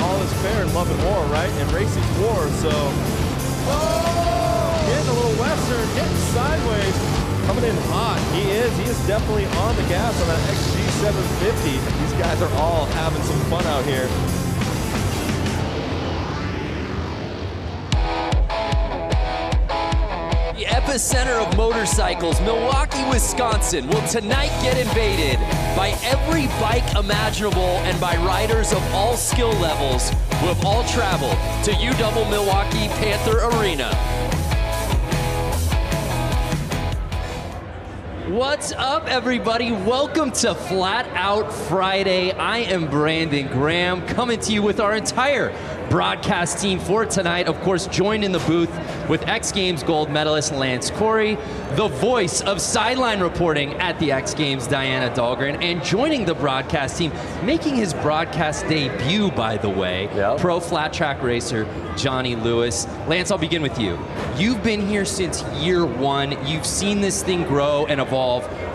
all is fair in love and war, right? And racing's war, so. Oh! Getting a little western, getting sideways, coming in hot. He is definitely on the gas on that XG750. These guys are all having some fun out here. The epicenter of motorcycles, Milwaukee, Wisconsin, will tonight get invaded by every bike imaginable and by riders of all skill levels who have all traveled to UW Milwaukee Panther Arena. What's up, everybody? Welcome to Flat Out Friday. I am Brandon Graham, coming to you with our entire broadcast team for tonight. Of course, joined in the booth with X Games gold medalist Lance Corey, the voice of sideline reporting at the X Games, Diana Dahlgren, and joining the broadcast team, making his broadcast debut, by the way, pro flat track racer Johnny Lewis. Lance, I'll begin with you. You've been here since year one. You've seen this thing grow and evolve.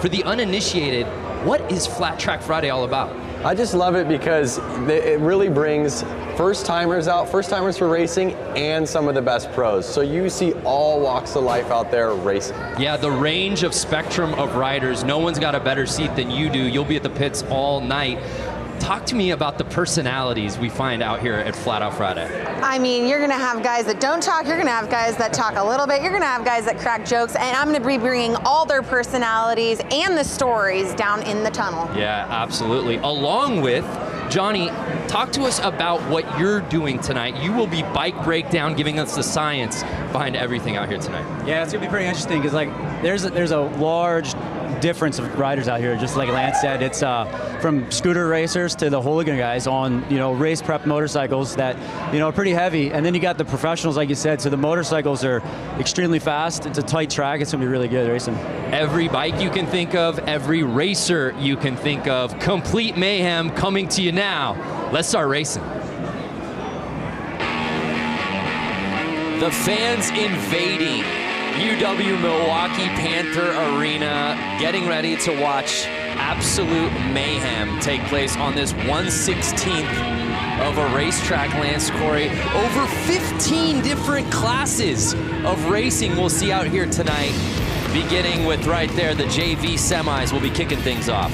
For the uninitiated, what is Flat Track Friday all about? I just love it because it really brings first-timers out, first-timers for racing, and some of the best pros. So you see all walks of life out there racing. Yeah, the range of spectrum of riders. No one's got a better seat than you do. You'll be at the pits all night. Talk to me about the personalities we find out here at Flat Out Friday. I mean, you're going to have guys that don't talk, you're going to have guys that talk a little bit, you're going to have guys that crack jokes, and I'm going to be bringing all their personalities and the stories down in the tunnel. Yeah, absolutely. Along with Johnny, talk to us about what you're doing tonight. You will be bike breakdown, giving us the science behind everything out here tonight. Yeah, it's going to be pretty interesting because there's a large difference of riders out here. Just like Lance said, it's from scooter racers to the hooligan guys on race prep motorcycles that are pretty heavy, and then you got the professionals, like you said. So the motorcycles are extremely fast. It's a tight track. It's gonna be really good racing. Every bike you can think of, every racer you can think of, complete mayhem coming to you now. Let's start racing. The fans invading UW Milwaukee Panther Arena, getting ready to watch absolute mayhem take place on this 1/16th of a racetrack, Lance Corey. Over 15 different classes of racing we'll see out here tonight, beginning with right there, the JV semis will be kicking things off.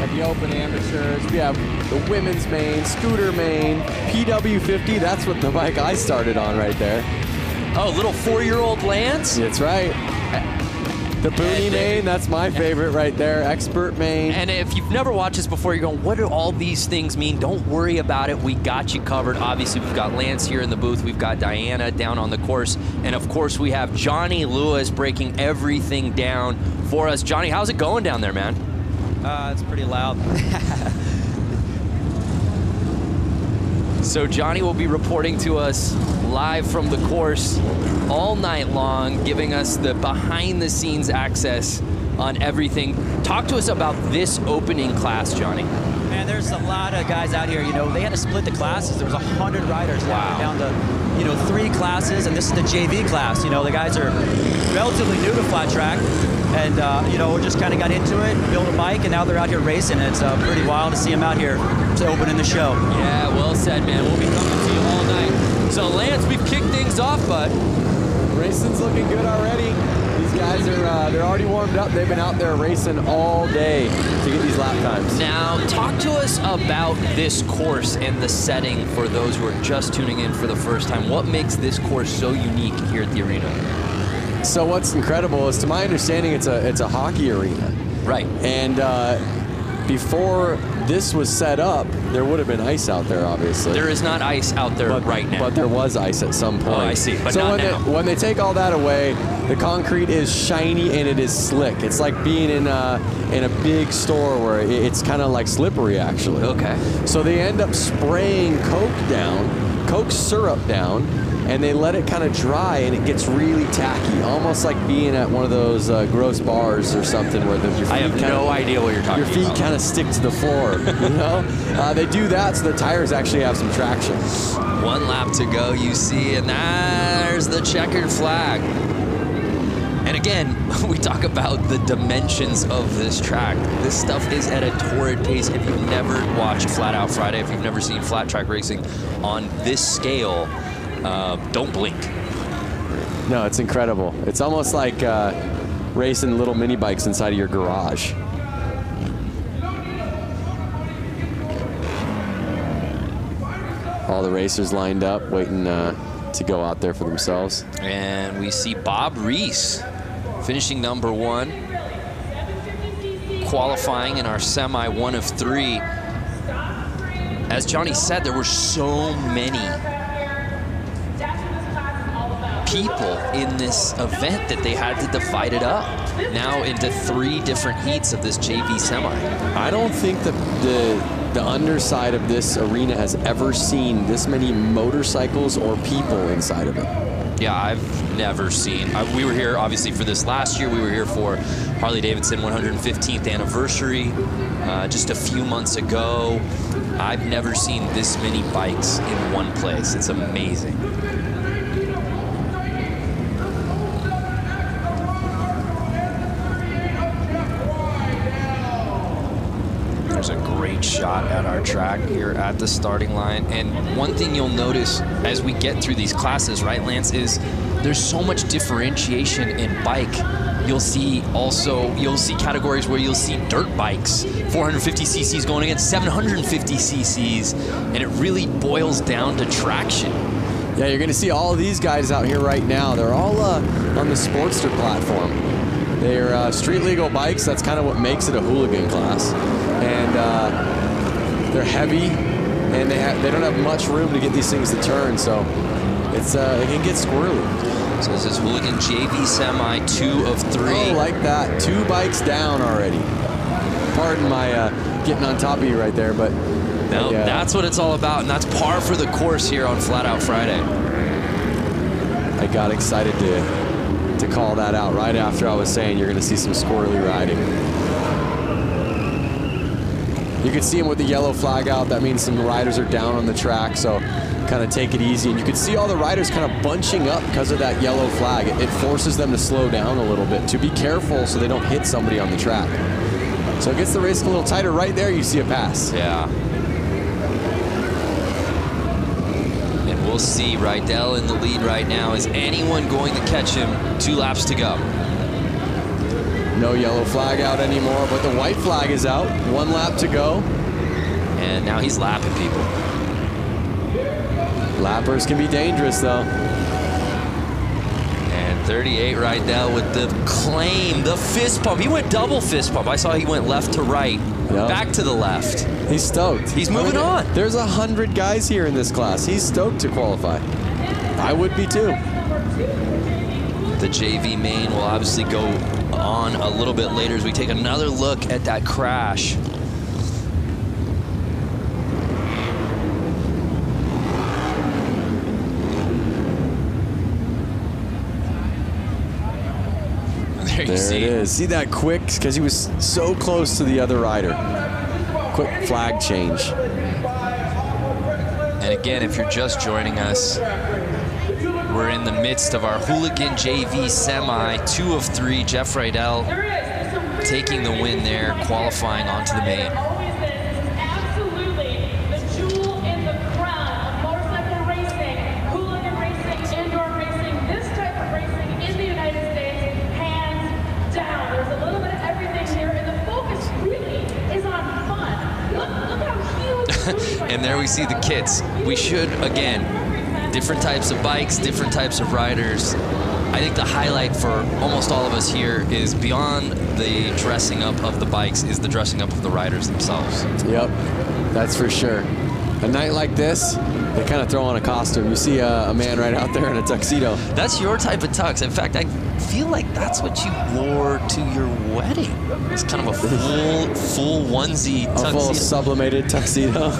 At the open amateurs, we have the women's main, scooter main, PW50, that's what the bike I started on right there. Oh, little 4-year-old Lance? That's right. The boonie main, that's my favorite right there. Expert main. And if you've never watched this before, you're going, what do all these things mean? Don't worry about it. We got you covered. Obviously, we've got Lance here in the booth. We've got Diana down on the course. And of course, we have Johnny Lewis breaking everything down for us. Johnny, how's it going down there, man? It's pretty loud. So Johnny will be reporting to us live from the course all night long, giving us the behind-the-scenes access on everything. Talk to us about this opening class, Johnny. Man, there's a lot of guys out here. They had to split the classes. There was 100 riders. Wow. Down to 3 classes, and this is the JV class. The guys are relatively new to flat track, and we just kind of got into it, built a bike, and now they're out here racing. It's pretty wild to see them out here opening the show. Yeah, well said, man. We'll be coming to you all night. So, Lance, we've kicked things off, bud. Racing's looking good already. These guys are they're already warmed up. They've been out there racing all day to get these lap times. Now, talk to us about this course and the setting for those who are just tuning in for the first time. What makes this course so unique here at the arena? So what's incredible is, to my understanding, it's a hockey arena. Right. And before this was set up, there would have been ice out there, obviously. There is not ice out there right now. But there was ice at some point. Oh, I see, but so not now. when they take all that away, the concrete is shiny and it is slick. It's like being in a big store where it's kind of like slippery, actually. Okay. So they end up spraying Coke syrup down, and they let it kind of dry, and it gets really tacky, almost like being at one of those gross bars or something where your feet I have no idea what you're talking about. Your feet kind of stick to the floor, They do that so the tires actually have some traction. 1 lap to go, you see, and there's the checkered flag. And again, we talk about the dimensions of this track. This stuff is at a torrid pace. If you've never watched Flat Out Friday, if you've never seen flat track racing on this scale, don't blink. No, it's incredible. It's almost like racing little mini bikes inside of your garage. All the racers lined up, waiting to go out there for themselves. And we see Bob Reese finishing number 1, qualifying in our semi 1 of 3. As Johnny said, there were so many people in this event that they had to divide it up now into 3 different heats of this JV semi. I don't think the underside of this arena has ever seen this many motorcycles or people inside of it. Yeah, I've never seen. We were here obviously for this last year. We were here for Harley-Davidson 115th anniversary just a few months ago. I've never seen this many bikes in one place. It's amazing. There's a great shot at our track here at the starting line. And one thing you'll notice as we get through these classes, right, Lance, is there's so much differentiation in bike. You'll see categories where you'll see dirt bikes, 450 cc's going against 750 cc's, and it really boils down to traction. Yeah, you're gonna see all of these guys out here right now. They're all on the Sportster platform. They're street legal bikes. That's kind of what makes it a hooligan class. And they're heavy, and they don't have much room to get these things to turn, so it can get squirrely. So this is hooligan JV semi 2 of 3. Oh, like that. 2 bikes down already. Pardon my getting on top of you right there, but no, that's what it's all about, and that's par for the course here on Flat Out Friday. I got excited to call that out right after I was saying you're going to see some squirrely riding. You can see them with the yellow flag out. That means some riders are down on the track, so kind of take it easy. And you can see all the riders kind of bunching up because of that yellow flag. It forces them to slow down a little bit, to be careful so they don't hit somebody on the track. So it gets the race a little tighter. Right there, you see a pass. Yeah. And we'll see Rydell in the lead right now. Is anyone going to catch him? 2 laps to go. No yellow flag out anymore, but the white flag is out. 1 lap to go. And now he's lapping people. Lappers can be dangerous, though. And 38 Rydell with the claim, the fist pump. He went double fist pump. I saw he went left to right, back to the left. He's stoked. He's moving on. There's 100 guys here in this class. He's stoked to qualify. I would be too. The JV main will obviously go on a little bit later as we take another look at that crash. There it is. See that quick? Because he was so close to the other rider. Quick flag change. And again, if you're just joining us, we're in the midst of our hooligan JV semi, 2 of 3. Jeff Rydell taking the win there, qualifying onto the main. And there we see the kits. We should, again, different types of bikes, different types of riders. I think the highlight for almost all of us here is beyond the dressing up of the bikes is the dressing up of the riders themselves. Yep, that's for sure. A night like this, they kind of throw on a costume. You see a man right out there in a tuxedo. That's your type of tux. In fact, I feel like that's what you wore to your wedding. It's kind of a full onesie tuxedo. A full sublimated tuxedo.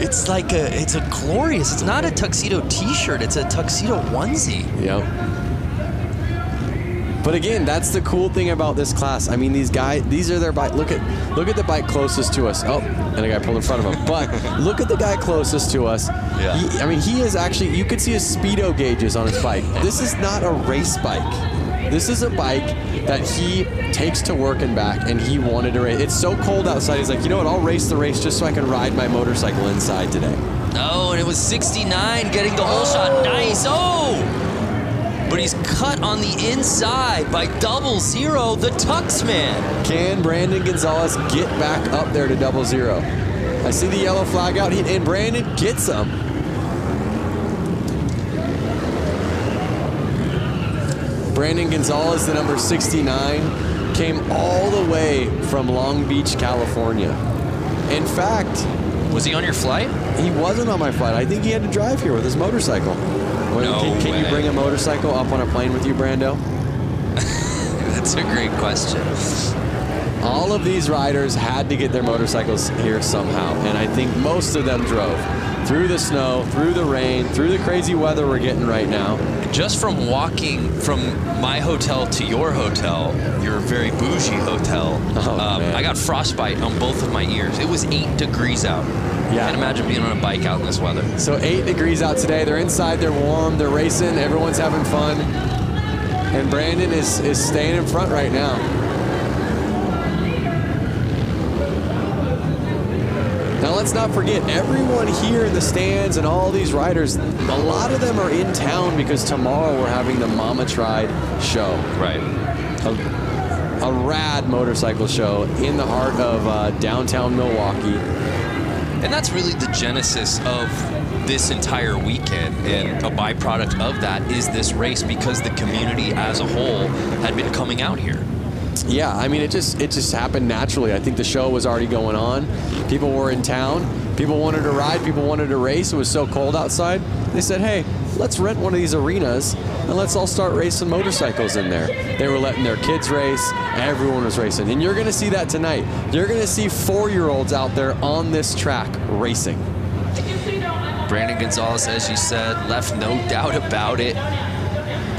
It's like it's a glorious, it's not a tuxedo t-shirt, it's a tuxedo onesie. Yep. But again, that's the cool thing about this class. I mean, these guys, these are their bike. Look at the bike closest to us. Oh, and a guy pulled in front of him. But look at the guy closest to us. Yeah. I mean, he is actually, you could see his speedo gauges on his bike. This is not a race bike. This is a bike that he takes to work and back, and he wanted to race. It's so cold outside. He's like, you know what? I'll race the race just so I can ride my motorcycle inside today. Oh, and it was 69 getting the whole shot. Nice. Oh! But he's cut on the inside by 00, the Tux man. Can Brandon Gonzalez get back up there to 00? I see the yellow flag out, and Brandon gets him. Brandon Gonzalez, the number 69, came all the way from Long Beach, California. In fact, was he on your flight? He wasn't on my flight. I think he had to drive here with his motorcycle. Can you bring a motorcycle up on a plane with you, Brando? That's a great question. All of these riders had to get their motorcycles here somehow, and I think most of them drove through the snow, through the rain, through the crazy weather we're getting right now. Just from walking from my hotel to your hotel, your very bougie hotel, I got frostbite on both of my ears. It was 8 degrees out. Yeah. Can't imagine being on a bike out in this weather. So 8 degrees out today. They're inside, they're warm, they're racing, everyone's having fun. And Brandon is staying in front right now. Now let's not forget, everyone here in the stands and all these riders, a lot of them are in town because tomorrow we're having the Mama Tried show. Right. A rad motorcycle show in the heart of downtown Milwaukee. And that's really the genesis of this entire weekend, and a byproduct of that is this race because the community as a whole had been coming out here. Yeah, I mean, it just happened naturally. I think the show was already going on. People were in town. People wanted to ride. People wanted to race. It was so cold outside. They said, hey, let's rent one of these arenas and let's all start racing motorcycles in there. They were letting their kids race. Everyone was racing. And you're going to see that tonight. You're going to see 4-year-olds out there on this track racing. Brandon Gonzalez, as you said, left no doubt about it.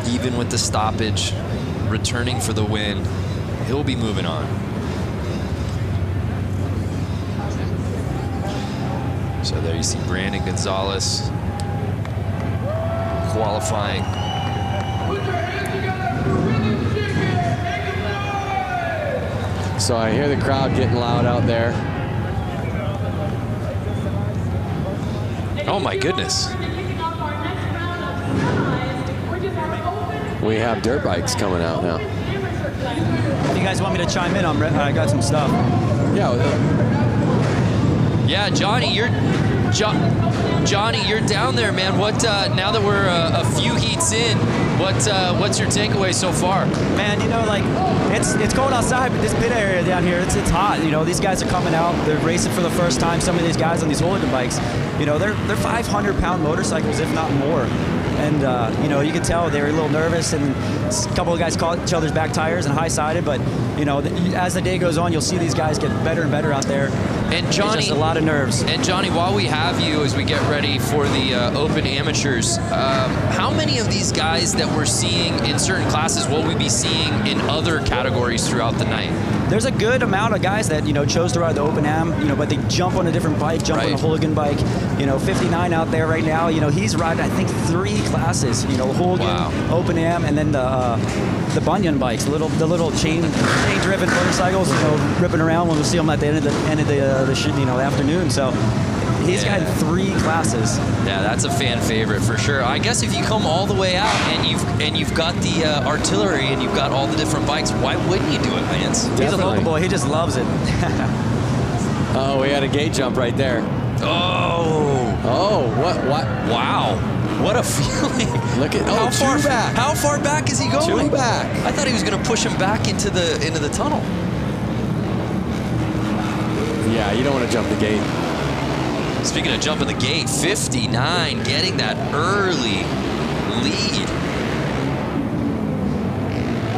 Even with the stoppage, returning for the win. He'll be moving on. So there you see Brandon Gonzalez qualifying. So I hear the crowd getting loud out there. Oh my goodness. We have dirt bikes coming out now. If you guys want me to chime in, I got some stuff. Yeah, Johnny, you're down there, man. What now that we're a few heats in, what's your takeaway so far? Man, you know, like it's cold outside, but this pit area down here, it's hot. You know, these guys are coming out, they're racing for the first time. Some of these guys on these hooligan bikes, you know, they're 500-pound motorcycles, if not more. And, you know, you can tell they were a little nervous, and a couple of guys caught each other's back tires and high-sided. But, you know, as the day goes on, you'll see these guys get better and better out there. And Johnny, just a lot of nerves. And Johnny, while we have you, as we get ready for the Open Amateurs, how many of these guys that we're seeing in certain classes will we be seeing in other categories throughout the night? There's a good amount of guys that, you know, chose to ride the Open Am, you know, but they jump on a different bike, jump on a hooligan bike. You know, 59 out there right now, you know, he's riding, I think, 3 classes, you know, hooligan, Open Am, and then the Bunyan bikes, the little chain-driven motorcycles, you know, ripping around when we see them at the end of the afternoon. So he's got 3 classes. Yeah, that's a fan favorite for sure. I guess if you come all the way out and you've got the artillery and you've got all the different bikes, why wouldn't you do it, Vance? He's a local boy. He just loves it. Oh, we had a gate jump right there. Oh, what? Wow. What a feeling. Look at back. How far back is he going? 2 back. I thought he was going to push him back into the tunnel. Yeah, you don't want to jump the gate. Speaking of jumping the gate, 59 getting that early lead.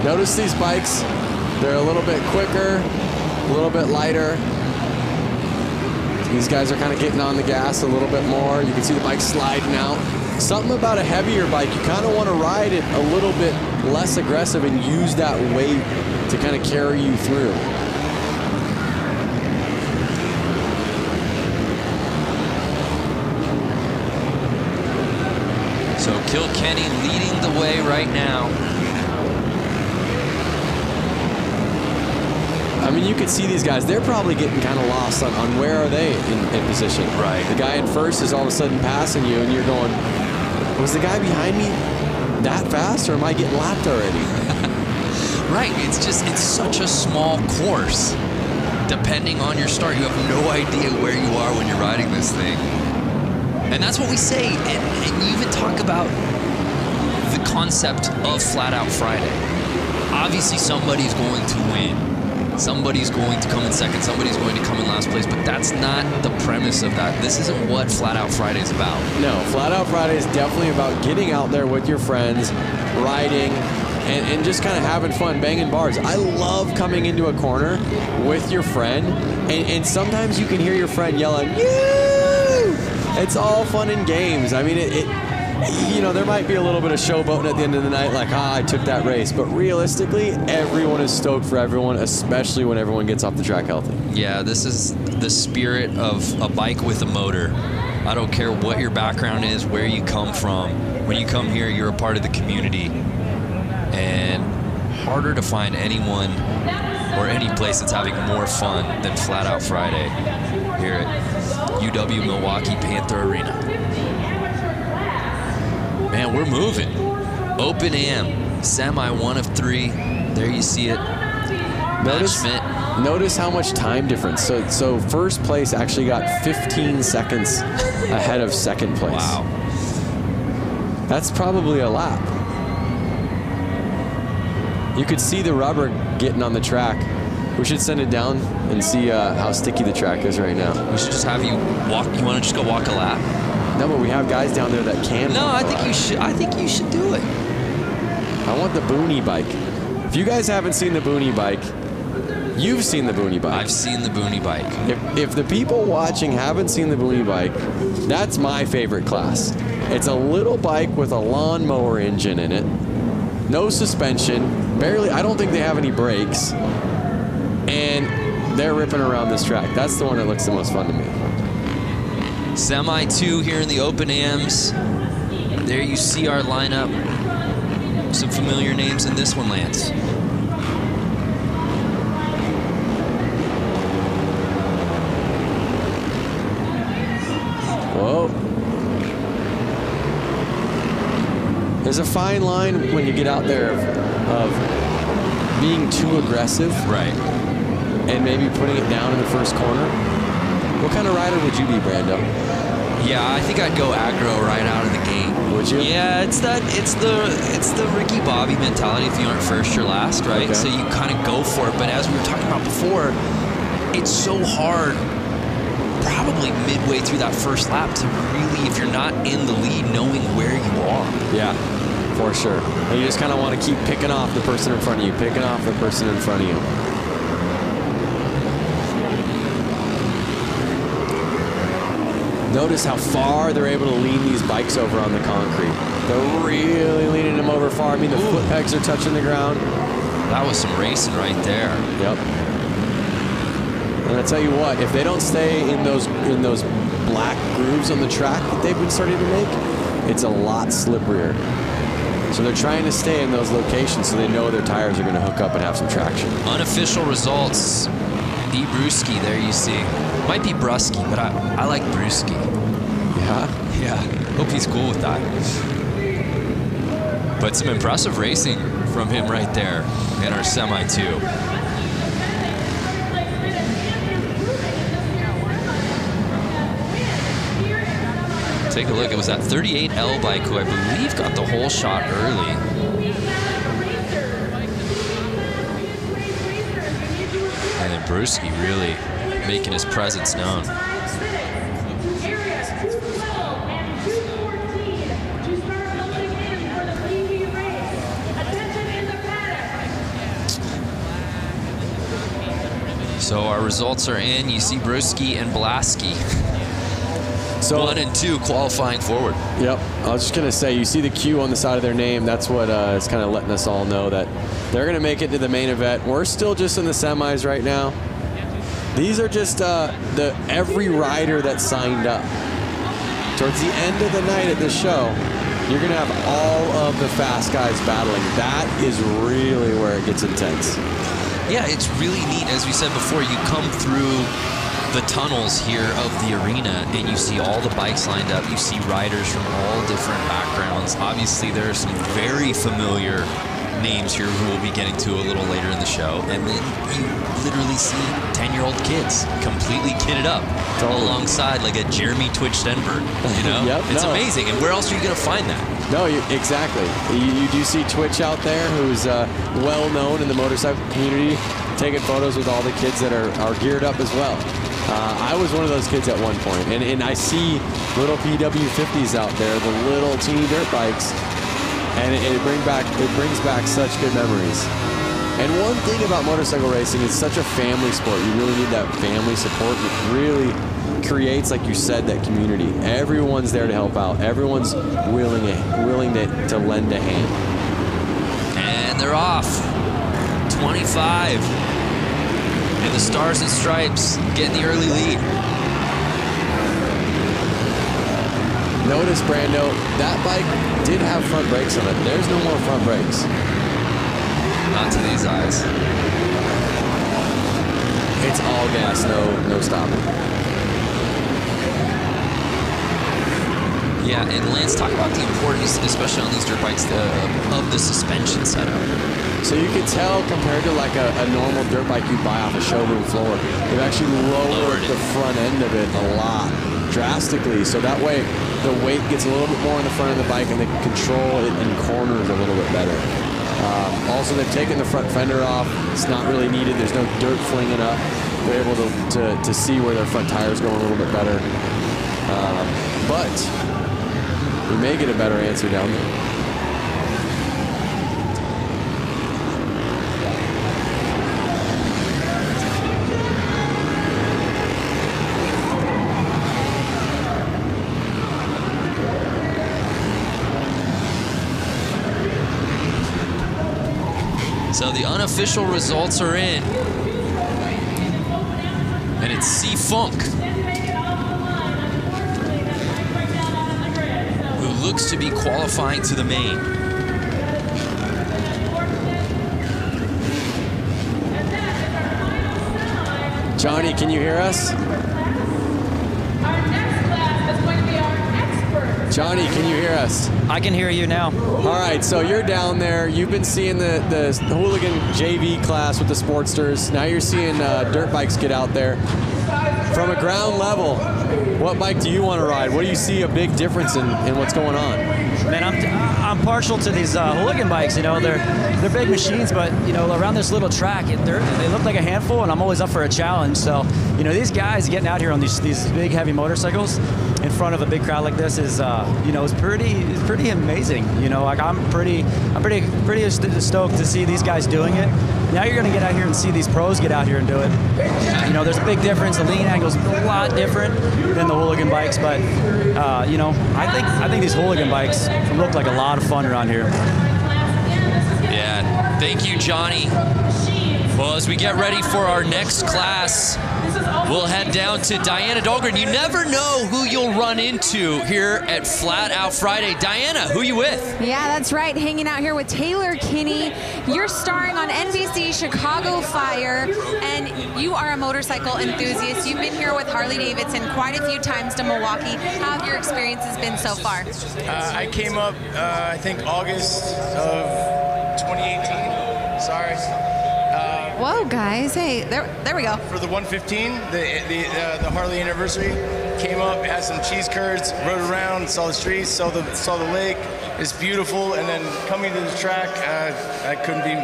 Notice these bikes, they're a little bit quicker, a little bit lighter. These guys are kind of getting on the gas a little bit more. You can see the bike sliding out. Something about a heavier bike, you kind of want to ride it a little bit less aggressive and use that weight to kind of carry you through. So Kilkenny leading the way right now. I mean, you could see these guys. They're probably getting kind of lost on where are they in position. Right. The guy in first is all of a sudden passing you, and you're going, was the guy behind me that fast, or am I getting lapped already? Right. It's such a small course. Depending on your start, you have no idea where you are when you're riding this thing. And that's what we say. And you even talk about the concept of Flat Out Friday. Obviously, somebody's going to win. Somebody's going to come in second. Somebody's going to come in last place. But that's not the premise of that. This isn't what Flat Out Friday is about. No, Flat Out Friday is definitely about getting out there with your friends, riding, and just kind of having fun, banging bars. I love coming into a corner with your friend, and sometimes you can hear your friend yelling, "Yoo!" It's all fun and games. I mean, you know, there might be a little bit of showboating at the end of the night, like, I took that race. But realistically, everyone is stoked for everyone, especially when everyone gets off the track healthy. Yeah, this is the spirit of a bike with a motor. I don't care what your background is, where you come from. When you come here, you're a part of the community. And harder to find anyone or any place that's having more fun than Flat Out Friday here at UW Milwaukee Panther Arena. Man, we're moving. Open Am, semi 1 of 3. There you see it. Notice how much time difference. So first place actually got 15 seconds ahead of second place. Wow. That's probably a lap. You could see the rubber getting on the track. We should send it down and see how sticky the track is right now. We should just have you walk. You want to just go walk a lap? No, but we have guys down there that can. No, I think you should. I think you should do it. I want the Boonie bike. If you guys haven't seen the Boonie bike, you've seen the Boonie bike. I've seen the Boonie bike. If the people watching haven't seen the Boonie bike, that's my favorite class. It's a little bike with a lawnmower engine in it. No suspension, barely, I don't think they have any brakes, and they're ripping around this track. That's the one that looks the most fun to me. Semi 2 here in the Open Ams. There you see our lineup. Some familiar names in this one, Lance. Whoa. There's a fine line when you get out there of being too aggressive. Right. And maybe putting it down in the first corner. What kind of rider would you be, Brando? Yeah, I think I'd go aggro right out of the gate. Would you? Yeah, it's the Ricky Bobby mentality. If you aren't first, you're last, right? Okay. So you kind of go for it. But as we were talking about before, it's so hard probably midway through that first lap to really, if you're not in the lead, knowing where you are. Yeah, for sure. And you just kind of want to keep picking off the person in front of you, picking off the person in front of you. Notice how far they're able to lean these bikes over on the concrete. They're really leaning them over far. I mean, the foot pegs are touching the ground. That was some racing right there. Yep. And I tell you what, if they don't stay in those black grooves on the track that they've been starting to make, it's a lot slipperier. So they're trying to stay in those locations so they know their tires are going to hook up and have some traction. Unofficial results. E. Brewski, there you see. Might be Brusky, but I like Brewski. Yeah? Yeah. Hope he's cool with that. But some impressive racing from him right there in our Semi 2. Take a look. It was that 38L bike who I believe got the whole shot early. And then Brewski really making his presence known. So our results are in. You see Brewski and Blasky. So 1 and 2 qualifying forward. Yep. I was just going to say, you see the Q on the side of their name. That's what is kind of letting us all know that they're going to make it to the main event. We're still just in the semis right now. These are just every rider that signed up. Towards the end of the night at this show, you're going to have all of the fast guys battling. That is really where it gets intense. Yeah, it's really neat. As we said before, you come through the tunnels here of the arena and you see all the bikes lined up. You see riders from all different backgrounds. Obviously, there are some very familiar names here who we'll be getting to a little later in the show. And then you literally see 10-year-old kids completely kitted up alongside like a Jeremy Twitch Stenberg, you know? Yep, it's amazing. And where else are you going to find that? No, exactly. You do see Twitch out there, who's well known in the motorcycle community, taking photos with all the kids that are geared up as well. I was one of those kids at one point, and I see little PW50s out there, the little teeny dirt bikes, and it brings back such good memories. And one thing about motorcycle racing, it's such a family sport. You really need that family support. It really creates, like you said, that community. Everyone's there to help out. Everyone's willing to lend a hand. And they're off. 25. And the Stars and Stripes getting the early lead. Notice, Brando, that bike did have front brakes on it. There's no more front brakes. Not to these eyes. It's all gas, no stopping. Yeah, and Lance, talk about the importance, especially on these dirt bikes, of the suspension setup. So you can tell compared to like a normal dirt bike you buy off a showroom floor, they've actually lowered the front end of it a lot, drastically. So that way the weight gets a little bit more in the front of the bike and they can control it in corners a little bit better. Also, they've taken the front fender off. It's not really needed. There's no dirt flinging up. They're able to see where their front tire's going a little bit better. But we may get a better answer down there. So the unofficial results are in. And it's C-Funk, who looks to be qualifying to the main. Johnny, can you hear us? Johnny, can you hear us? I can hear you now. All right, so you're down there. You've been seeing the hooligan JV class with the Sportsters. Now you're seeing dirt bikes get out there. From a ground level, what bike do you want to ride? What do you see a big difference in what's going on? Man, I'm partial to these hooligan bikes. You know, they're big machines, but you know, around this little track, they look like a handful, and I'm always up for a challenge. So, you know, these guys getting out here on these big, heavy motorcycles in front of a big crowd like this is, you know, it's pretty amazing. You know, like I'm pretty stoked to see these guys doing it. Now you're going to get out here and see these pros get out here and do it. You know, there's a big difference. The lean angle's a lot different than the hooligan bikes, but you know, I think these hooligan bikes look like a lot of fun around here. Yeah, thank you, Johnny. Well, as we get ready for our next class, we'll head down to Diana Dahlgren. You never know who you'll run into here at Flat Out Friday. Diana, who you with? Yeah, that's right. Hanging out here with Taylor Kinney. You're starring on NBC Chicago Fire, and you are a motorcycle enthusiast. You've been here with Harley-Davidson quite a few times to Milwaukee. How have your experiences been so far? I came up, I think, August of 2018. Sorry. Whoa, guys. Hey, there we go. For the 115, the Harley anniversary, came up, had some cheese curds, rode around, saw the streets, saw the lake. It's beautiful, and then coming to the track, I couldn't be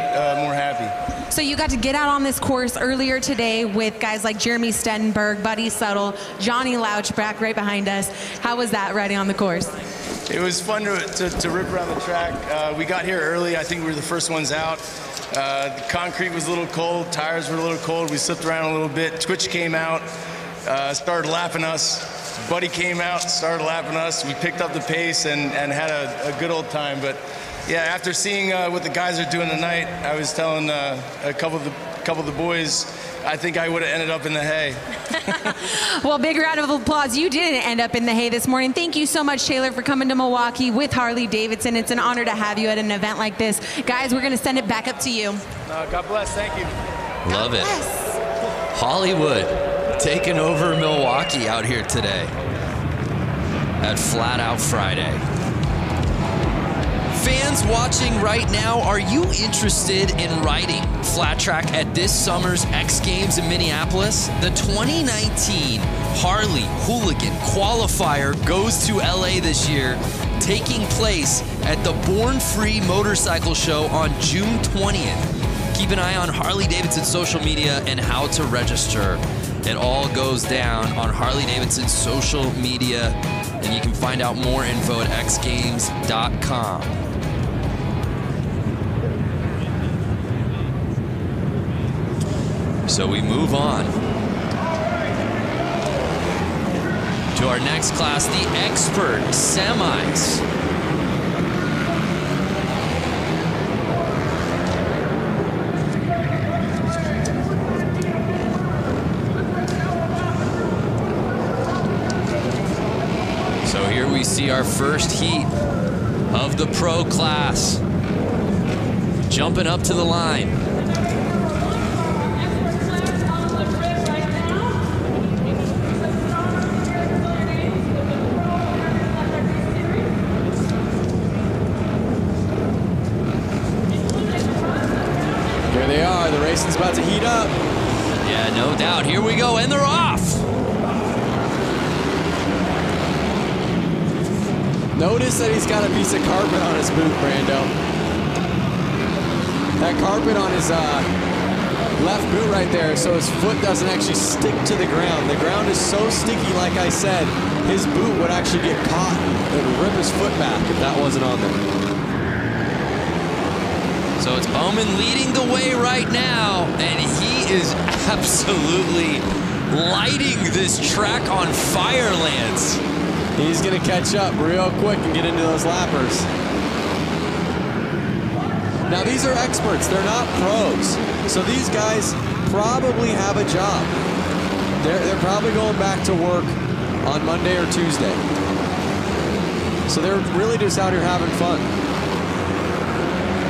more happy. So you got to get out on this course earlier today with guys like Jeremy Stenberg, Buddy Suttle, Johnny Louchback right behind us. How was that riding on the course? It was fun to rip around the track. We got here early. I think we were the first ones out. The concrete was a little cold. Tires were a little cold. We slipped around a little bit. Twitch came out, started lapping us. Buddy came out, started lapping us. We picked up the pace and had a good old time. But yeah, after seeing what the guys are doing tonight, I was telling a couple of the boys, I think I would have ended up in the hay. Well, big round of applause. You didn't end up in the hay this morning. Thank you so much, Taylor, for coming to Milwaukee with Harley-Davidson. It's an honor to have you at an event like this. Guys, we're going to send it back up to you. God bless. Thank you. Love it. Yes. Hollywood taking over Milwaukee out here today at Flat Out Friday. Fans watching right now, are you interested in riding flat track at this summer's X Games in Minneapolis? The 2019 Harley Hooligan Qualifier goes to LA this year, taking place at the Born Free Motorcycle Show on June 20th. Keep an eye on Harley-Davidson social media and how to register. It all goes down on Harley-Davidson social media, and you can find out more info at xgames.com. So we move on to our next class, the Expert Semis. So here we see our first heat of the pro class. Jumping up to the line. Racing's about to heat up. Yeah, no doubt. Here we go, and they're off. Notice that he's got a piece of carpet on his boot, Brando. That carpet on his left boot right there, so his foot doesn't actually stick to the ground. The ground is so sticky, like I said, his boot would actually get caught. It would rip his foot back if that wasn't on there. So it's Bowman leading the way right now, and he is absolutely lighting this track on fire, Lance. He's going to catch up real quick and get into those lappers. Now, these are experts. They're not pros. So these guys probably have a job. They're probably going back to work on Monday or Tuesday. So they're really just out here having fun.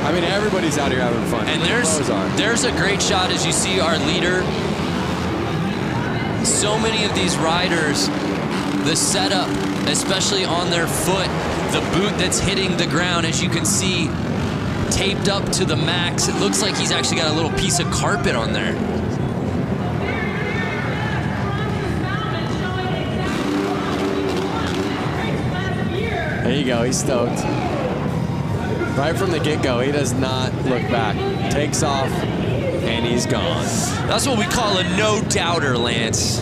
I mean, everybody's out here having fun. And there's a great shot as you see our leader. So many of these riders, the setup, especially on their foot, the boot that's hitting the ground, as you can see, taped up to the max. It looks like he's actually got a little piece of carpet on there. There you go, he's stoked. Right from the get-go, he does not look back. Takes off, and he's gone. That's what we call a no-doubter, Lance.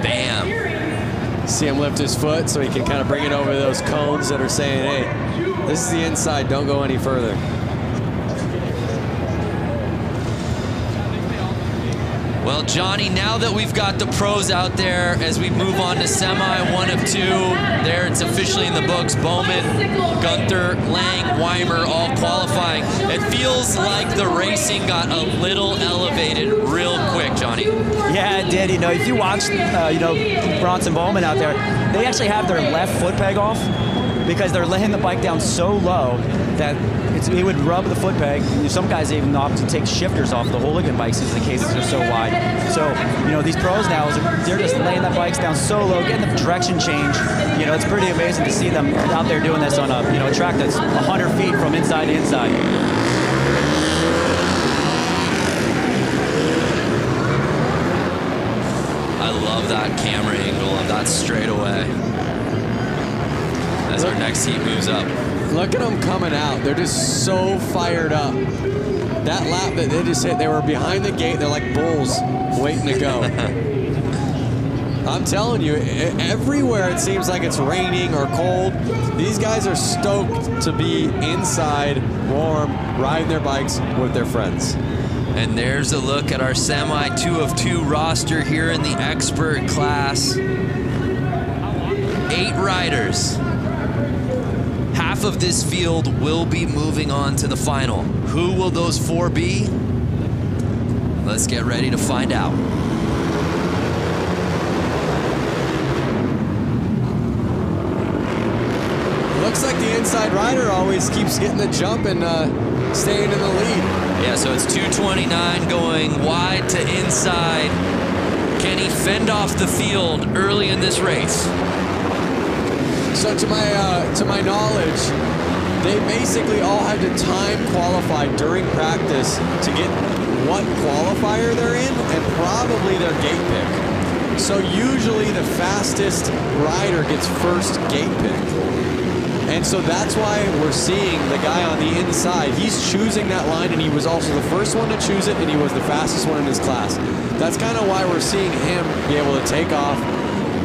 Bam. See him lift his foot so he can kind of bring it over those cones that are saying, hey, this is the inside, don't go any further. Well, Johnny, now that we've got the pros out there, as we move on to semi 1 of 2, there it's officially in the books. Bowman, Gunther, Lang, Weimer all qualifying. It feels like the racing got a little elevated real quick, Johnny. Yeah, it did. You know, if you watch, Bronson Bowman out there, they actually have their left foot peg off because they're laying the bike down so low that it would rub the foot peg. Some guys even opt to take shifters off the hooligan bikes because the cases are so wide. So, these pros now, they're just laying the bikes down so low, getting the direction change. It's pretty amazing to see them out there doing this on a track that's 100 feet from inside to inside. I love that camera angle of that straightaway as our next heat moves up. Look at them coming out. They're just so fired up. That lap that they just hit, they were behind the gate. They're like bulls waiting to go. I'm telling you, everywhere it seems like it's raining or cold. These guys are stoked to be inside, warm, riding their bikes with their friends. And there's a look at our semi 2 of 2 roster here in the expert class. 8 riders. Half of this field will be moving on to the final. Who will those 4 be? Let's get ready to find out. Looks like the inside rider always keeps getting the jump and staying in the lead. Yeah, so it's 229 going wide to inside. Can he fend off the field early in this race? So to my knowledge, they basically all had to time qualify during practice to get what qualifier they're in and probably their gate pick. So usually the fastest rider gets first gate pick. And so that's why we're seeing the guy on the inside. He's choosing that line, and he was also the first one to choose it, and he was the fastest one in his class. That's kind of why we're seeing him be able to take off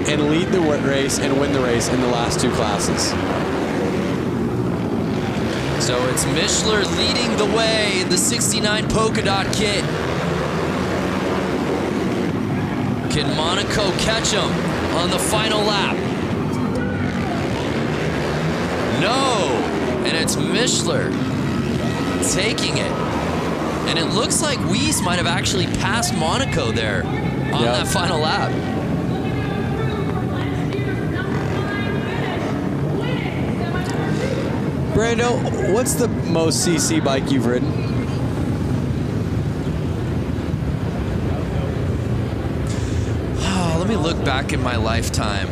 and lead the race and win the race in the last two classes. So it's Mishler leading the way, the 69 polka dot kit. Can Monaco catch him on the final lap? No, and it's Mishler taking it. And it looks like Weiss might have actually passed Monaco there on that final lap. Brando, what's the most CC bike you've ridden? Oh, let me look back in my lifetime.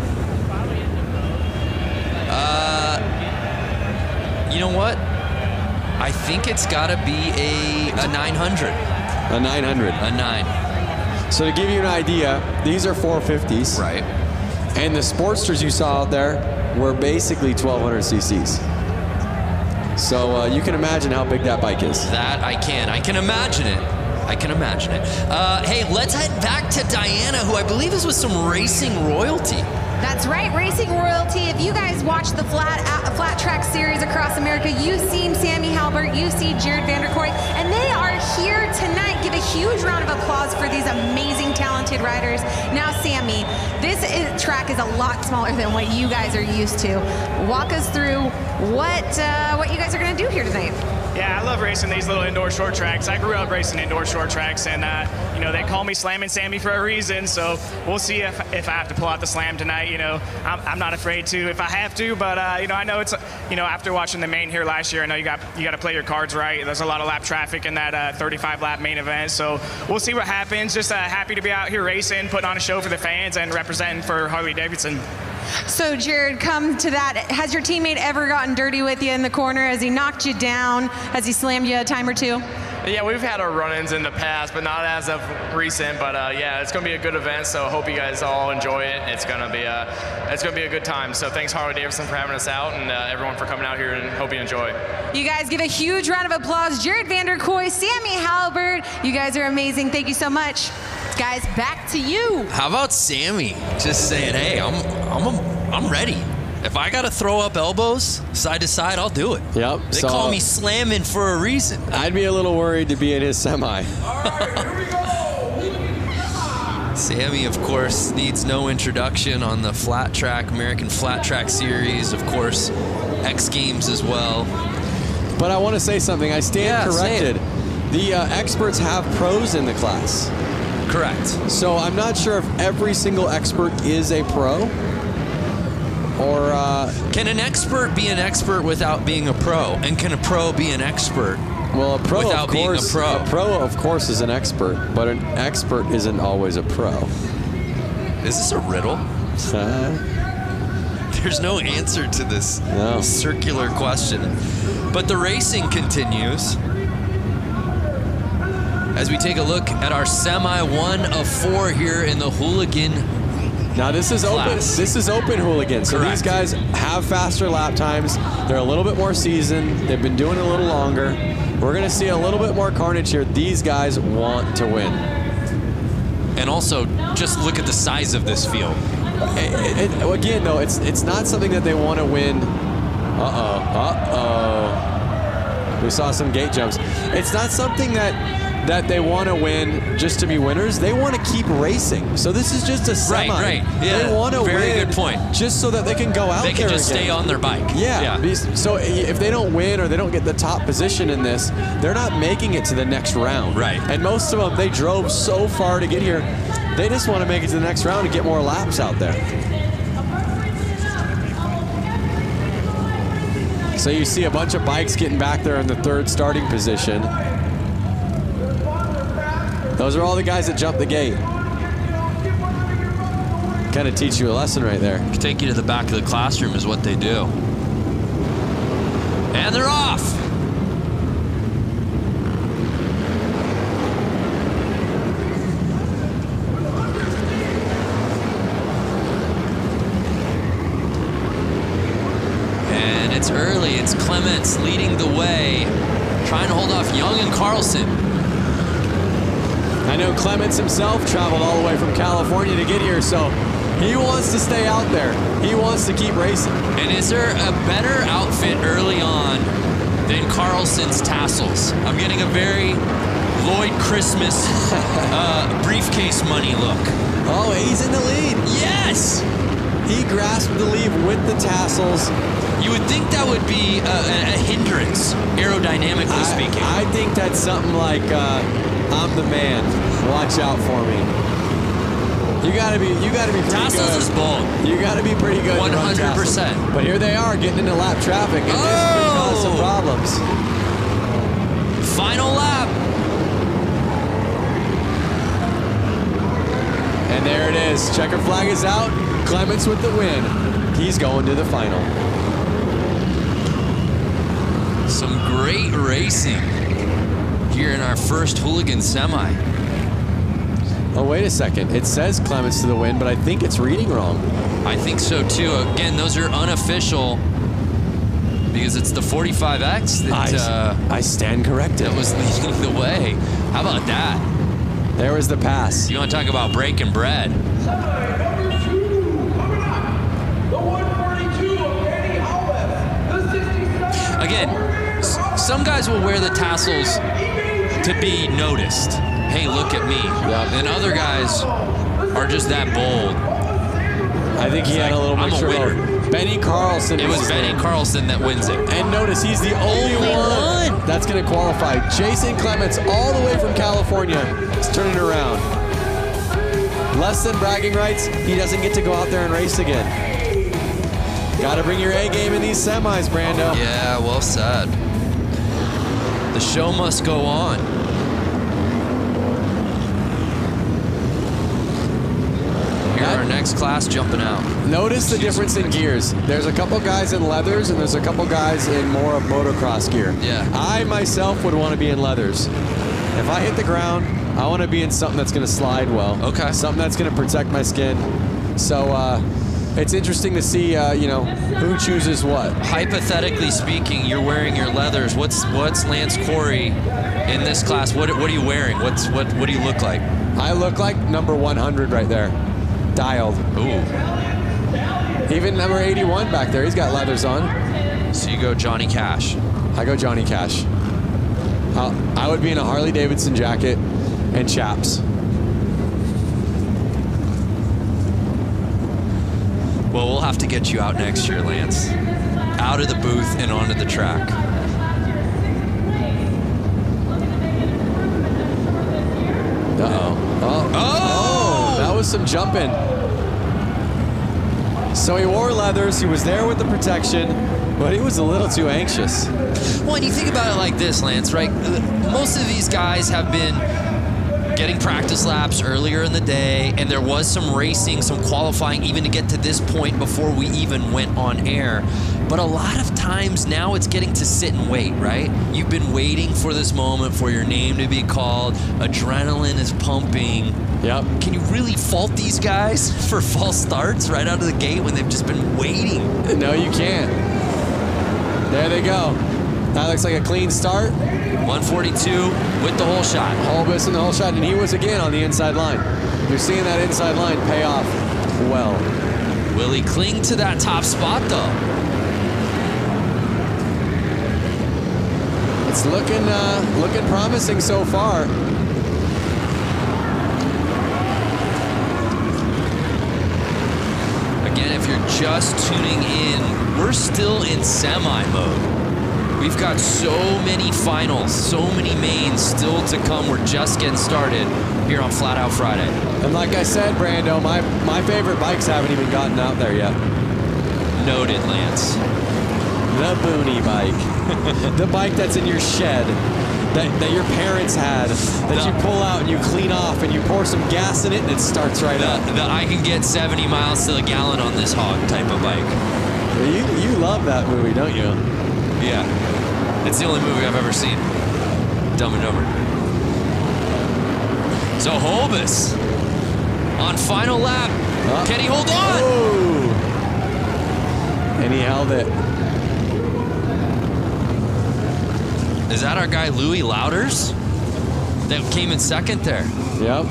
You know what? I think it's got to be a 900. A 900. A 9. So to give you an idea, these are 450s. Right. And the Sportsters you saw out there were basically 1200 cc's. So you can imagine how big that bike is. That I can. I can imagine it. I can imagine it. Hey, let's head back to Diana, who I believe is with some racing royalty. That's right, Racing Royalty. If you guys watch the flat track series across America, you've seen Sammy Halbert, you see Jared Vanderkoy, and they are here tonight. Give a huge round of applause for these amazing, talented riders. Now, Sammy, this track is a lot smaller than what you guys are used to. Walk us through what you guys are going to do here tonight. Yeah, I love racing these little indoor short tracks. I grew up racing indoor short tracks, and you know, they call me Slammin' Sammy for a reason. So we'll see if I have to pull out the slam tonight. You know, I'm not afraid to if I have to, but you know, I know it's, you know, after watching the main here last year, I know you got to play your cards right. There's a lot of lap traffic in that 35 lap main event, so we'll see what happens. Just happy to be out here racing, putting on a show for the fans, and representing for Harley-Davidson. So, Jared, come to that. Has your teammate ever gotten dirty with you in the corner? Has he knocked you down? Has he slammed you a time or two? Yeah, we've had our run-ins in the past, but not as of recent. But yeah, it's going to be a good event, so I hope you guys all enjoy it. It's going to be a good time. So thanks Harley-Davidson for having us out, and everyone for coming out here, and hope you enjoy. You guys give a huge round of applause. Jared Vanderkoy, Sammy Halbert, you guys are amazing. Thank you so much. Guys, back to you. How about Sammy just saying, hey, I'm ready. If I got to throw up elbows side to side, I'll do it. Yep. They call me slamming for a reason. I'd be a little worried to be in his semi. All right, here we go. Sammy, of course, needs no introduction on the flat track, American Flat Track Series, of course, X Games as well. But I want to say something. I stand corrected. The experts have pros in the class. Correct. So I'm not sure if every single expert is a pro. Or can an expert be an expert without being a pro? And can a pro be an expert well, a pro without being a pro? A pro, of course, is an expert, but an expert isn't always a pro. Is this a riddle? There's no answer to this circular question. But the racing continues as we take a look at our semi 1 of 4 here in the hooligan. Now this is class. open. This is open hooligan. So these guys have faster lap times. They're a little bit more seasoned. They've been doing it a little longer. We're going to see a little bit more carnage here. These guys want to win. And also, just look at the size of this field. Again, though, it's not something that they want to win. We saw some gate jumps. It's not something that they want to win just to be winners. They want to keep racing. So this is just a semi. Right. Yeah. They want to win. Very good point. Just so that they can go out there. They can just again. stay on their bike. Yeah. So if they don't win or they don't get the top position in this, they're not making it to the next round. Right. And most of them, they drove so far to get here. They just want to make it to the next round and get more laps out there. So you see a bunch of bikes getting back there in the 3rd starting position. Those are all the guys that jumped the gate. Kind of teach you a lesson right there. Take you to the back of the classroom is what they do. And they're off. And it's early. It's Clements leading the way, trying to hold off Young and Carlson. I know Clements himself traveled all the way from California to get here, so he wants to stay out there. He wants to keep racing. And is there a better outfit early on than Carlson's tassels? I'm getting a very Lloyd Christmas briefcase money look. Oh, he's in the lead. Yes! He grasped the lead with the tassels. You would think that would be a hindrance, aerodynamically speaking. I think that's something like, I'm the man. Watch out for me. You gotta be pretty tassels good. Is bold. You gotta be pretty good. 100%. But here they are getting into lap traffic, and this could cause some problems. Final lap. And there it is. Checker flag is out. Clements with the win. He's going to the final. Some great racing here in our first Hooligan semi. Oh, wait a second. It says Clements to the win, but I think it's reading wrong. I think so too. Again, those are unofficial because it's the 45X that I stand corrected. That was leading the way. How about that? There was the pass. You want to talk about breaking bread? Again, some guys will wear the tassels to be noticed. Hey, look at me. Yep. And other guys are just that bold. I think he had a little mixture of Benny Carlson. It was Benny Carlson that wins it. And notice he's the only one that's going to qualify. Jason Clements, all the way from California, is turning around. Less than bragging rights, he doesn't get to go out there and race again. Got to bring your A game in these semis, Brando. Yeah, well said. The show must go on. Here our next class jumping out. Notice the difference in gears. There's a couple guys in leathers and there's a couple guys in more of motocross gear. Yeah. I myself would want to be in leathers. If I hit the ground, I want to be in something that's going to slide well. Okay. Something that's going to protect my skin. So it's interesting to see, who chooses what. Hypothetically speaking, you're wearing your leathers. What's Lance Corey in this class? What are you wearing? What do you look like? I look like number 100 right there. Dialed. Ooh. Even number 81 back there, he's got leathers on. So you go Johnny Cash. I go Johnny Cash. I would be in a Harley-Davidson jacket and chaps. Well, we'll have to get you out next year, Lance. Out of the booth and onto the track. Uh-oh. Oh! That was some jumping. So he wore leathers, he was there with the protection, but he was a little too anxious. Well, and you think about it like this, Lance, right? Most of these guys have been getting practice laps earlier in the day, and there was some racing, some qualifying even to get to this point before we even went on air. But a lot of times now it's getting to sit and wait, right? You've been waiting for this moment for your name to be called. Adrenaline is pumping. Yep. Can you really fault these guys for false starts right out of the gate when they've just been waiting? No, you can't. There they go. That looks like a clean start. 142 with the whole shot. Holbus in the whole shot, and he was again on the inside line. You're seeing that inside line pay off well. Will he cling to that top spot, though? It's looking promising so far. Again, if you're just tuning in, we're still in semi mode. We've got so many finals, so many mains still to come. We're just getting started here on Flat Out Friday. And like I said, Brando, my favorite bikes haven't even gotten out there yet. Noted, Lance. The Boonie bike. The bike that's in your shed that your parents had, that you pull out and you clean off and you pour some gas in it and it starts right up. I can get 70 miles to the gallon on this hog type of bike. You love that movie, don't you? Yeah. It's the only movie I've ever seen. Dumb and Dumber. So Holbus on final lap. Can he hold on? Oh. And he held it. Is that our guy Louis Louders that came in second there? Yep.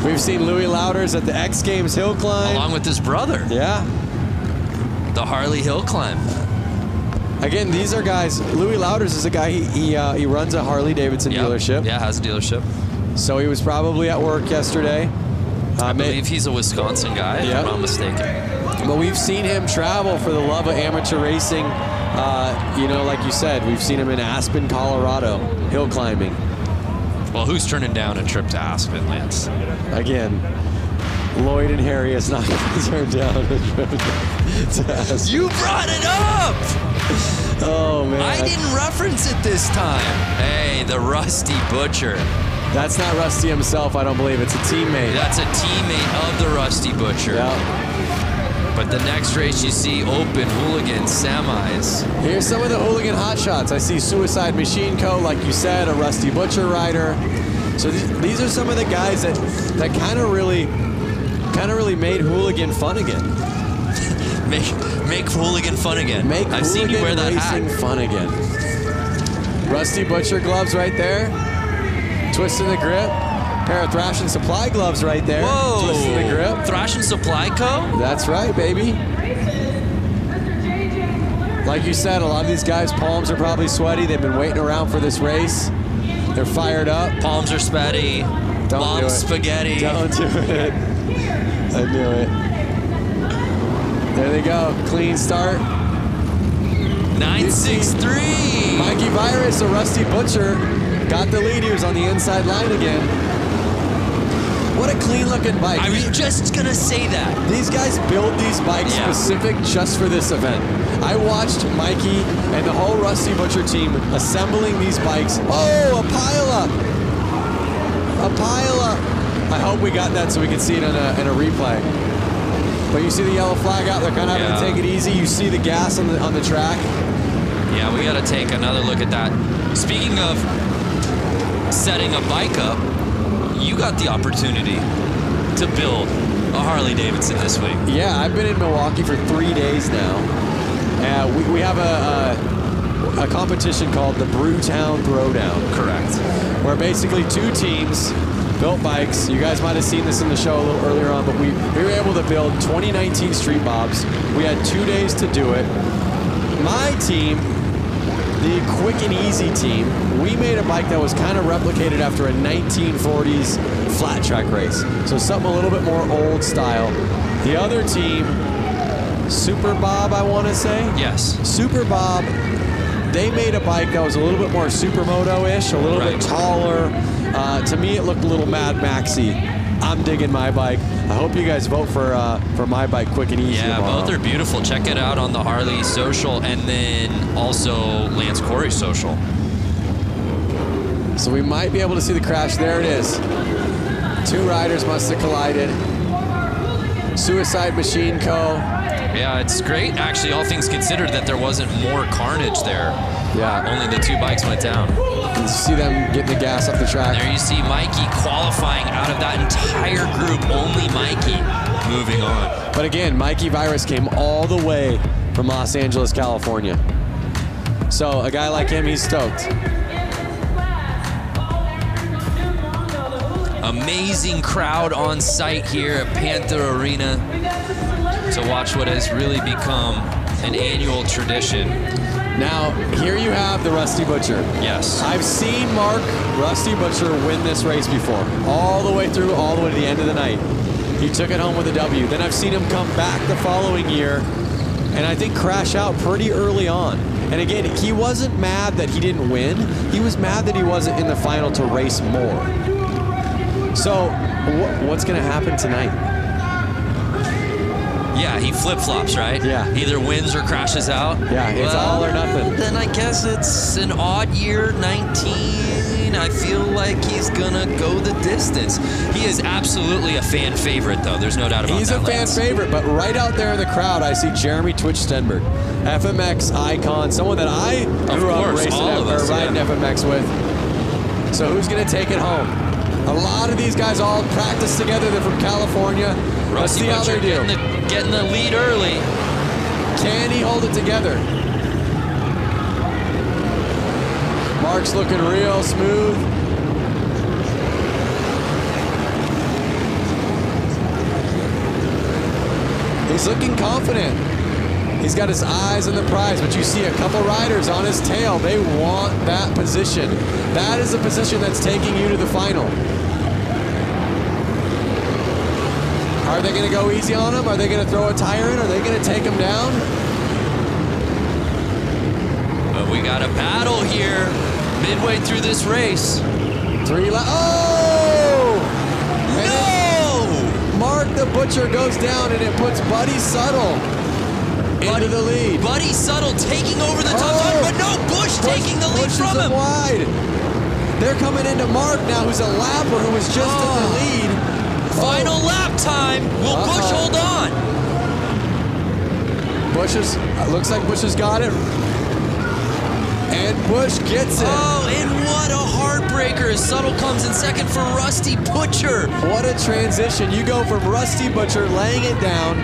We've seen Louis Louders at the X Games hill climb. Along with his brother. Yeah. The Harley hill climb. Again, these are guys. Louis Louders is a guy, he runs a Harley-Davidson dealership. Yeah, has a dealership. So he was probably at work yesterday. I believe he's a Wisconsin guy, if I'm not mistaken. But we've seen him travel for the love of amateur racing. You know, like you said, we've seen him in Aspen, Colorado, hill climbing. Well, who's turning down a trip to Aspen, Lance? Again, Lloyd and Harry is not going to turn down a trip to Aspen. You brought it up! Oh, man. I didn't reference it this time. Hey, the Rusty Butcher. That's not Rusty himself, I don't believe. It's a teammate. That's a teammate of the Rusty Butcher. Yeah. But the next race you see open hooligan semis. Here's some of the hooligan hotshots. I see Suicide Machine Co., like you said, a Rusty Butcher rider. So these are some of the guys that kind of really made hooligan fun again. make hooligan fun again. I've seen you wear that racing hat. Fun again. Rusty Butcher gloves right there. Twisting the grip. Pair of Thrash and Supply gloves right there. Whoa! Twisting the grip. Thrash and Supply Co.? That's right, baby. Like you said, a lot of these guys' palms are probably sweaty. They've been waiting around for this race. They're fired up. Palms are sweaty. Mom's spaghetti. Don't do it. I knew it. There they go. Clean start. 963. Mikey Virus, a Rusty Butcher, got the lead. He was on the inside line again. What a clean looking bike. I was just going to say that. These guys build these bikes specific just for this event. I watched Mikey and the whole Rusty Butcher team assembling these bikes. Oh, a pileup. A pileup. I hope we got that so we can see it in a replay. But you see the yellow flag out. They're kind of having to take it easy. You see the gas on the track. Yeah, we got to take another look at that. Speaking of setting a bike up, you got the opportunity to build a Harley-Davidson this week. Yeah, I've been in Milwaukee for 3 days now. We have a competition called the Brewtown Throwdown. Correct. Where basically two teams built bikes. You guys might have seen this in the show a little earlier on, but we were able to build 2019 Street Bobs. We had 2 days to do it. My team, the Quick and Easy team, we made a bike that was kind of replicated after a 1940s flat track race. So something a little bit more old style. The other team, Super Bob, I want to say? Yes. Super Bob, they made a bike that was a little bit more Supermoto-ish, a little bit taller. To me, it looked a little Mad Maxy. I'm digging my bike. I hope you guys vote for my bike, Quick and Easy. Yeah, tomorrow. both are beautiful. Check it out on the Harley social and then also Lance Corey's social. So we might be able to see the crash. There it is. Two riders must have collided. Suicide Machine Co. Yeah, it's great, actually, all things considered, that there wasn't more carnage there. Yeah. Only the 2 bikes went down. You see them getting the gas off the track. There you see Mikey qualifying out of that entire group. Only Mikey moving on. But again, Mikey Virus came all the way from Los Angeles, California. So a guy like him, he's stoked. Amazing crowd on site here at Panther Arena to watch what has really become an annual tradition. Now, here you have the Rusty Butcher. Yes. I've seen Mark Rusty Butcher win this race before, all the way through, all the way to the end of the night. He took it home with a W. Then I've seen him come back the following year, and I think crash out pretty early on. And again, he wasn't mad that he didn't win. He was mad that he wasn't in the final to race more. So, what's going to happen tonight? Yeah, he flip-flops, right? Yeah. Either wins or crashes out. Yeah, it's all or nothing. Then I guess it's an odd year, 19. I feel like he's gonna go the distance. He is absolutely a fan favorite, though. There's no doubt about that. He's a fan favorite, but right out there in the crowd, I see Jeremy Twitch Stenberg, FMX icon, someone that I grew up racing riding FMX with. So who's gonna take it home? A lot of these guys all practice together. They're from California. Let's see how they do. Getting the lead early. Can he hold it together? Mark's looking real smooth. He's looking confident. He's got his eyes on the prize, but you see a couple riders on his tail. They want that position. That is a position that's taking you to the final. Are they going to go easy on him? Are they going to throw a tire in? Are they going to take him down? But we got a battle here midway through this race. Oh! No! Mark the Butcher goes down, and it puts Buddy Subtle into the lead. Buddy Subtle taking over the top line, but no, Bush taking the lead from him. Wide. They're coming into Mark now, who's a lapper who was just in the lead. Final lap time. Will Bush hold on? Looks like Bush has got it. And Bush gets it. Oh, and what a heartbreaker as Subtle comes in second for Rusty Butcher. What a transition. You go from Rusty Butcher laying it down,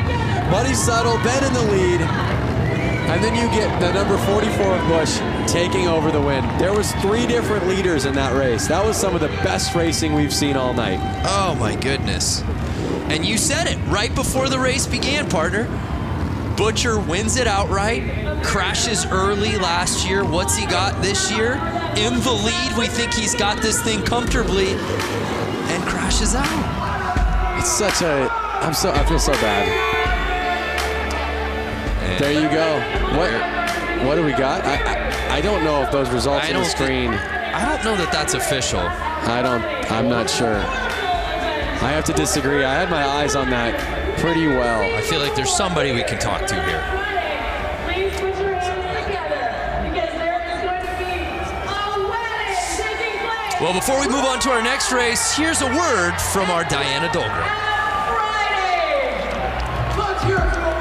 Buddy Subtle then in the lead, and then you get the number 44 of Bush taking over the win. There was 3 different leaders in that race. That was some of the best racing we've seen all night. Oh my goodness. And you said it right before the race began, partner. Butcher wins it outright, crashes early last year. What's he got this year? In the lead, we think he's got this thing comfortably, and crashes out. It's such a, I feel so bad. And there you go. What do we got? I don't know if those results on the screen. I don't know that that's official. I'm not sure. I have to disagree. I had my eyes on that pretty well. I feel like there's somebody we can talk to here. Well, before we move on to our next race, here's a word from our Diana Dahlgren.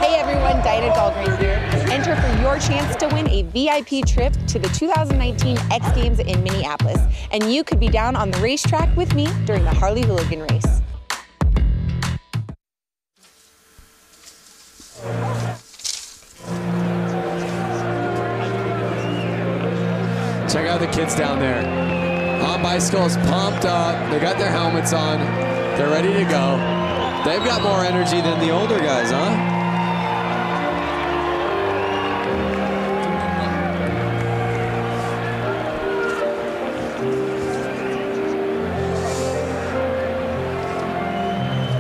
Hey everyone, Diana Dahlgren here. Enter for your chance to win a VIP trip to the 2019 X Games in Minneapolis. And you could be down on the racetrack with me during the Harley Hooligan race. Check out the kids down there. On bicycles, pumped up. They got their helmets on. They're ready to go. They've got more energy than the older guys, huh?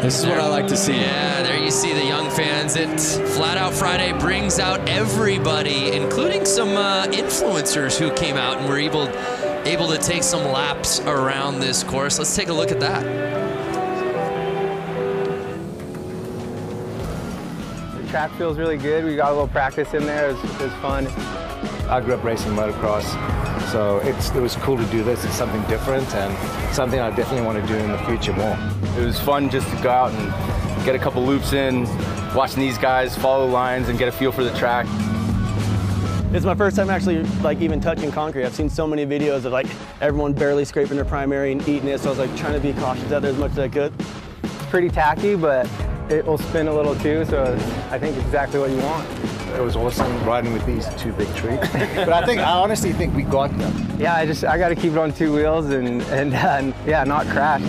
This is what I like to see. Yeah, there you see the young fans. Flat Out Friday brings out everybody, including some influencers who came out and were able to take some laps around this course. Let's take a look at that. The track feels really good. We got a little practice in there. It was fun. I grew up racing motocross, so it was cool to do this. It's something different and something I definitely want to do in the future more. It was fun just to go out and get a couple loops in, watching these guys follow lines and get a feel for the track. It's my first time actually even touching concrete. I've seen so many videos of everyone barely scraping their primary and eating it, so I was trying to be cautious out there as much as I could. It's pretty tacky, but it will spin a little too, so I think it's exactly what you want. It was awesome riding with these two big trees. But I honestly think we got them. Yeah, I got to keep it on 2 wheels and yeah, not crash.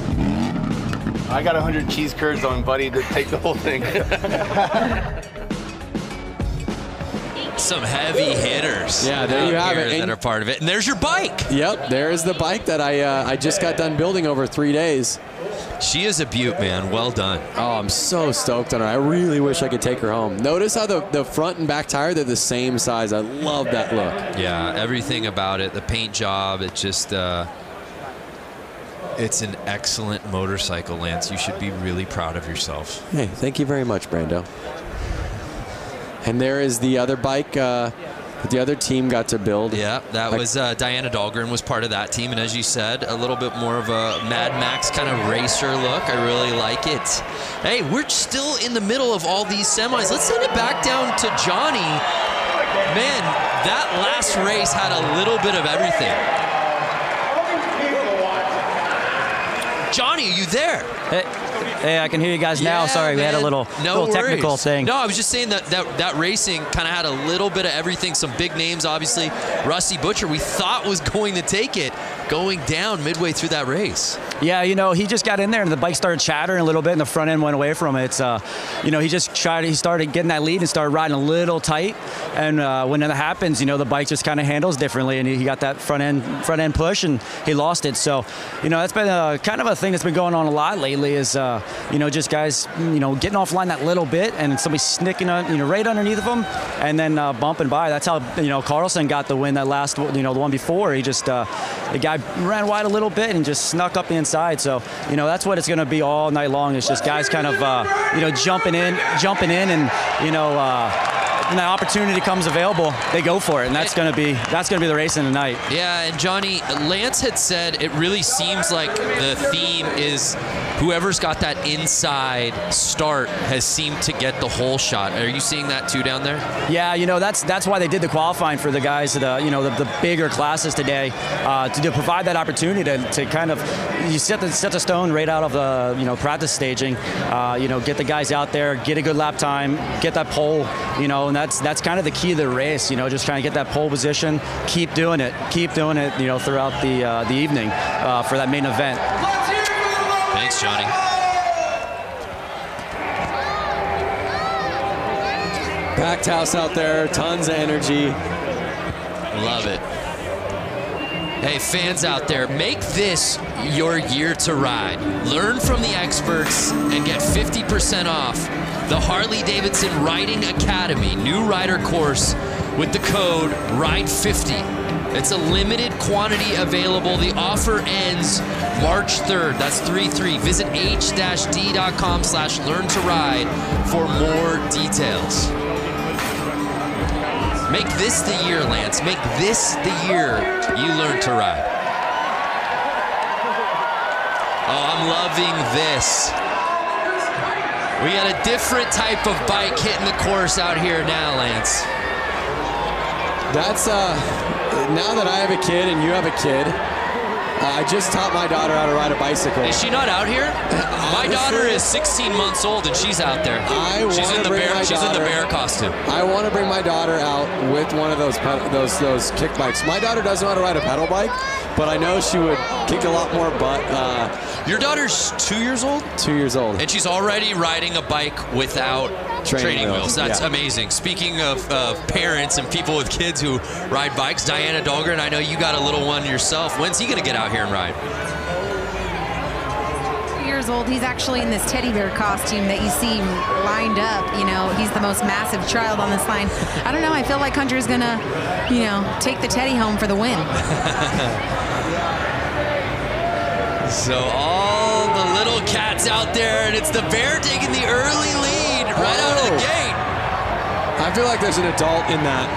I got 100 cheese curds on Buddy to take the whole thing. Some heavy hitters. Yeah, there you have it. That are part of it. And there's your bike. Yep, there is the bike that I just got done building over 3 days. She is a beaut, man. Well done. Oh, I'm so stoked on her. I really wish I could take her home. Notice how the front and back tire, they're the same size. I love that look. Yeah, everything about it. The paint job, it just, it's an excellent motorcycle, Lance. You should be really proud of yourself. Hey, thank you very much, Brando. And there is the other bike the other team got to build. Yeah, that was Diana Dahlgren was part of that team. And as you said, a little bit more of a Mad Max kind of racer look. I really like it. Hey, we're still in the middle of all these semis. Let's send it back down to Johnny. Man, that last race had a little bit of everything. Johnny, are you there? Hey, I can hear you guys now. Sorry, we had a little technical thing. No, I was just saying that racing kind of had a little bit of everything. Some big names, obviously. Rusty Butcher, we thought was going to take it, going down midway through that race. Yeah, you know, he just got in there and the bike started chattering a little bit and the front end went away from it. It's, you know, he started getting that lead and started riding a little tight. And when that happens, you know, the bike just kind of handles differently and he got that front end push and he lost it. So, you know, that's been kind of a thing that's been going on a lot lately is, you know, just guys, you know, getting offline that little bit and somebody snicking, you know, right underneath of them and then bumping by. That's how, you know, Carlson got the win that last, you know, the one before. He just, the guy ran wide a little bit and just snuck up the inside. So, you know, that's what it's going to be all night long. It's just guys kind of, you know, jumping in and, you know, when that opportunity comes available, they go for it, and that's going to be the racing tonight. Yeah, and Johnny, Lance had said it really seems like the theme is whoever's got that inside start has seemed to get the whole shot. Are you seeing that too down there? Yeah, you know, that's why they did the qualifying for the guys, you know, the bigger classes today, to provide that opportunity to kind of you set the stone right out of the, you know, practice staging, you know, get the guys out there, get a good lap time, get that pole, you know, and that's kind of the key to the race, you know, just trying to get that pole position, keep doing it, you know, throughout the evening for that main event. Thanks, Johnny. Packed house out there, tons of energy. Love it. Hey, fans out there, make this your year to ride. Learn from the experts and get 50% off the Harley-Davidson Riding Academy new rider course with the code RIDE50. It's a limited quantity available. The offer ends March 3rd. That's 3-3. Visit h-d.com/learn-to-ride for more details. Make this the year, Lance. Make this the year you learn to ride. Oh, I'm loving this. We got a different type of bike hitting the course out here now, Lance. That's, now that I have a kid and you have a kid, I just taught my daughter how to ride a bicycle. Is she not out here? My daughter is 16 months old and she's out there. She's in the bear costume. I want to bring my daughter out with one of those kick bikes. My daughter doesn't know how to ride a pedal bike, but I know she would kick a lot more butt. Your daughter's 2 years old? 2 years old. And she's already riding a bike without training wheels. That's amazing. Speaking of parents and people with kids who ride bikes, Diana Dahlgren, I know you got a little one yourself. When's he going to get out here and ride? 2 years old. He's actually in this teddy bear costume that you see lined up. You know, he's the most massive child on this line. I don't know. I feel like Hunter's going to, you know, take the teddy home for the win. So all the little cats out there, and it's the bear taking the early lead right out of the gate. I feel like there's an adult in that.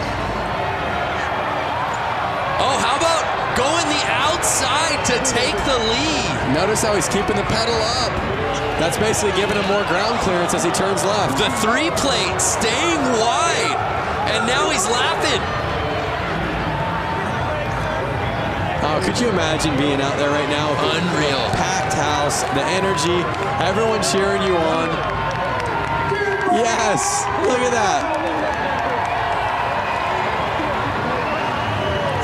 Oh, how about going the outside to take the lead? Notice how he's keeping the pedal up. That's basically giving him more ground clearance as he turns left. The 3-plate staying wide, and now he's lapping. Oh, could you imagine being out there right now? Unreal. Packed house, the energy, everyone cheering you on. Yes, look at that.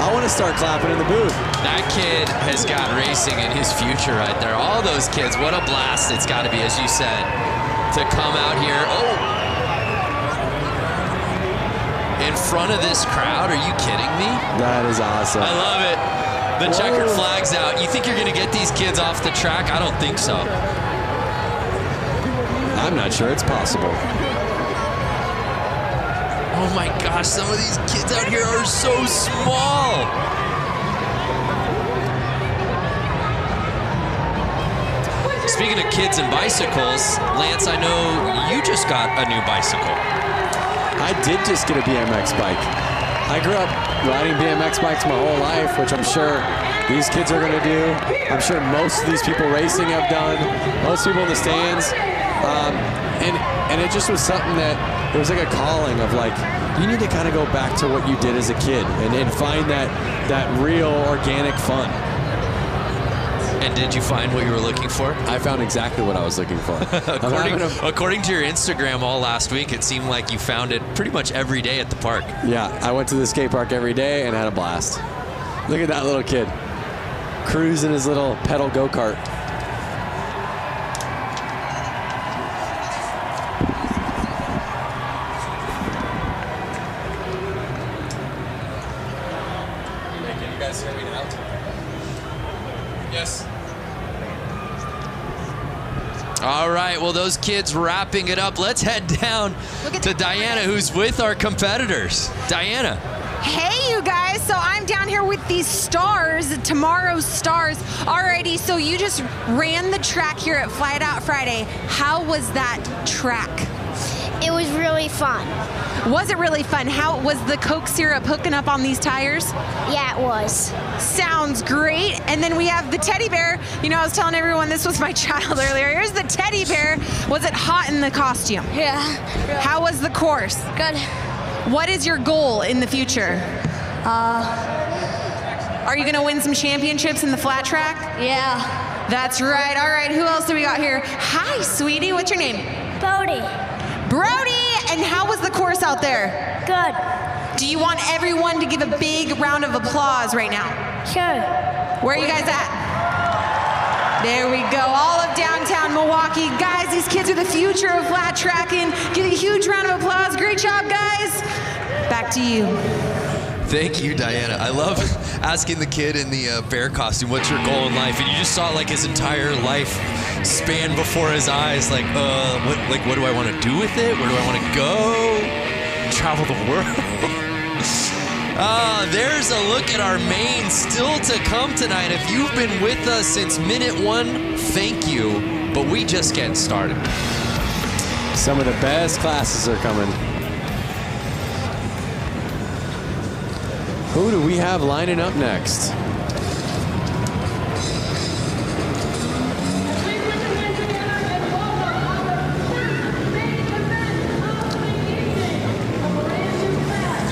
I want to start clapping in the booth. That kid has got racing in his future right there. All those kids, what a blast it's got to be, as you said, to come out here. Oh, in front of this crowd, are you kidding me? That is awesome. I love it. The checkered flag's out. You think you're going to get these kids off the track? I don't think so. I'm not sure it's possible. Oh my gosh, some of these kids out here are so small. Speaking of kids and bicycles, Lance, I know you just got a new bicycle. I did just get a BMX bike. I grew up riding BMX bikes my whole life, which I'm sure these kids are going to do. I'm sure most of these people racing have done. Most people in the stands. And it just was something that, it was like a calling of like, you need to kind of go back to what you did as a kid and find that real organic fun. And did you find what you were looking for? I found exactly what I was looking for. According to your Instagram all last week, it seemed like you found it pretty much every day at the park. Yeah, I went to the skate park every day and had a blast. Look at that little kid cruising his little pedal go-kart. Can you guys hear me now? Yes. All right, well, those kids wrapping it up. Let's head down to Diana, who's with our competitors. Diana. Hey, you guys. So I'm down here with these stars, tomorrow's stars. Alrighty, so you just ran the track here at Flat Out Friday. How was that track? It was really fun. Was it really fun? How was the Coke syrup hooking up on these tires? Yeah, it was. Sounds great. And then we have the teddy bear. You know, I was telling everyone this was my child earlier. Here's the teddy bear. Was it hot in the costume? Yeah. How was the course? Good. What is your goal in the future? Are you gonna win some championships in the flat track? Yeah. That's right. All right, who else do we got here? Hi, sweetie, what's your name? Brody. Brody, and how was the course out there? Good. Do you want everyone to give a big round of applause right now? Sure. Where are you guys at? There we go, all of downtown Milwaukee. Guys, these kids are the future of flat tracking. Give a huge round of applause. Great job, guys. Back to you. Thank you, Diana. I love asking the kid in the bear costume, what's your goal in life? And you just saw like his entire life span before his eyes. Like, what do I want to do with it? Where do I want to go? Travel the world. There's a look at our main still to come tonight. If you've been with us since minute 1, thank you. But we just getting started. Some of the best classes are coming. Who do we have lining up next?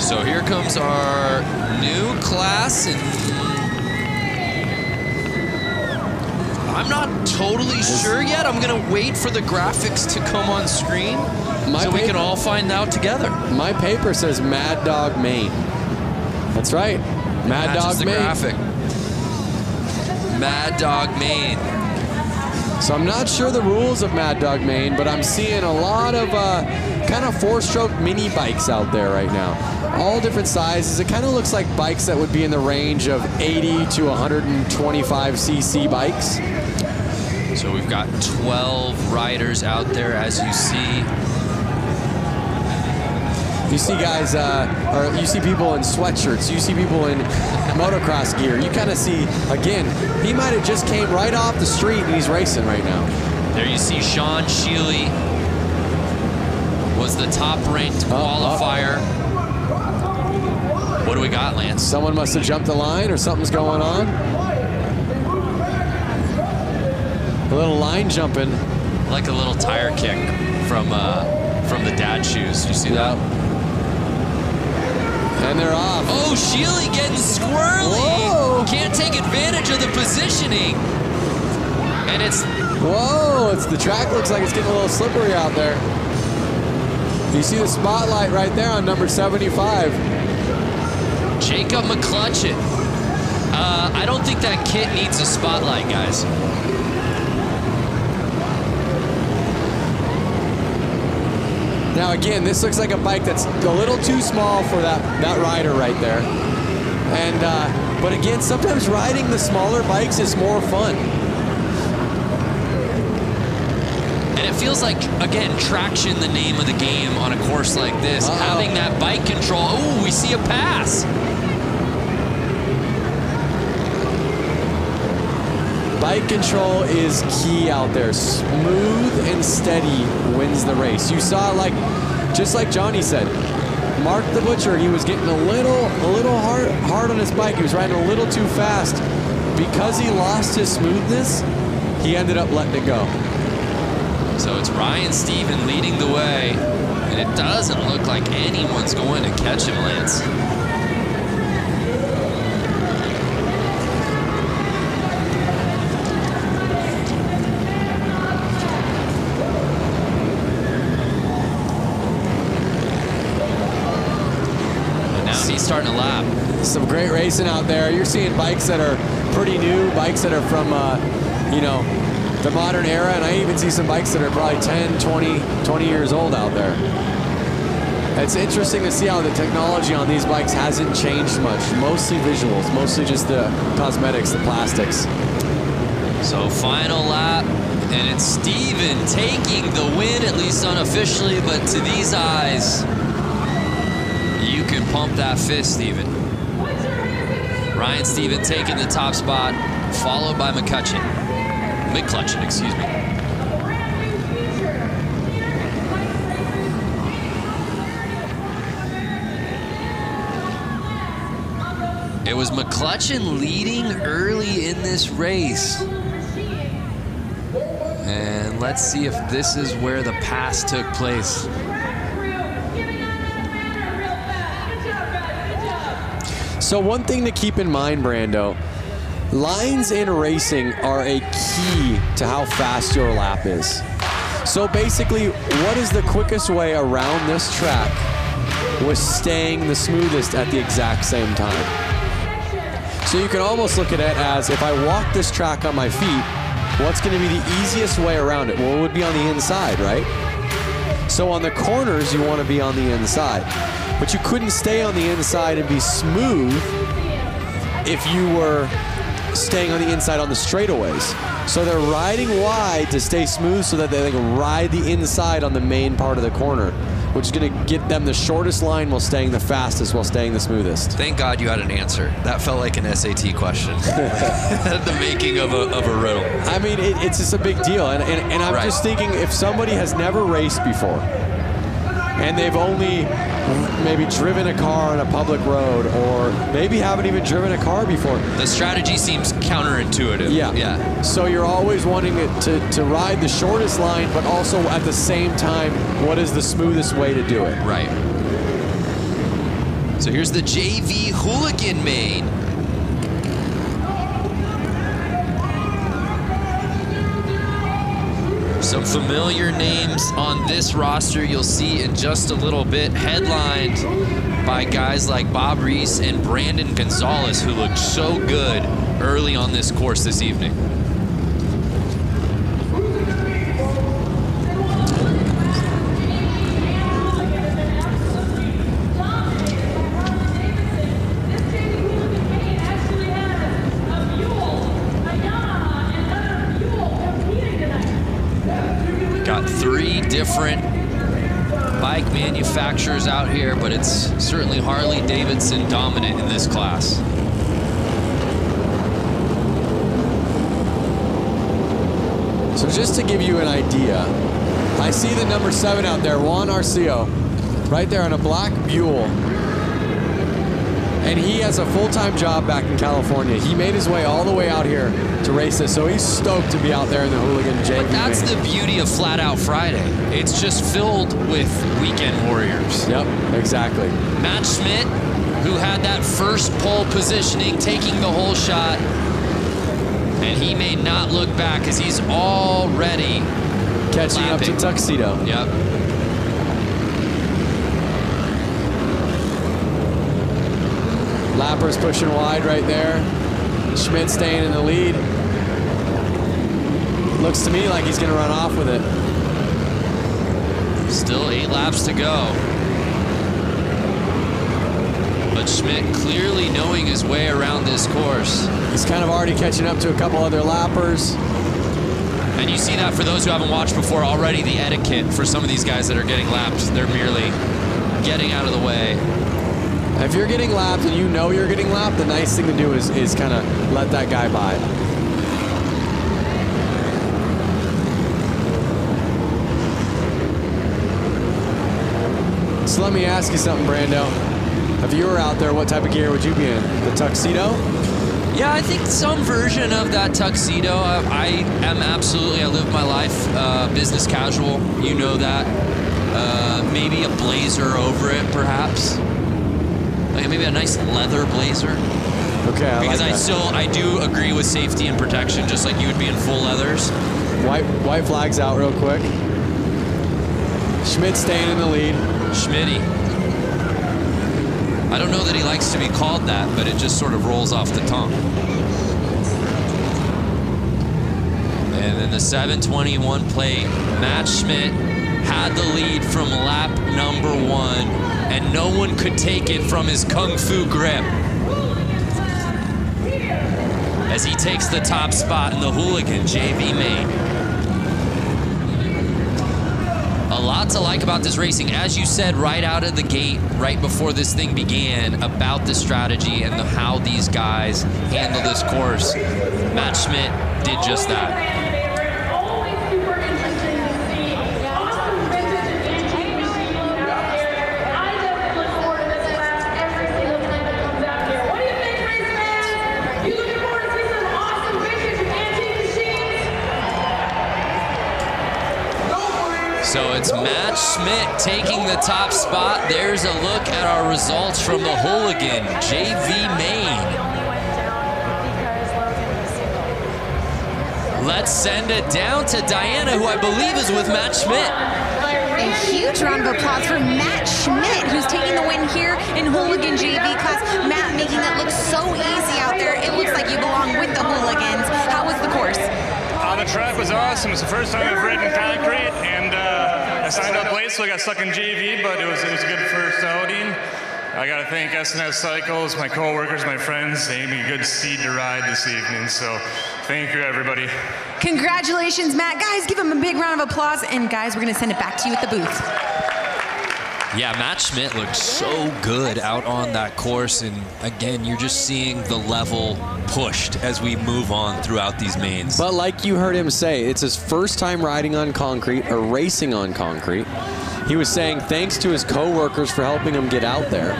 So here comes our new class, and I'm not totally sure yet. I'm gonna wait for the graphics to come on screen so we can all find out together. My paper says Mad Dog Maine. That's right, Mad Dog Maine. Graphic. Mad Dog Maine. So I'm not sure the rules of Mad Dog Maine, but I'm seeing a lot of kind of 4-stroke mini bikes out there right now. All different sizes. It kind of looks like bikes that would be in the range of 80 to 125 cc bikes. So we've got 12 riders out there, as you see. You see guys, or you see people in sweatshirts, you see people in motocross gear. You kind of see, again, he might have just came right off the street and he's racing right now. There you see Sean Sheely was the top-ranked qualifier. What do we got, Lance? Someone must have jumped the line or something's going on. A little line jumping. Like a little tire kick from the dad shoes. You see that? And they're off. Oh, Sheely getting squirrely. Whoa. Can't take advantage of the positioning. And it's... Whoa, the track looks like it's getting a little slippery out there. You see the spotlight right there on number 75. Jacob McClutchin. I don't think that kit needs a spotlight, guys. Now again, this looks like a bike that's a little too small for that rider right there. And but again, sometimes riding the smaller bikes is more fun. And it feels like, again, traction, the name of the game on a course like this. Having that bike control. Oh, we see a pass. Bike control is key out there. Smooth and steady wins the race. You saw, like, just like Johnny said, Mark the Butcher, he was getting a little hard on his bike. He was riding a little too fast. Because he lost his smoothness, he ended up letting it go. So it's Ryan Stephen leading the way, and it doesn't look like anyone's going to catch him, Lance. And now he's starting to lap. Some great racing out there. You're seeing bikes that are pretty new, bikes that are from, you know, the modern era, and I even see some bikes that are probably 10, 20 years old out there. It's interesting to see how the technology on these bikes hasn't changed much. Mostly visuals, mostly just the cosmetics, the plastics. So final lap, and it's Steven taking the win, at least unofficially, but to these eyes, you can pump that fist, Steven. Ryan Stephen taking the top spot, followed by McCutcheon. McClutcheon, excuse me. It was McClutcheon leading early in this race. And let's see if this is where the pass took place. So one thing to keep in mind, Brando, lines in racing are a key to how fast your lap is. So basically, what is the quickest way around this track was staying the smoothest at the exact same time. So you can almost look at it as, if I walk this track on my feet, what's going to be the easiest way around it? Well, it would be on the inside, right? So on the corners, you want to be on the inside. But you couldn't stay on the inside and be smooth if you were staying on the inside on the straightaways. So they're riding wide to stay smooth so that they can ride the inside on the main part of the corner, which is going to get them the shortest line while staying the fastest, while staying the smoothest. Thank God you had an answer. That felt like an SAT question. The making of a riddle. I mean, it's just a big deal. And I'm just thinking, if somebody has never raced before, and they've only maybe driven a car on a public road, or maybe haven't even driven a car before. The strategy seems counterintuitive. Yeah. So you're always wanting it to ride the shortest line, but also at the same time, what is the smoothest way to do it? Right. So here's the JV Hooligan main. Some familiar names on this roster you'll see in just a little bit, headlined by guys like Bob Reese and Brandon Gonzalez, who looked so good early on this course this evening. Got 3 different bike manufacturers out here, but it's certainly Harley-Davidson dominant in this class. So just to give you an idea, I see the number 7 out there, Juan Arceo, right there on a black Buell. And he has a full-time job back in California. He made his way all the way out here to race this, so he's stoked to be out there in the Hooligan JV. But that's the beauty of Flat Out Friday. It's just filled with weekend warriors. Yep, exactly. Matt Schmidt, who had that first pole positioning, taking the whole shot, and he may not look back as he's already catching up to Tuxedo. Yep. Lapper's pushing wide right there. Schmidt staying in the lead. Looks to me like he's going to run off with it. Still 8 laps to go. But Schmidt clearly knowing his way around this course. He's kind of already catching up to a couple other lappers. And you see that for those who haven't watched before already, the etiquette for some of these guys that are getting lapped. They're merely getting out of the way. If you're getting lapped and you know you're getting lapped, the nice thing to do is kind of let that guy by. So let me ask you something, Brando. If you were out there, what type of gear would you be in? The tuxedo? Yeah, I think some version of that tuxedo. I am absolutely, I live my life business casual. You know that. Maybe a blazer over it, perhaps. Like maybe a nice leather blazer. Okay, because like that. I do agree with safety and protection, just like you would be in full leathers. White flags out real quick. Schmidt staying in the lead. Schmitty. I don't know that he likes to be called that, but it just sort of rolls off the tongue. And then the 7:21 plate, Matt Schmidt had the lead from lap number 1, and no one could take it from his kung fu grip. As he takes the top spot in the Hooligan JV main. A lot to like about this racing. As you said right out of the gate, right before this thing began, about the strategy and how these guys handle this course. Matt Schmidt did just that. So it's Matt Schmidt taking the top spot. There's a look at our results from the Hooligan JV main. Let's send it down to Diana, who I believe is with Matt Schmidt. A huge round of applause for Matt Schmidt, who's taking the win here in Hooligan JV class. Matt, making that look so easy out there. It looks like you belong with the Hooligans. How was the course? The track was awesome. It's the first time I've ridden concrete, and I signed up late, so I got stuck in JV, but it was a good first outing. I got to thank SNS Cycles, my co-workers, my friends. They gave me a good seed to ride this evening, so thank you, everybody. Congratulations, Matt. Guys, give him a big round of applause, and guys, we're going to send it back to you at the booth. Yeah, Matt Schmidt looked so good out on that course, and again, you're just seeing the level pushed as we move on throughout these mains. But like you heard him say, it's his first time riding on concrete or racing on concrete. He was saying thanks to his co-workers for helping him get out there.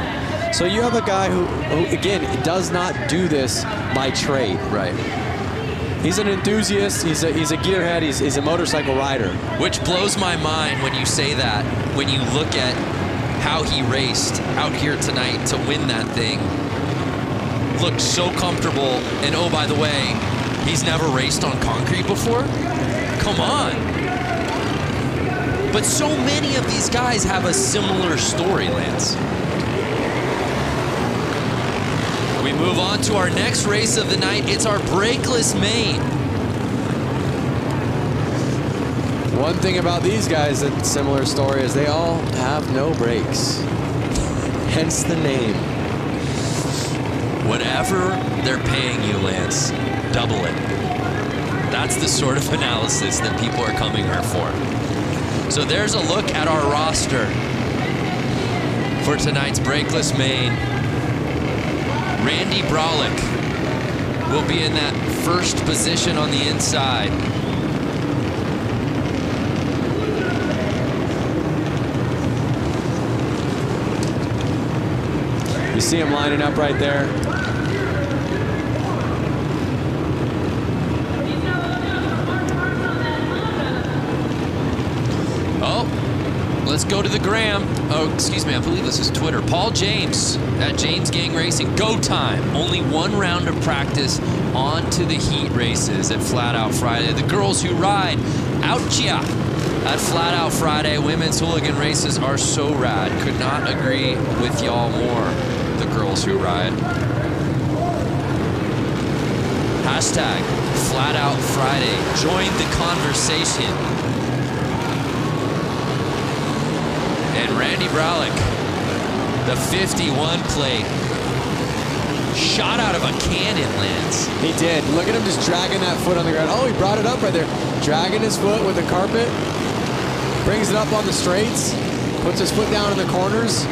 So you have a guy who again, does not do this by trade. Right. He's an enthusiast, he's a gearhead, he's a motorcycle rider. Which blows my mind when you say that, when you look at how he raced out here tonight to win that thing. Looked so comfortable, and oh, by the way, he's never raced on concrete before? Come on. But so many of these guys have a similar story, Lance. We move on to our next race of the night. It's our brakeless main. One thing about these guys that's similar story is they all have no brakes. Hence the name. Whatever they're paying you, Lance, double it. That's the sort of analysis that people are coming here for. So there's a look at our roster for tonight's brakeless main. Randy Brolick will be in that first position on the inside. You see him lining up right there. Oh, let's go to the gram. Oh, excuse me, I believe this is Twitter. Paul James at James Gang Racing. Go time. Only one round of practice on to the heat races at Flat Out Friday. The girls who ride out ya at Flat Out Friday. Women's hooligan races are so rad. Could not agree with y'all more. The girls who ride. Hashtag Flat Out Friday. Join the conversation. And Randy Brolick, the 51 plate, shot out of a cannon, Lance. He did. Look at him just dragging that foot on the ground. Oh, he brought it up right there. Dragging his foot with the carpet. Brings it up on the straights. Puts his foot down in the corners.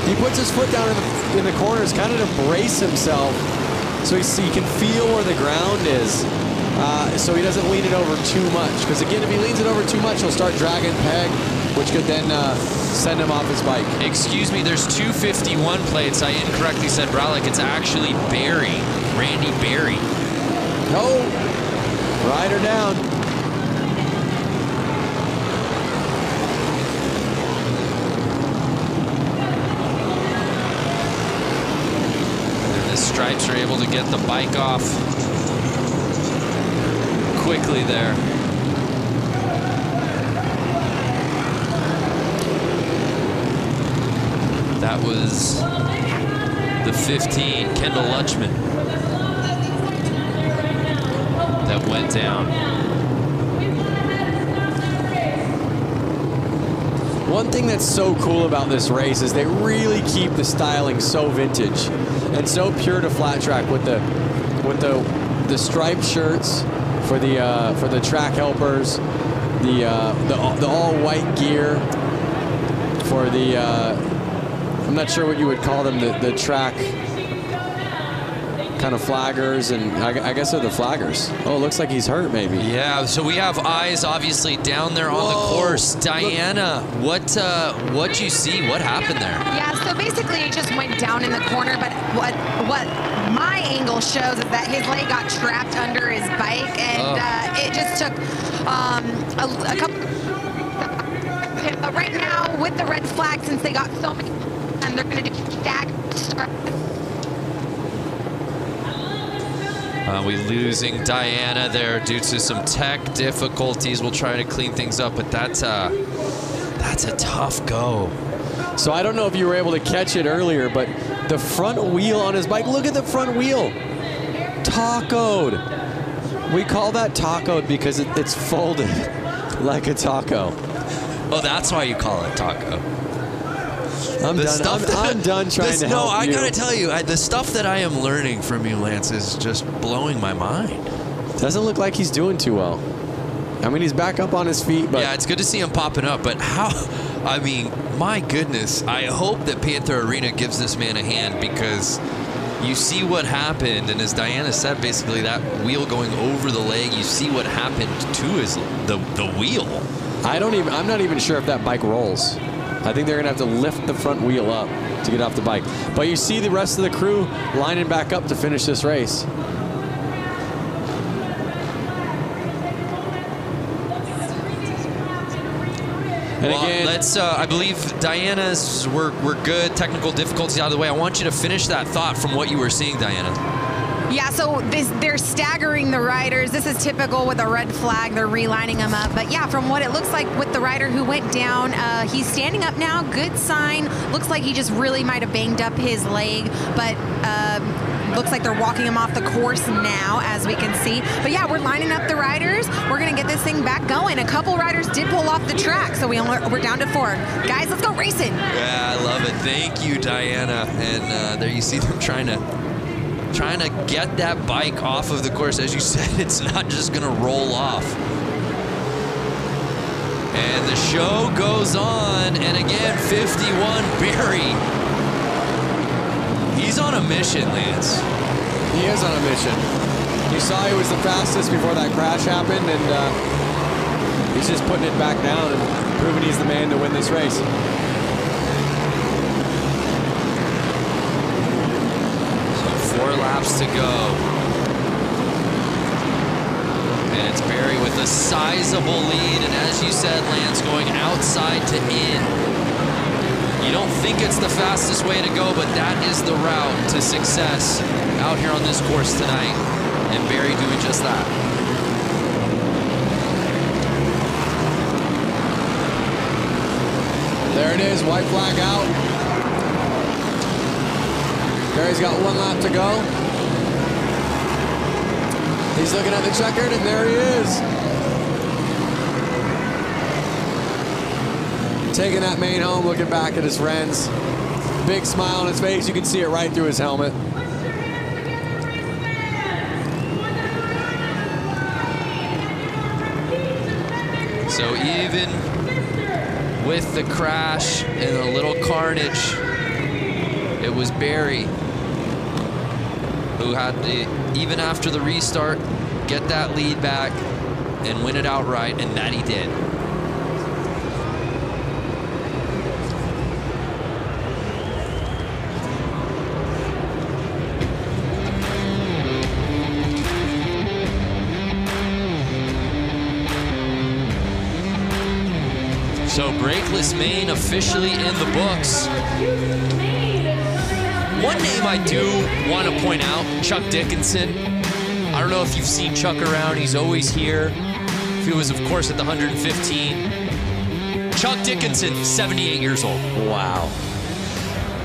He puts his foot down in the corners kind of to brace himself so he can feel where the ground is so he doesn't lean it over too much. Because again, if he leans it over too much, he'll start dragging peg which could then send him off his bike. Excuse me, there's 251 plates. I incorrectly said Bralick. It's actually Barry, Randy Barry. No, rider down. And the Stripes are able to get the bike off quickly there. That was the 15, Kendall Lutchman, that went down. One thing that's so cool about this race is they really keep the styling so vintage and so pure to flat track with the striped shirts for the track helpers, the all white gear for the I'm not sure what you would call them, the track kind of flaggers, and I guess they're the flaggers. Oh, it looks like he's hurt maybe. Yeah, so we have eyes obviously down there on the course. Diana, what you see? What happened there? Yeah, so basically it just went down in the corner, but what my angle shows is that his leg got trapped under his bike, and it just took a couple. But right now, with the red flag, since they got so many, and they're going to do stagger. We losing Diana there due to some tech difficulties. We'll try to clean things up, but that's a tough go. So I don't know if you were able to catch it earlier, but the front wheel on his bike, look at the front wheel. Tacoed. We call that tacoed because it's folded like a taco. Oh, that's why you call it taco. I'm done trying to help No, I you. gotta tell you, the stuff that I am learning from you, Lance, is just blowing my mind. Doesn't look like he's doing too well. I mean, he's back up on his feet, but... Yeah, it's good to see him popping up, but how... I mean, my goodness, I hope that Panther Arena gives this man a hand, because you see what happened, and as Diana said, basically that wheel going over the leg, you see what happened to the wheel. I'm not even sure if that bike rolls. I think they're gonna have to lift the front wheel up to get off the bike. But you see the rest of the crew lining back up to finish this race. And well, again, let's. I believe Diana's. We're good. Technical difficulties out of the way. I want you to finish that thought from what you were seeing, Diana. Yeah, so they're staggering the riders. This is typical with a red flag. They're relining them up. But yeah, from what it looks like with the rider who went down, he's standing up now. Good sign. Looks like he just really might have banged up his leg. But looks like they're walking him off the course now, as we can see. But yeah, we're lining up the riders. We're going to get this thing back going. A couple riders did pull off the track, so we're down to 4. Guys, let's go racing. Yeah, I love it. Thank you, Diana. And there you see them trying to get that bike off of the course. As you said, it's not just gonna roll off. And the show goes on, and again, 51 Barry. He's on a mission, Lance. he is on a mission. You saw he was the fastest before that crash happened, and he's just putting it back down and proving he's the man to win this race. So 4 laps to go. And it's Barry with a sizable lead, and as you said, Lance, going outside to in. You don't think it's the fastest way to go, but that is the route to success out here on this course tonight. And Barry doing just that. There it is, white flag out. Barry's got 1 lap to go. He's looking at the checkered, and there he is. Taking that main home, looking back at his friends. Big smile on his face. You can see it right through his helmet. So even with the crash and a little carnage, it was Barry who had to, even after the restart, get that lead back and win it outright, and that he did. So brakeless main officially in the books. One name I do want to point out, Chuck Dickinson. I don't know if you've seen Chuck around. He's always here. He was, of course, at the 115. Chuck Dickinson, 78 years old. Wow.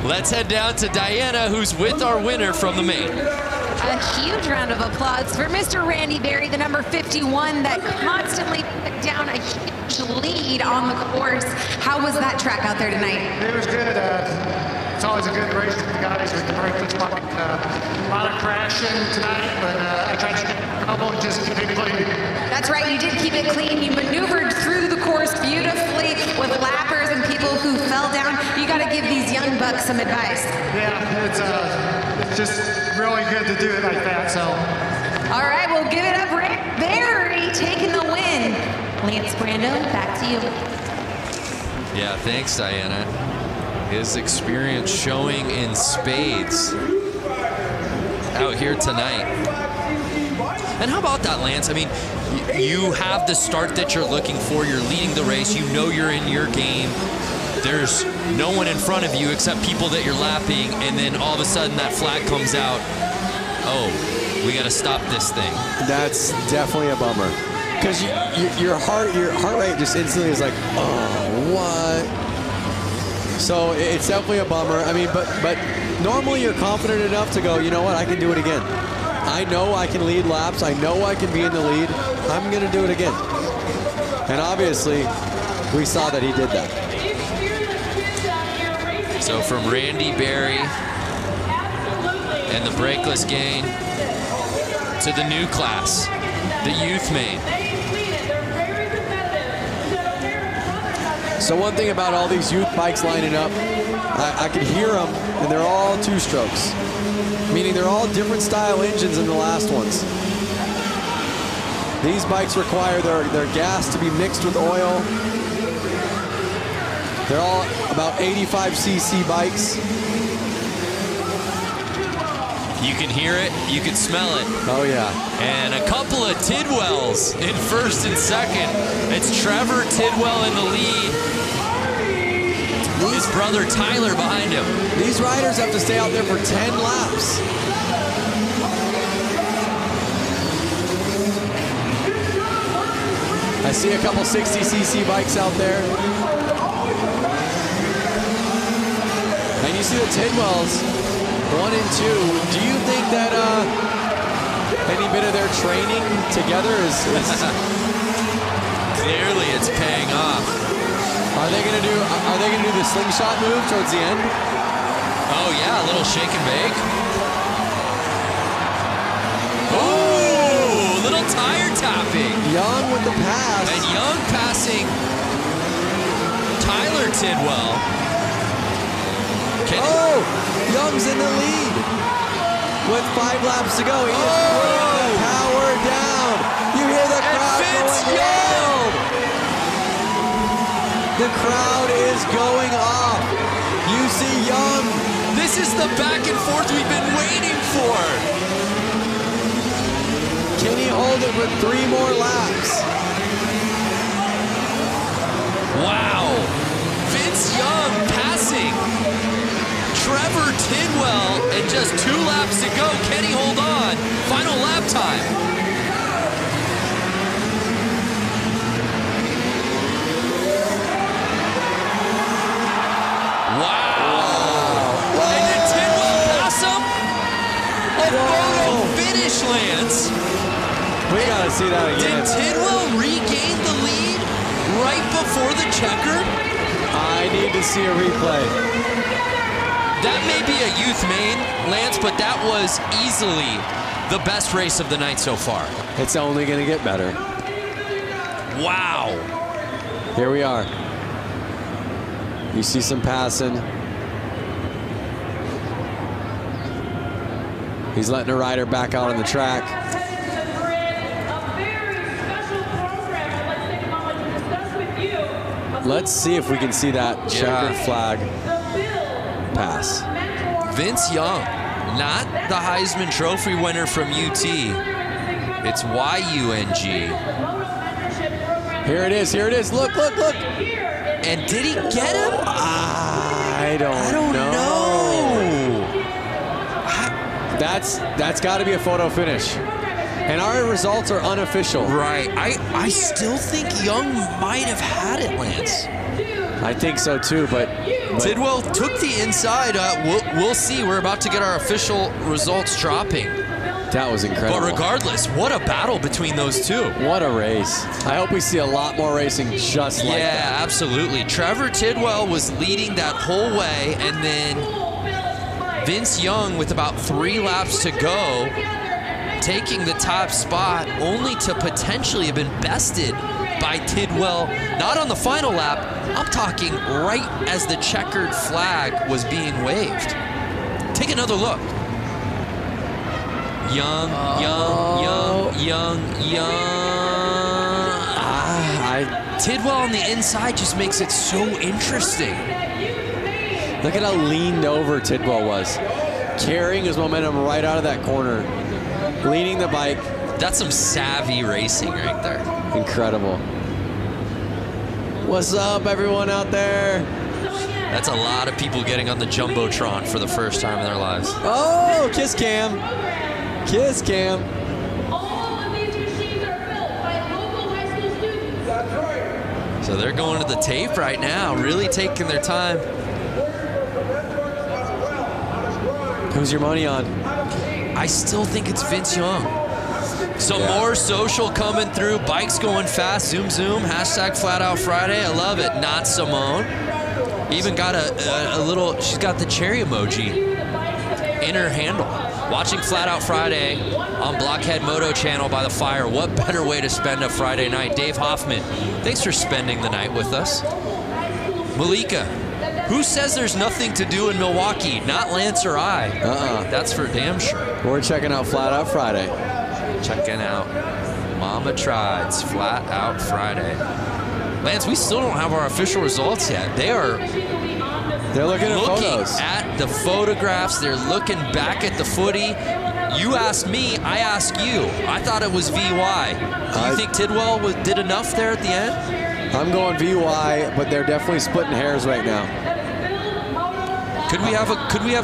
Let's head down to Diana, who's with our winner from the main. A huge round of applause for Mr. Randy Berry, the number 51 that constantly put down a huge lead on the course. How was that track out there tonight? It was good. It's always a good race with the guys with the brakeless bike. A lot of crashing tonight, but I tried to get a couple and just keep it clean. That's right, you did keep it clean. You maneuvered through the course beautifully with lappers and people who fell down. You got to give these young bucks some advice. Yeah, it's just really good to do it like that. So. All right, we'll give it up. Berry taking the win. Lance Brando, back to you. Yeah, thanks, Diana. His experience showing in spades out here tonight. And how about that, Lance? I mean, you have the start that you're looking for. You're leading the race. You know you're in your game. There's no one in front of you except people that you're lapping, and then all of a sudden that flag comes out. Oh, we got to stop this thing. That's definitely a bummer. Because your heart rate just instantly is like, oh, what? So it's definitely a bummer. I mean, but normally you're confident enough to go, you know what, I can do it again. I know I can lead laps. I know I can be in the lead. I'm going to do it again. And obviously, we saw that he did that. So from Randy Berry and the brakeless gain to the new class, the youth main. So one thing about all these youth bikes lining up, I can hear them, and they're all two-strokes, meaning they're all different style engines than the last ones. These bikes require their gas to be mixed with oil. They're all about 85cc bikes. You can hear it, you can smell it. Oh yeah. And a couple of Tidwells in first and second. It's Trevor Tidwell in the lead. His brother Tyler behind him. These riders have to stay out there for 10 laps. I see a couple 60cc bikes out there. And you see the Tidwells, 1 and 2. Do you think that any bit of their training together is Clearly it's paying off. Are they gonna do the slingshot move towards the end? Oh yeah, a little shake and bake. Oh, little tire tapping. Young with the pass. And Young passing Tyler Tidwell. Oh, Young's in the lead with 5 laps to go. He is putting the power down. You hear the crowd going wild. The crowd is going off. You see Young. This is the back and forth we've been waiting for. Can he hold it for 3 more laps? Wow. Vince Young passing Trevor Tidwell, and just 2 laps to go. Can he hold on? Final lap time. Wow. And did Tidwell pass him? A photo finish, Lance. We gotta see that again. Did Tidwell regain the lead right before the checker? I need to see a replay. That may be a youth main, Lance, but that was easily the best race of the night so far. It's only gonna get better. Wow. Here we are. You see some passing. He's letting a rider back out on the track. Let's see if we can see that checkered flag pass. Vince Young, not the Heisman Trophy winner from UT. It's YUNG. Here it is, here it is. Look, look, look. And did he get him? I don't know. That's got to be a photo finish. And our results are unofficial. Right. I still think Young might have had it, Lance. I think so too, but Tidwell took the inside. We'll see. We're about to get our official results dropping. That was incredible. But regardless, what a battle between those two. What a race. I hope we see a lot more racing just like that. Yeah, absolutely. Trevor Tidwell was leading that whole way, and then Vince Young, with about 3 laps to go, taking the top spot, only to potentially have been bested by Tidwell, not on the final lap. I'm talking right as the checkered flag was being waved. Take another look. Young. Tidwell on the inside just makes it so interesting. Look at how leaned over Tidwell was. Carrying his momentum right out of that corner. Leaning the bike. That's some savvy racing right there. Incredible. What's up, everyone out there? That's a lot of people getting on the Jumbotron for the first time in their lives. Oh, kiss cam. Kiss cam. So they're going to the tape right now, really taking their time. Who's your money on? I still think it's Vince Young. Some more social coming through. Bikes going fast. Zoom, zoom. Hashtag Flat Out Friday. I love it. Not Simone. Even got a little, she's got the cherry emoji in her handle. Watching Flat Out Friday on Blockhead Moto channel by the fire. What better way to spend a Friday night? Dave Hoffman, thanks for spending the night with us. Malika, who says there's nothing to do in Milwaukee? Not Lance or I. That's for damn sure. We're checking out Flat Out Friday. Checking out Mama Tried's Flat Out Friday. Lance, we still don't have our official results yet. They're looking at photos. At the photographs. They're looking back at the footy. You asked me, I asked you. I thought it was VY. Do you think Tidwell did enough there at the end? I'm going VY, but they're definitely splitting hairs right now. Could we have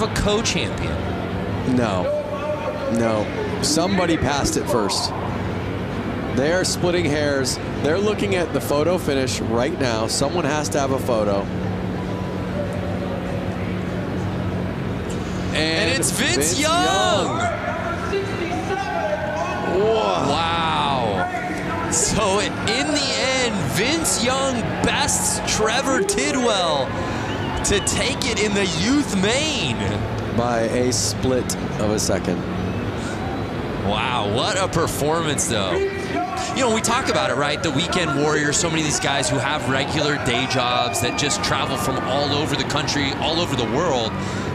a co-champion? No. Somebody passed it first. They are splitting hairs. They're looking at the photo finish right now. Someone has to have a photo. And it's Vince Young. Wow. So in the end, Vince Young bests Trevor Tidwell to take it in the youth main. By a split of a second. Wow, what a performance though. You know, we talk about it, right? The weekend warriors, so many of these guys who have regular day jobs that just travel from all over the country, all over the world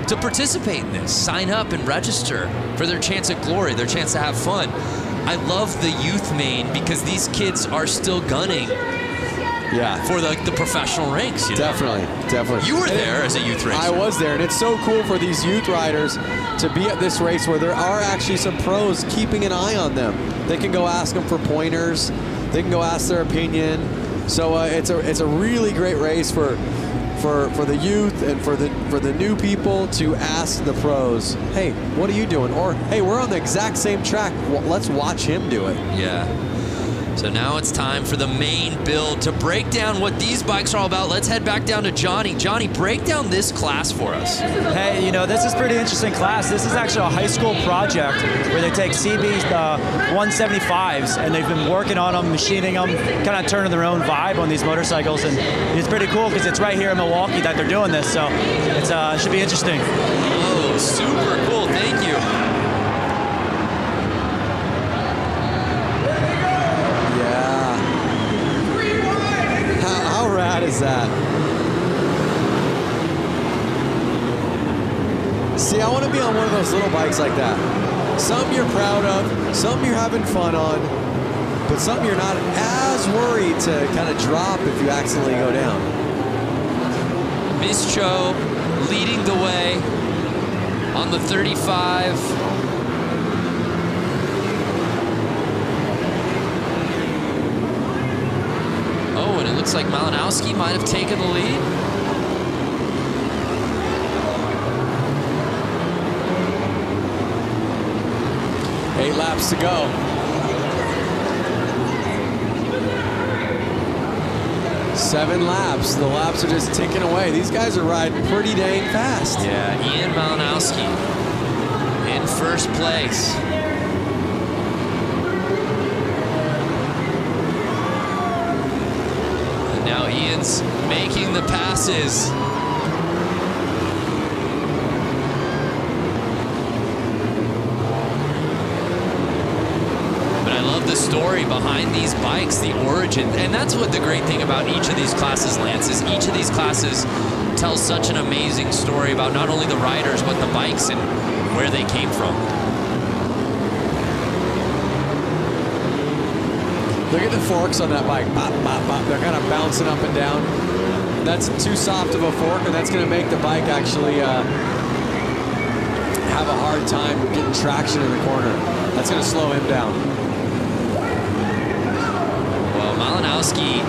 to participate in this, sign up and register for their chance at glory, their chance to have fun. I love the youth main because these kids are still gunning for the professional ranks. You know? Definitely. You were there as a youth racer. I was there, and it's so cool for these youth riders to be at this race where there are actually some pros keeping an eye on them. They can go ask them for pointers. They can go ask their opinion. So it's a really great race for the youth and for the new people to ask the pros, hey, what are you doing? Or, hey, we're on the exact same track. Well, let's watch him do it. Yeah. So now it's time for the main build to break down what these bikes are all about. Let's head back down to Johnny. Johnny, break down this class for us. Hey, you know, this is a pretty interesting class. This is actually a high school project where they take CB 175s and they've been working on them, machining them, kind of turning their own vibe on these motorcycles. And it's pretty cool because it's right here in Milwaukee that they're doing this. So it should be interesting. Oh, super cool. Thank you. How rad is that? See, I want to be on one of those little bikes like that. Some you're proud of, some you're having fun on, but some you're not as worried to kind of drop if you accidentally go down. Miss Cho leading the way on the 35. looks like Malinowski might have taken the lead. 8 laps to go. Seven laps. The laps are just ticking away. These guys are riding pretty dang fast. Yeah, Ian Malinowski in first place. And now Ian's making the passes. The story behind these bikes, the origin, and that's what the great thing about each of these classes, Lance, is each of these classes tells such an amazing story about not only the riders but the bikes and where they came from. Look at the forks on that bike. Bop, bop, bop. They're kind of bouncing up and down. That's too soft of a fork, and that's going to make the bike actually have a hard time getting traction in the corner. That's going to slow him down. Malinowski,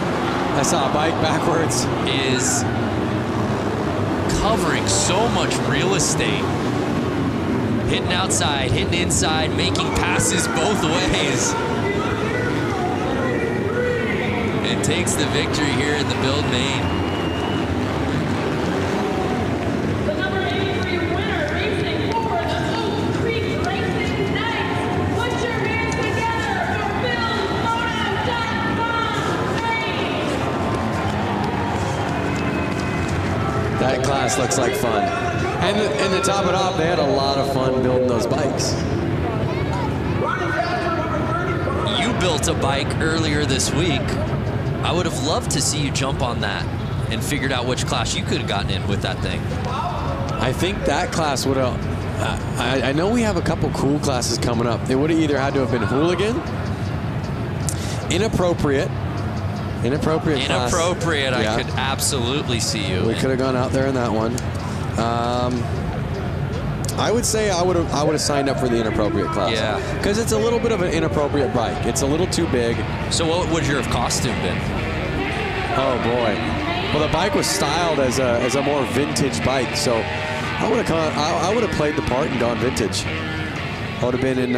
I saw a bike backwards, is covering so much real estate. Hitting outside, hitting inside, making passes both ways. And takes the victory here in the Build Main. That class looks like fun. And to top it off, they had a lot of fun building those bikes. You built a bike earlier this week. I would have loved to see you jump on that and figured out which class you could have gotten in with that thing. I think that class would have... I know we have a couple cool classes coming up. It would have either had to have been hooligan, inappropriate class. Inappropriate, yeah. I could absolutely see you. We could have gone out there in that one. I would say I would have signed up for the inappropriate class. Yeah. Because it's a little bit of an inappropriate bike. It's a little too big. So what would your costume been? Oh boy. Well, the bike was styled as a more vintage bike, so I would have played the part and gone vintage. I would have been in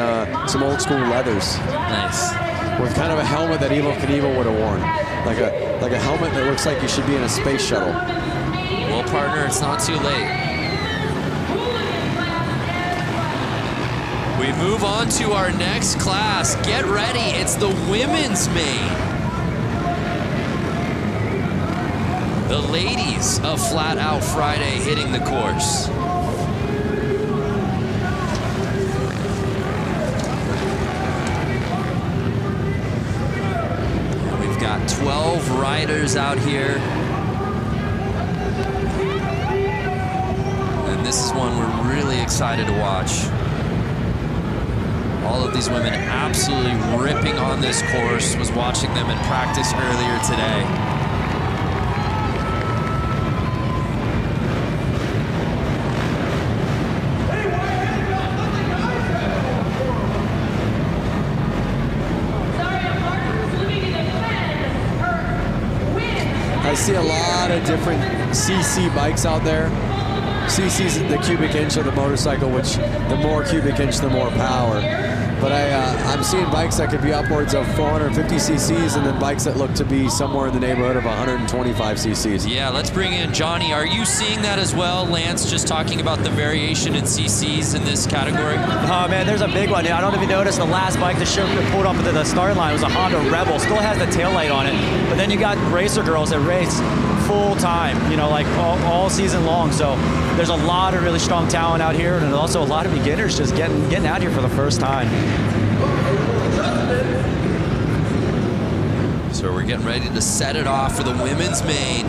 some old school leathers. Nice. With kind of a helmet that Evel Knievel would have worn. Like a helmet that looks like you should be in a space shuttle. Well, partner, it's not too late. We move on to our next class. Get ready, it's the women's main. The ladies of Flat Out Friday hitting the course. We've got 12 riders out here. And this is one we're really excited to watch. All of these women absolutely ripping on this course. Was watching them in practice earlier today. I see a lot of different CC bikes out there. CC's the cubic inch of the motorcycle, which the more cubic inch, the more power. But I'm seeing bikes that could be upwards of 450 cc's, and then bikes that look to be somewhere in the neighborhood of 125 cc's. Yeah, let's bring in Johnny. Are you seeing that as well, Lance? Just talking about the variation in cc's in this category. Oh man, there's a big one. I don't know if you noticed the last bike that pulled up to the start line was a Honda Rebel. Still has the taillight on it, but then you got racer girls that race full time, you know, like all season long. So there's a lot of really strong talent out here, and also a lot of beginners just getting out here for the first time. So we're getting ready to set it off for the women's main.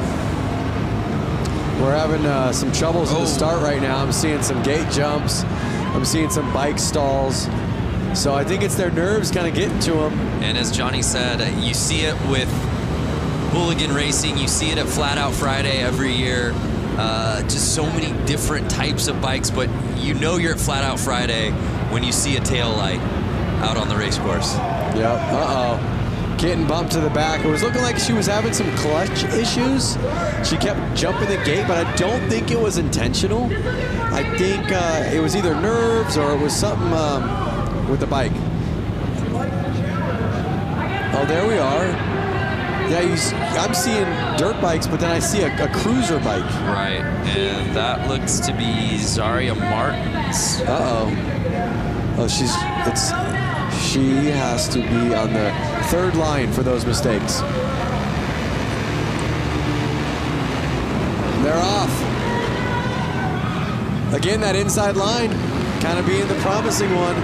We're having some troubles at the start right now. I'm seeing some gate jumps. I'm seeing some bike stalls. So I think it's their nerves kind of getting to them. And as Johnny said, you see it with hooligan racing. You see it at Flat Out Friday every year. Just so many different types of bikes, but you know you're at Flat Out Friday when you see a tail light out on the race course. Yep. Uh-oh. getting bumped to the back. It was looking like she was having some clutch issues. She kept jumping the gate, but I don't think it was intentional. I think it was either nerves or it was something with the bike. Oh, there we are. Yeah, I'm seeing dirt bikes, but then I see a cruiser bike. Right, and that looks to be Zaria Martins. Oh, she has to be on the third line for those mistakes. They're off. Again, that inside line kind of being the promising one.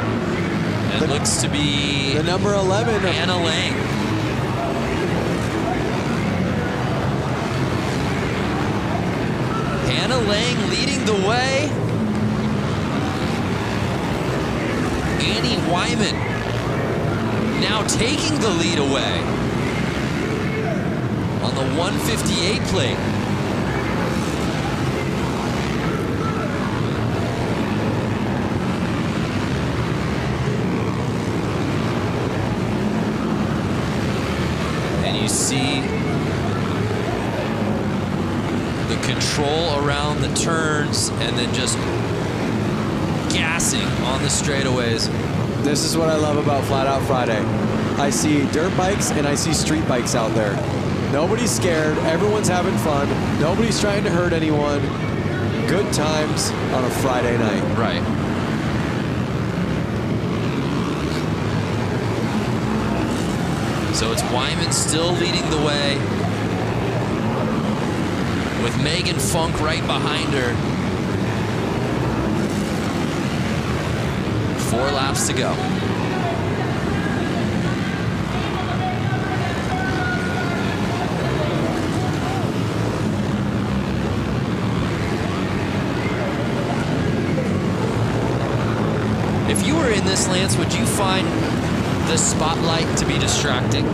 It looks to be the number 11. Hannah Lang. Hannah Lang leading the way. Annie Wyman now taking the lead away on the 158 plate. And you see the control around the turns and then just gassing on the straightaways. This is what I love about Flat Out Friday. I see dirt bikes and I see street bikes out there. Nobody's scared. Everyone's having fun. Nobody's trying to hurt anyone. Good times on a Friday night. Right. So it's Wyman still leading the way with Megan Funk right behind her. 4 laps to go. If you were in this, Lance, would you find the spotlight to be distracting?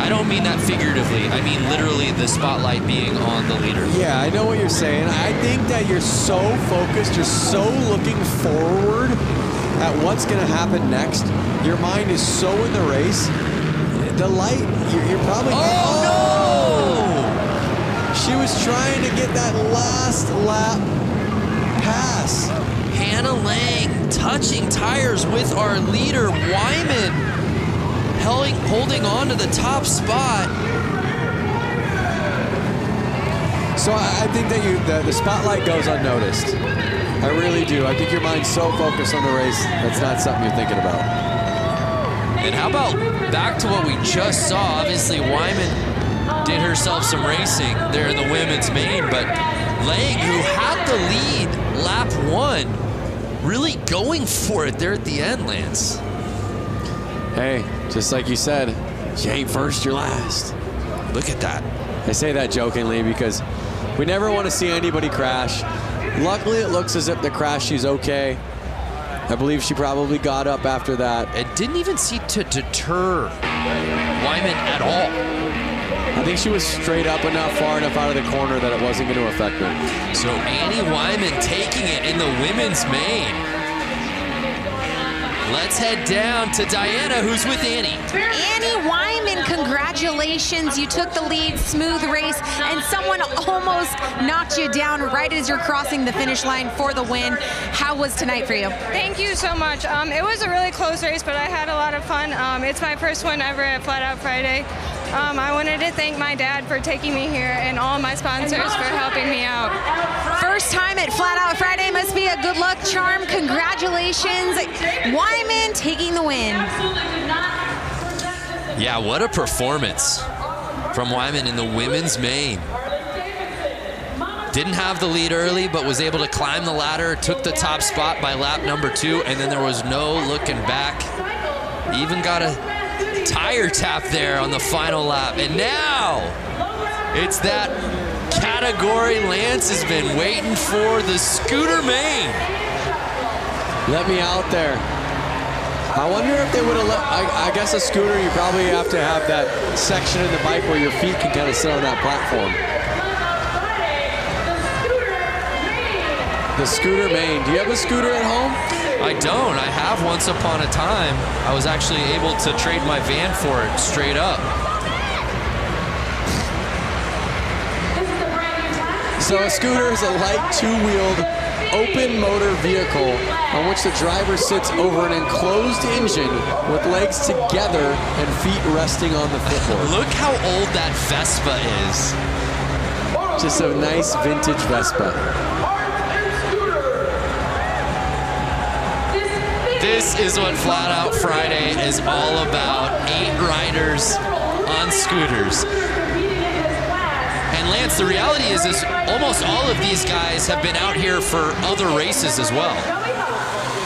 I don't mean that figuratively. I mean literally the spotlight being on the leader. Yeah, I know what you're saying. I think that you're so focused, you're so looking forward at what's going to happen next. Your mind is so in the race. The light, you're probably... Oh, no! She was trying to get that last lap pass. Hannah Lang touching tires with our leader, Wyman, holding on to the top spot. So I think that the spotlight goes unnoticed. I really do. I think your mind's so focused on the race, that's not something you're thinking about. And how about back to what we just saw? Obviously, Wyman did herself some racing there in the women's main, but Lang, who had the lead lap 1, really going for it there at the end, Lance. Hey, just like you said, you ain't first, you're last. Look at that. I say that jokingly because we never want to see anybody crash. Luckily, it looks as if the crash, she's okay. I believe she probably got up after that. It didn't even seem to deter Wyman at all. I think she was straight up enough, far enough out of the corner that it wasn't going to affect her. So Annie Wyman taking it in the women's main. Let's head down to Diana, who's with Annie. Annie Wyman, congratulations. You took the lead, smooth race, and someone almost knocked you down right as you're crossing the finish line for the win. How was tonight for you? Thank you so much. It was a really close race, but I had a lot of fun. It's my first win ever at Flat Out Friday. I wanted to thank my dad for taking me here and all my sponsors for helping me out. First time at Flat Out Friday must be a good luck charm. Congratulations, Wyman taking the win. Yeah, what a performance from Wyman in the women's main. Didn't have the lead early, but was able to climb the ladder, took the top spot by lap number 2, and then there was no looking back. Even got a tire tap there on the final lap. And now it's that category Lance has been waiting for, the scooter main. Let me out there. I wonder if they would have let, I guess a scooter, you probably have to have that section in the bike where your feet can kind of sit on that platform. The scooter main. Do you have a scooter at home? I don't. I have once upon a time. I was actually able to trade my van for it straight up. So a scooter is a light two-wheeled open motor vehicle on which the driver sits over an enclosed engine with legs together and feet resting on the footboard. Look how old that Vespa is. Just a nice vintage Vespa. This is what Flat Out Friday is all about. 8 riders on scooters. And Lance, the reality is almost all of these guys have been out here for other races as well.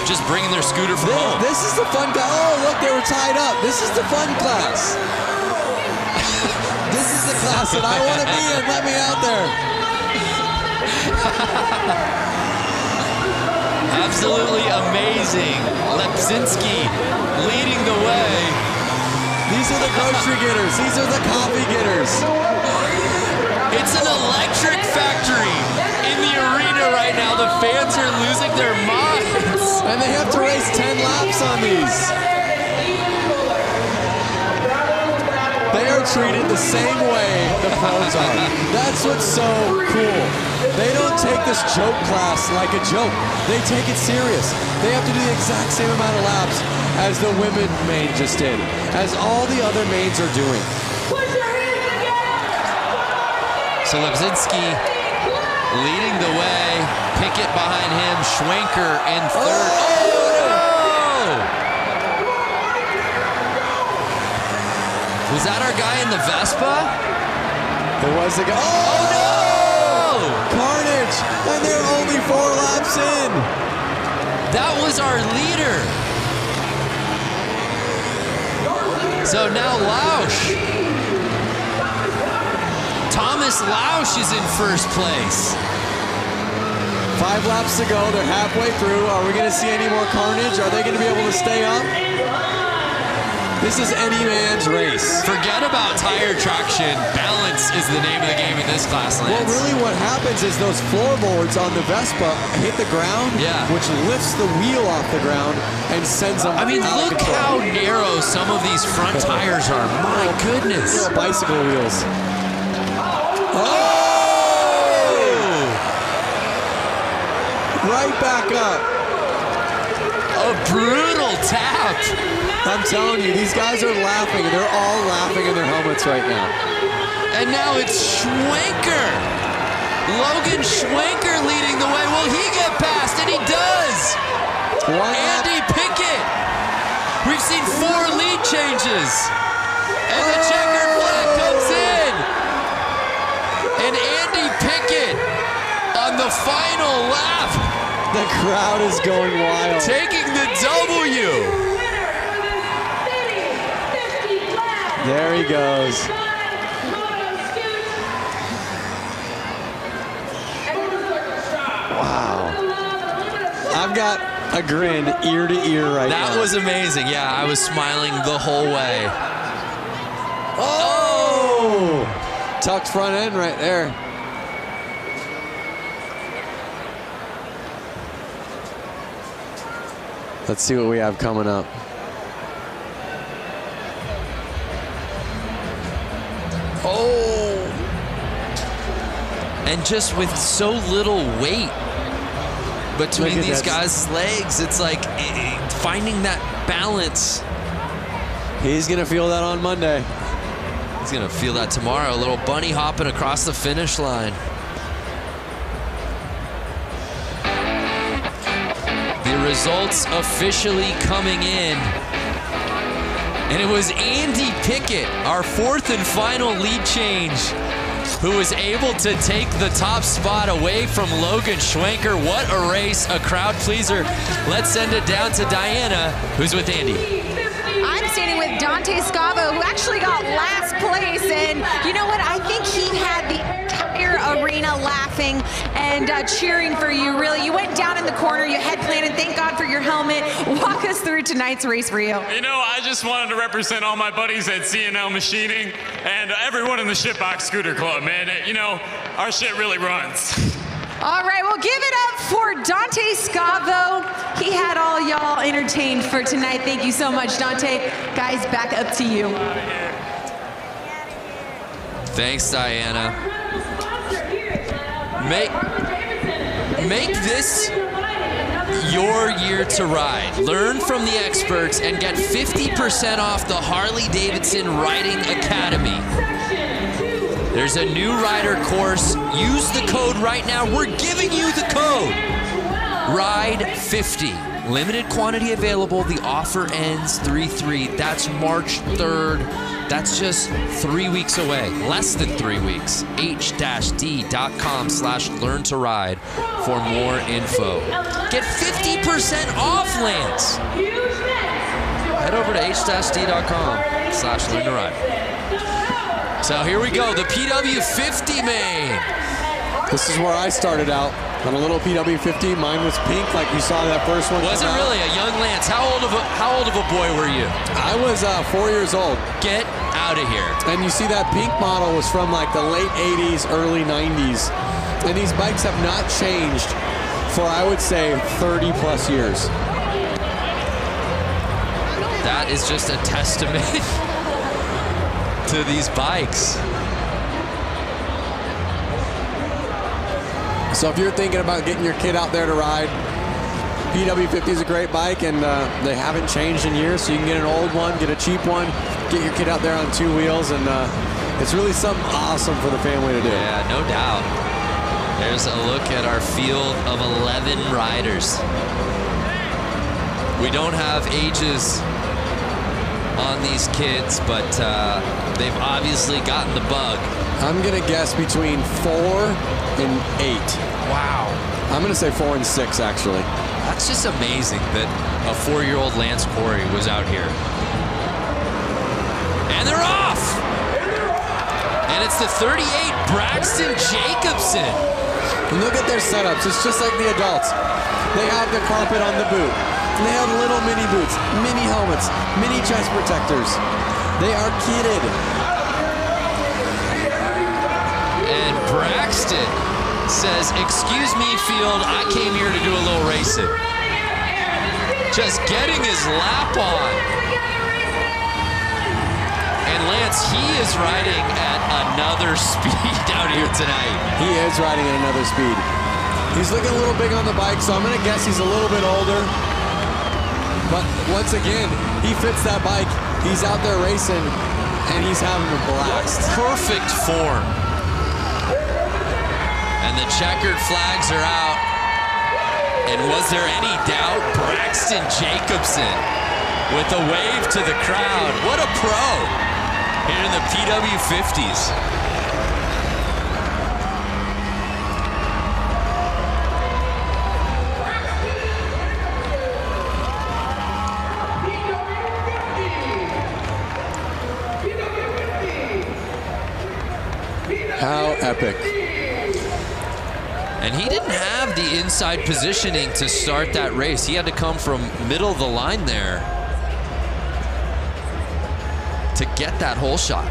Just bringing their scooter from home. This is the fun class. Oh, look, they were tied up. This is the fun class. This is the class that I want to be in. Let me out there. Absolutely amazing. Lepsinski leading the way. These are the grocery getters. These are the coffee getters. It's an electric factory in the arena right now. The fans are losing their minds. And they have to race 10 laps on these. They are treated the same way the pros are. That's what's so cool. They don't take this joke class like a joke. They take it serious. They have to do the exact same amount of laps as the women main just did, as all the other mains are doing. So Lepsinski leading the way. Pickett behind him. Schwenker in third. Oh, no! Was that our guy in the Vespa? It was the guy. Oh, no! Carnage! And they're only 4 laps in. That was our leader. So now Lausch. Thomas Lausch is in first place. 5 laps to go. They're halfway through. Are we going to see any more carnage? Are they going to be able to stay up? This is any man's race. Forget about tire traction. Balance is the name of the game in this class, Lance. Well, really what happens is those floorboards on the Vespa hit the ground, which lifts the wheel off the ground and sends them I mean, out look of control. how narrow some of these front tires are. My goodness. Little bicycle wheels. Oh! Right back up. A brutal tap. I'm telling you, these guys are laughing. They're all laughing in their helmets right now. And now it's Schwenker. Logan Schwenker leading the way. Will he get past? And he does. Andy Pickett. We've seen 4 lead changes. And the checkered flag comes in. And Andy Pickett on the final lap. The crowd is going wild. Taking the W. There he goes. Wow. I've got a grin ear to ear right now. That was amazing. Yeah, I was smiling the whole way. Oh! Tucked front end right there. Let's see what we have coming up. Oh! And just with so little weight between these guys' legs, it's like finding that balance. He's gonna feel that on Monday. He's gonna feel that tomorrow. A little bunny hopping across the finish line. The results officially coming in. And it was Andy Pickett, our 4th and final lead change, who was able to take the top spot away from Logan Schwenker. What a race, a crowd pleaser. Let's send it down to Diana, who's with Andy. I'm standing with Dante Scavo, who actually got last place. And you know what? I think he had the entire arena laughing and cheering for you. Really, you went down in the corner, you head planted. Thank God for your helmet. Walk us through tonight's race for you. You know, I just wanted to represent all my buddies at C&L Machining and everyone in the Shitbox Scooter Club, man. You know, our shit really runs. All right, well, give it up for Dante Scavo. He had all y'all entertained for tonight. Thank you so much, Dante. Guys, back up to you. Thanks, Diana. Make this your year to ride. Learn from the experts and get 50% off the Harley-Davidson Riding Academy. There's a new rider course. Use the code right now. We're giving you the code. RIDE50. Limited quantity available. The offer ends 3/3. That's March 3rd. That's just 3 weeks away. Less than 3 weeks. h-d.com/learn to ride for more info. Get 50% off, Lance. Head over to h-d.com/learn to ride. So here we go, the PW50 main. This is where I started out, on a little PW50. Mine was pink, like you saw that first one. Was it really? A young Lance. How old of a boy were you? I was 4 years old. Get out of here. And you see that pink model was from like the late 80s, early 90s. And these bikes have not changed for, I would say, 30 plus years. That is just a testament to these bikes. So if you're thinking about getting your kid out there to ride, PW50 is a great bike, and they haven't changed in years, so you can get an old one, get a cheap one, get your kid out there on 2 wheels, and it's really something awesome for the family to do. Yeah, no doubt. There's a look at our field of 11 riders. We don't have ages on these kids, but they've obviously gotten the bug. I'm gonna guess between 4 and 8. Wow. I'm gonna say 4 and 6, actually. That's just amazing that a 4-year-old Lance Corey was out here. And they're off! And it's the 38 Braxton Jacobson. And look at their setups. It's just like the adults. They have the carpet on the boot. They have little mini boots, mini helmets, mini chest protectors. They are kitted. And Braxton says, "Excuse me, field, I came here to do a little racing." Just getting his lap on. And Lance, he is riding at another speed out here tonight. He is riding at another speed. He's looking a little big on the bike, so I'm gonna guess he's a little bit older. But once again, he fits that bike. He's out there racing, and he's having a blast. Perfect form. And the checkered flags are out. And was there any doubt? Braxton Jacobson with a wave to the crowd. What a pro here in the PW50s. How epic. And he didn't have the inside positioning to start that race. He had to come from middle of the line there to get that hole shot.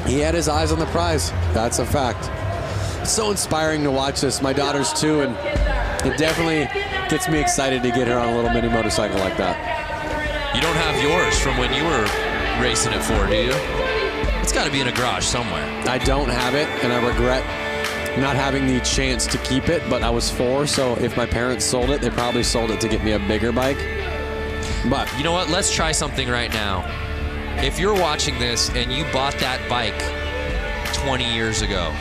He had his eyes on the prize. That's a fact. It's so inspiring to watch this. My daughter's 2, and it definitely gets me excited to get her on a little mini motorcycle like that. You don't have yours from when you were racing at 4, do you? It's got to be in a garage somewhere. I don't have it, and I regret not having the chance to keep it, but I was 4, so if my parents sold it, they probably sold it to get me a bigger bike. But you know what? Let's try something right now. If you're watching this and you bought that bike 20 years ago,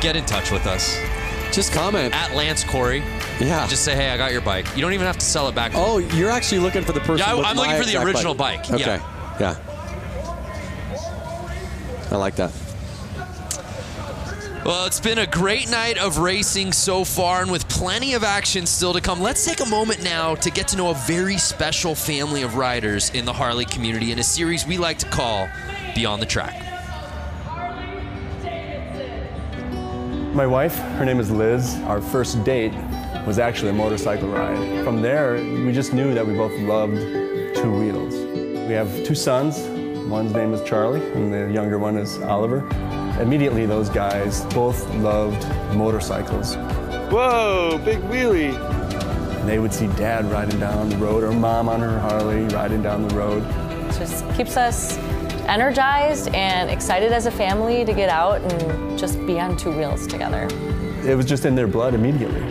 get in touch with us. Just comment. At Lance Corey. Yeah. Just say, hey, I got your bike. You don't even have to sell it back. Oh, you're actually looking for the person. Yeah, with I'm looking for the original bike. Okay. Yeah. I like that. Well, it's been a great night of racing so far, and with plenty of action still to come. Let's take a moment now to get to know a very special family of riders in the Harley community in a series we like to call Beyond the Track. My wife, her name is Liz. Our first date was actually a motorcycle ride. From there, we just knew that we both loved 2 wheels. We have 2 sons. One's name is Charlie, and the younger one is Oliver. Immediately, those guys both loved motorcycles. Whoa, big wheelie. They would see Dad riding down the road or Mom on her Harley riding down the road. It just keeps us energized and excited as a family to get out and just be on two wheels together. It was just in their blood immediately.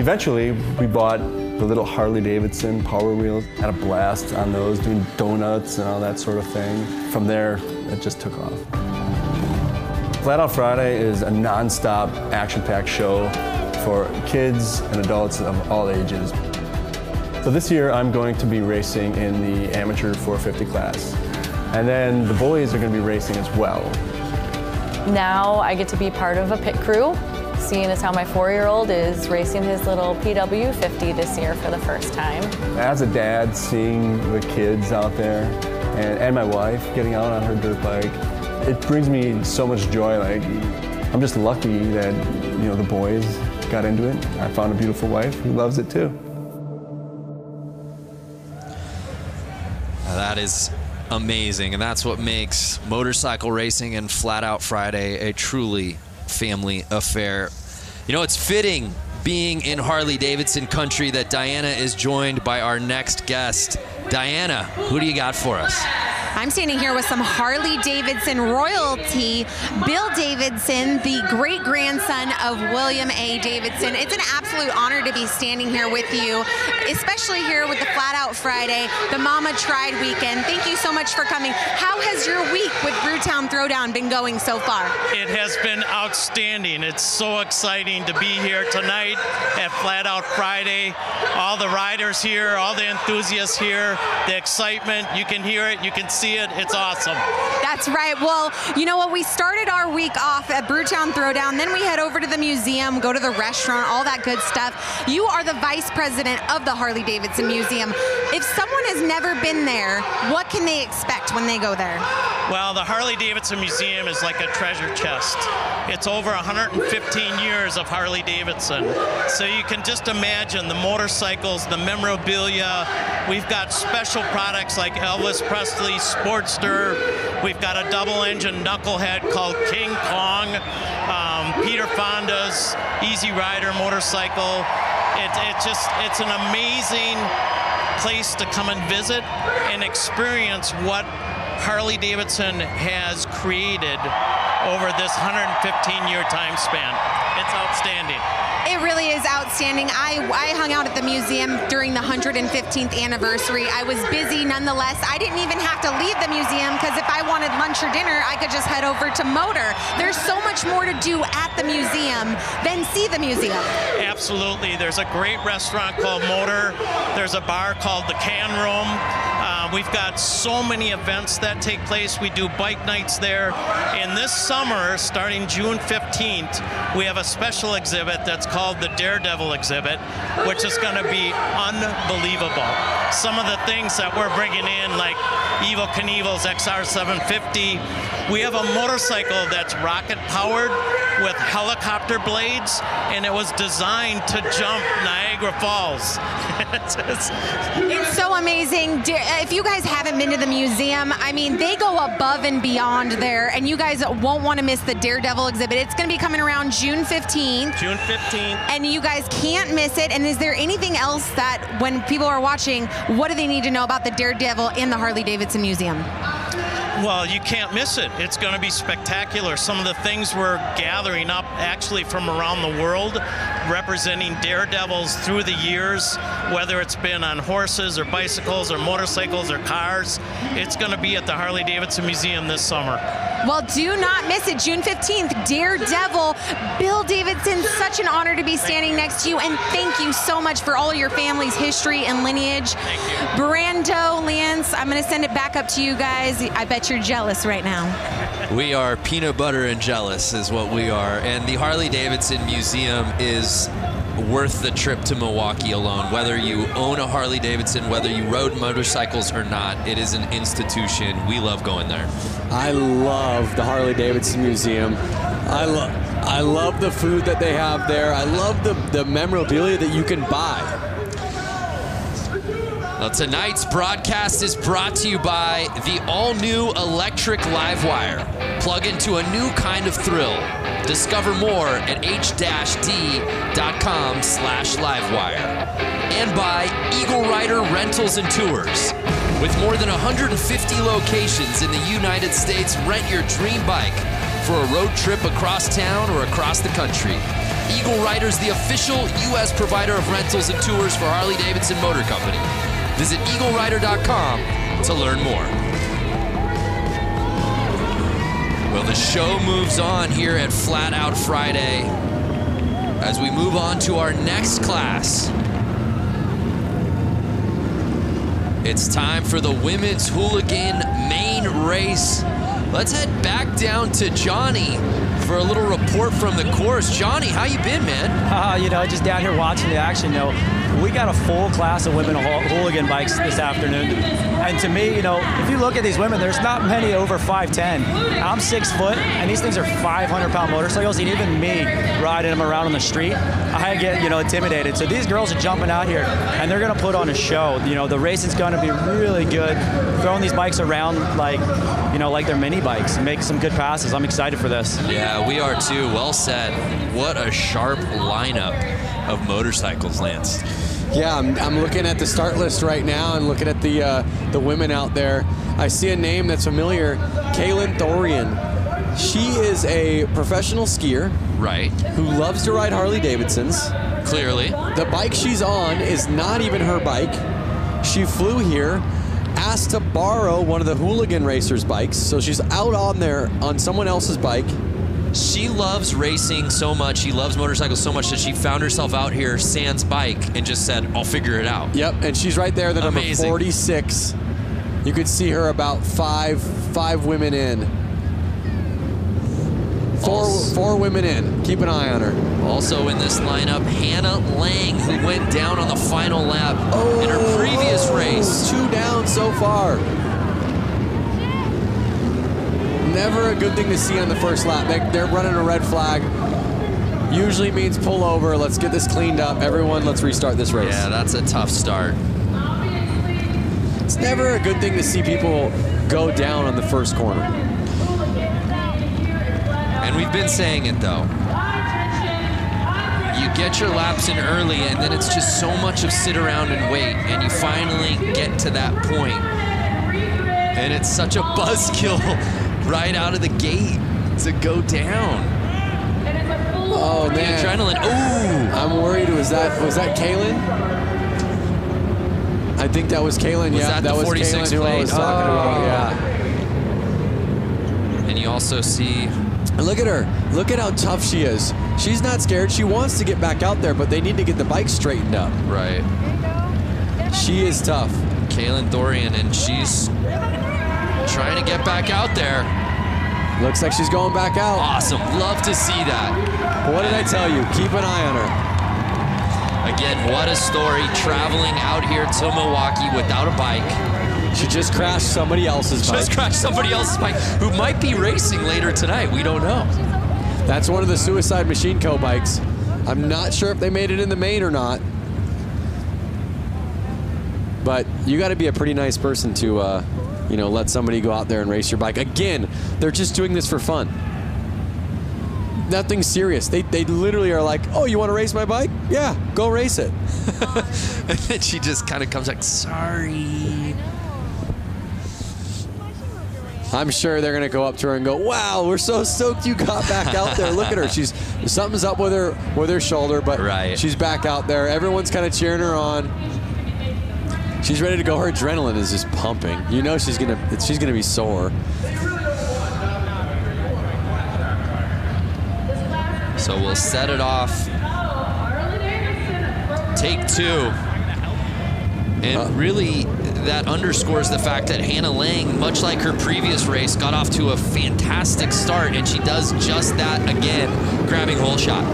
Eventually, we bought the little Harley-Davidson Power Wheels. Had a blast on those, doing donuts and all that sort of thing. From there, it just took off. Flat Out Friday is a non-stop, action-packed show for kids and adults of all ages. So this year, I'm going to be racing in the amateur 450 class. And then the boys are going to be racing as well. Now I get to be part of a pit crew, seeing as how my 4-year-old is racing his little PW50 this year for the first time. As a dad, seeing the kids out there and my wife getting out on her dirt bike, it brings me so much joy. Like, I'm just lucky that, you know, the boys got into it. I found a beautiful wife who loves it too. That is amazing, and that's what makes motorcycle racing and Flat Out Friday a truly family affair. You know, it's fitting, being in Harley-Davidson country, that Diana is joined by our next guest. Diana, who do you got for us? I'm standing here with some Harley-Davidson royalty. Bill Davidson, the great-grandson of William A. Davidson. It's an absolute honor to be standing here with you, especially here with the Flat Out Friday, the Mama Tried weekend. Thank you so much for coming. How has your week with Brewtown Throwdown been going so far? It has been outstanding. It's so exciting to be here tonight at Flat Out Friday. All the riders here, all the enthusiasts here, the excitement, you can hear it, you can see it. It's awesome. That's right. Well, you know what? We started our week off at Brewtown Throwdown. Then we head over to the museum, go to the restaurant, all that good stuff. You are the vice president of the Harley-Davidson Museum. If someone has never been there, what can they expect when they go there? Well, the Harley-Davidson Museum is like a treasure chest. It's over 115 years of Harley-Davidson. So you can just imagine the motorcycles, the memorabilia. We've got special products like Elvis Presley's Sportster. We've got a double-engine knucklehead called King Kong. Peter Fonda's Easy Rider motorcycle. It's an amazing place to come and visit and experience what Harley-Davidson has created over this 115-year time span. It's outstanding. It really is outstanding. I hung out at the museum during the 115th anniversary. I was busy nonetheless. I didn't even have to leave the museum because if I wanted lunch or dinner, I could just head over to Motor. There's so much more to do at the museum than see the museum. Absolutely. There's a great restaurant called Motor. There's a bar called the Can Room. We've got so many events that take place. We do bike nights there. And this summer, starting June 15th, we have a special exhibit that's called the Daredevil exhibit, which is going to be unbelievable. Some of the things that we're bringing in, like Evel Knievel's XR750. We have a motorcycle that's rocket-powered with helicopter blades, and it was designed to jump Niagara Falls. It's so amazing. If you guys haven't been to the museum, I mean, they go above and beyond there, and you guys won't want to miss the Daredevil exhibit. It's going to be coming around June 15th. June 15th. And you guys can't miss it. And is there anything else that when people are watching, what do they need to know about the Daredevil in the Harley-Davidson Museum? Well, you can't miss it. It's going to be spectacular. Some of the things we're gathering up actually from around the world, representing daredevils through the years, whether it's been on horses or bicycles or motorcycles or cars. It's going to be at the Harley-Davidson Museum this summer. Well, do not miss it. June 15th, Daredevil. Bill Davidson, such an honor to be standing next to you, and thank you so much for all of your family's history and lineage. Thank you. Brando, Lance, I'm going to send it back up to you guys. I bet you're jealous right now. We are peanut butter and jealous is what we are. And the Harley-Davidson Museum is worth the trip to Milwaukee alone. Whether you own a Harley-Davidson, whether you rode motorcycles or not, it is an institution. We love going there. I love the Harley-Davidson Museum. I love the food that they have there. I love the memorabilia that you can buy. Well, tonight's broadcast is brought to you by the all-new electric Livewire. Plug into a new kind of thrill. Discover more at h-d.com/livewire. And by Eagle Rider Rentals and Tours. With more than 150 locations in the United States, rent your dream bike for a road trip across town or across the country. Eagle Rider's the official U.S. provider of rentals and tours for Harley-Davidson Motor Company. Visit eaglerider.com to learn more. Well, the show moves on here at Flat Out Friday as we move on to our next class. It's time for the women's hooligan main race. Let's head back down to Johnny for a little report from the course. Johnny, how you been, man? Just down here watching the action. We got a full class of women hooligan bikes this afternoon. And to me, if you look at these women, there's not many over 5'10". I'm 6 foot, and these things are 500-pound motorcycles. And even me riding them around on the street, I get, intimidated. So these girls are jumping out here, and they're going to put on a show. The racing's going to be really good. Throwing these bikes around like they're mini bikes and make some good passes. I'm excited for this. Yeah, we are too. Well said. What a sharp lineup of motorcycles, Lance. Yeah, I'm looking at the start list right now and looking at the women out there. I see a name that's familiar, Kaylin Thorian. She is a professional skier. Right. Who loves to ride Harley-Davidsons. Clearly. The bike she's on is not even her bike. She flew here, asked to borrow one of the hooligan racers' bikes, so she's out on someone else's bike. She loves racing so much, she loves motorcycles so much that she found herself out here sans bike and just said, I'll figure it out. Yep, and she's right there, the number 46. You could see her about five women in. Four women in. Keep an eye on her. Also in this lineup, Hannah Lang, who went down on the final lap in her previous race. 2 down so far. Never a good thing to see on the first lap. They're running a red flag. Usually means pull over. Let's get this cleaned up. Everyone, let's restart this race. Yeah, that's a tough start. It's never a good thing to see people go down on the first corner. And we've been saying it, though. You get your laps in early, and then it's just so much of sit around and wait, and you finally get to that point. And it's such a buzzkill right out of the gate to go down. Oh, man. The adrenaline. Ooh. I'm worried. Was that Kaylin? I think that was Kaylin. Yeah, that was Kaylin who I was talking about. Yeah. And you also see... Look at her. Look at how tough she is. She's not scared. She wants to get back out there, but they need to get the bike straightened up. Right. She is tough. Kaylin Thorian, and she's trying to get back out there. Looks like she's going back out. Awesome. Love to see that. What did I tell you? Keep an eye on her. Again, what a story, traveling out here to Milwaukee without a bike. She just crashed somebody else's bike. Just crashed somebody else's bike who might be racing later tonight. We don't know. That's one of the Suicide Machine Co. bikes. I'm not sure if they made it in the main or not. But you got to be a pretty nice person to, let somebody go out there and race your bike. Again, they're just doing this for fun. Nothing serious. They literally are like, oh, you want to race my bike? Yeah, go race it. And then she just kind of comes like, sorry. I'm sure they're gonna go up to her and go, wow, we're so stoked you got back out there. Look at her. Something's up with her shoulder, but she's back out there. Everyone's kind of cheering her on. She's ready to go. Her adrenaline is just pumping. You know she's gonna be sore. So we'll set it off. Take 2. And really, that underscores the fact that Hannah Lang, much like her previous race, got off to a fantastic start, and she does just that again, grabbing hole shot.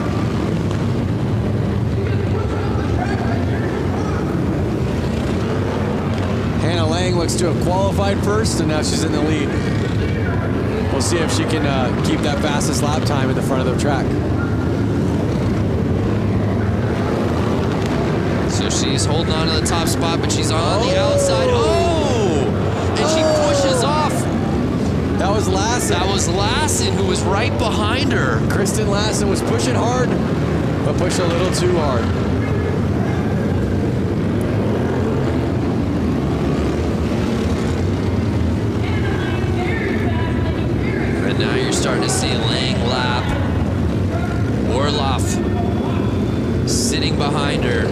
Hannah Lang looks to have qualified first, and now she's in the lead. We'll see if she can keep that fastest lap time at the front of the track. So she's holding on to the top spot, but she's on the outside. Oh! And she pushes off. That was Lassen. That was Lassen, who was right behind her. Kristen Lassen was pushing hard, but pushed a little too hard. And now you're starting to see Lang lap. Orloff sitting behind her.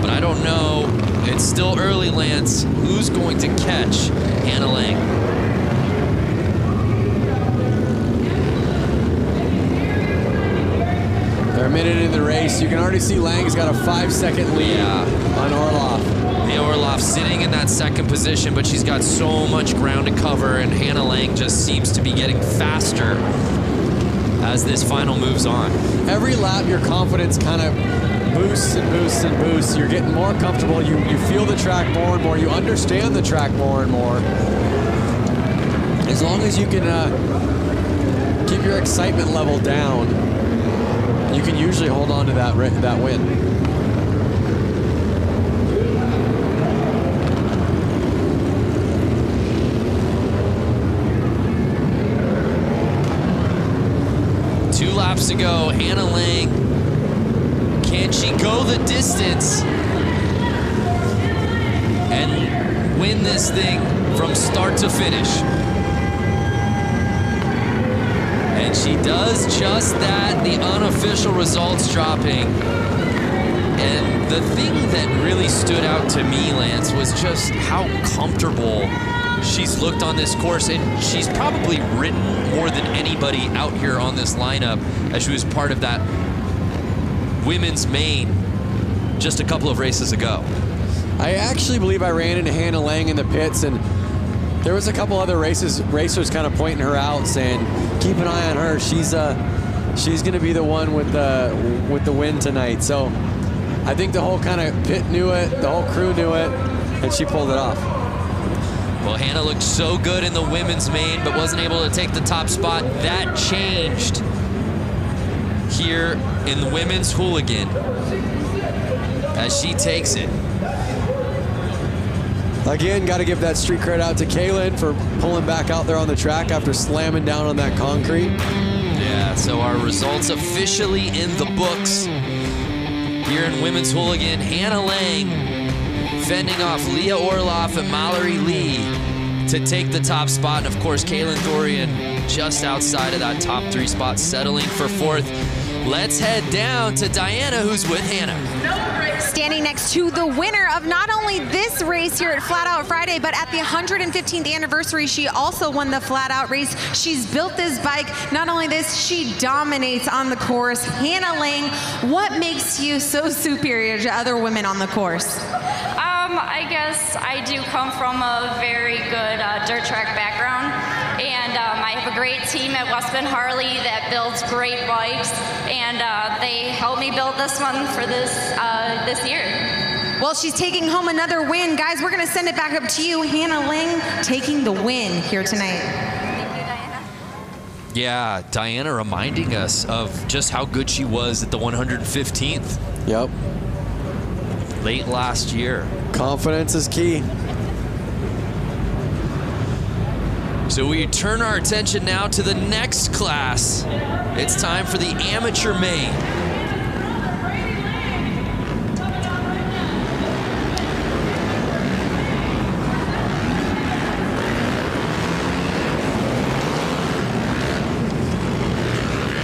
But I don't know. It's still early, Lance. Who's going to catch Hannah Lang? They're a minute in the race. You can already see Lang's got a 5-second lead on Orloff. Mia Orloff sitting in that second position, but she's got so much ground to cover, and Hannah Lang just seems to be getting faster as this final moves on. Every lap, your confidence kind of boosts and boosts and boosts. You're getting more comfortable. You feel the track more and more. You understand the track more and more. As long as you can keep your excitement level down, you can usually hold on to that win. Two laps to go. Hannah Lang, can she go the distance and win this thing from start to finish? And she does just that. The unofficial results dropping. And the thing that really stood out to me, Lance, was just how comfortable she's looked on this course, and she's probably ridden more than anybody out here on this lineup as she was part of that women's main just a couple of races ago. I actually believe I ran into Hannah Lang in the pits, and there was a couple other racers kind of pointing her out, saying, keep an eye on her. She's going to be the one with the win tonight. So I think the whole kind of pit knew it, the whole crew knew it, and she pulled it off. Well, Hannah looked so good in the women's main, but wasn't able to take the top spot. That changed here in the women's hooligan as she takes it. Again, got to give that street cred out to Kaylin for pulling back out there on the track after slamming down on that concrete. Yeah, so our results officially in the books here in women's hooligan. Hannah Lang fending off Leah Orloff and Mallory Lee to take the top spot. And of course, Kaylin Thorian just outside of that top 3 spot, settling for 4th. Let's head down to Diana, who's with Hannah. Standing next to the winner of not only this race here at Flat Out Friday, but at the 115th anniversary, she also won the Flat Out race. She's built this bike. Not only this, she dominates on the course. Hannah Lang, what makes you so superior to other women on the course? I guess I do come from a very good dirt track background, and I have a great team at Westman Harley that builds great bikes, and they helped me build this one for this year. Well, she's taking home another win. Guys, we're going to send it back up to you. Hannah Lang taking the win here tonight. Yeah, Diana reminding us of just how good she was at the 115th. Yep. Late last year. Confidence is key. So we turn our attention now to the next class. It's time for the amateur main.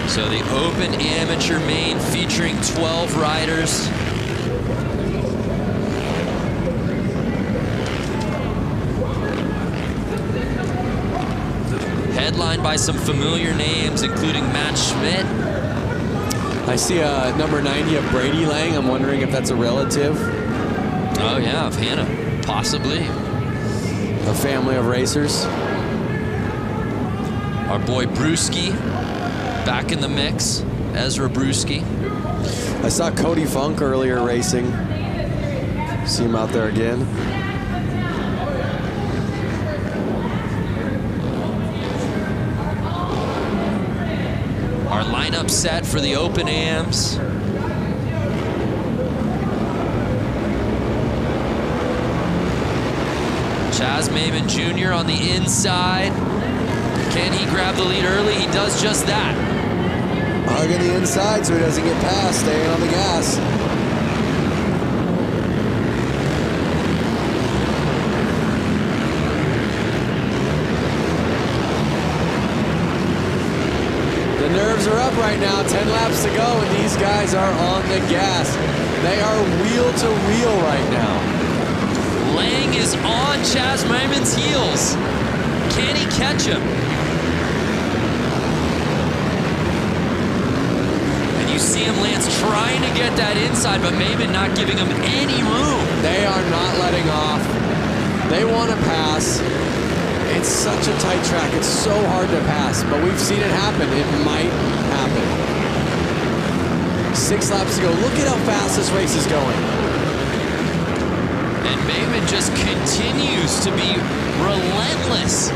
So the open amateur main featuring 12 riders. Headlined by some familiar names, including Matt Schmidt. I see number 90 of Brady Lang. I'm wondering if that's a relative. Oh yeah, of Hannah, possibly. A family of racers. Our boy Brewski, back in the mix. Ezra Brewski. I saw Cody Funk earlier racing. See him out there again. Our lineup set for the open AMs. Chaz Maimon Jr. on the inside. Can he grab the lead early? He does just that. Hugging the inside so he doesn't get past, staying on the gas. The nerves are up right now, 10 laps to go, and these guys are on the gas. They are wheel to wheel right now. Lang is on Chaz Maimon's heels. Can he catch him? And you see him, Lance, trying to get that inside, but Maimon not giving him any room. They are not letting off. They want to pass. It's such a tight track. It's so hard to pass, but we've seen it happen. It might happen. 6 laps to go. Look at how fast this race is going. And Maimon just continues to be relentless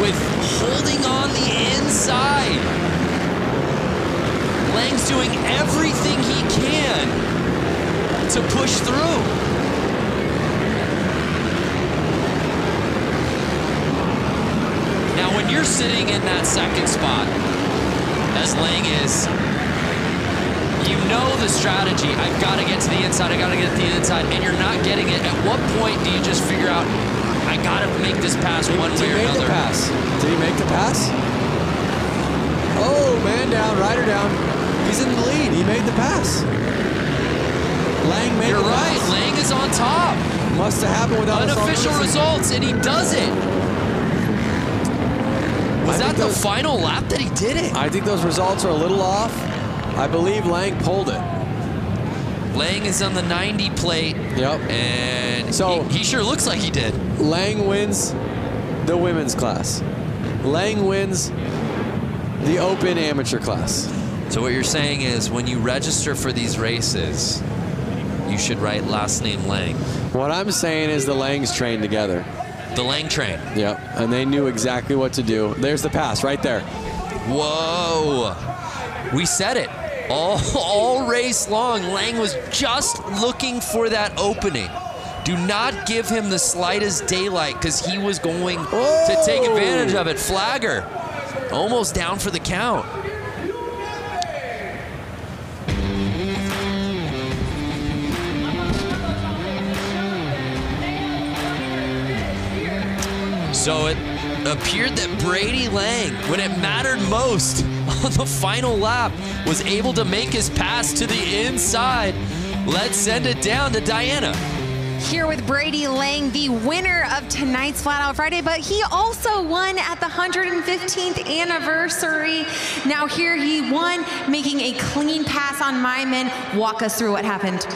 with holding on the inside. Lang's doing everything he can to push through. Now, when you're sitting in that second spot, as Lang is, you know the strategy. I've got to get to the inside. I got to get to the inside, and you're not getting it. At what point do you just figure out, I got to make this pass one way or another? Did he make the pass? Oh, man down, rider down. He's in the lead. He made the pass. Lang made the pass. You're right. Lang is on top. Must have happened without unofficial results, and he does it. Was that the final lap that he did it? I think those results are a little off. I believe Lang pulled it. Lang is on the 90 plate. Yep. And so he sure looks like he did. Lang wins the women's class. Lang wins the open amateur class. So what you're saying is when you register for these races, you should write last name Lang. What I'm saying is the Langs trained together. The Lang train. Yep, and they knew exactly what to do. There's the pass right there. Whoa. We said it. All race long, Lang was just looking for that opening. Do not give him the slightest daylight because he was going to take advantage of it. Flagger, almost down for the count. So it appeared that Brady Lang, when it mattered most on the final lap, was able to make his pass to the inside. Let's send it down to Diana. Here with Brady Lang, the winner of tonight's Flat Out Friday, but he also won at the 115th anniversary. Now here he won, making a clean pass on Maimon. Walk us through what happened.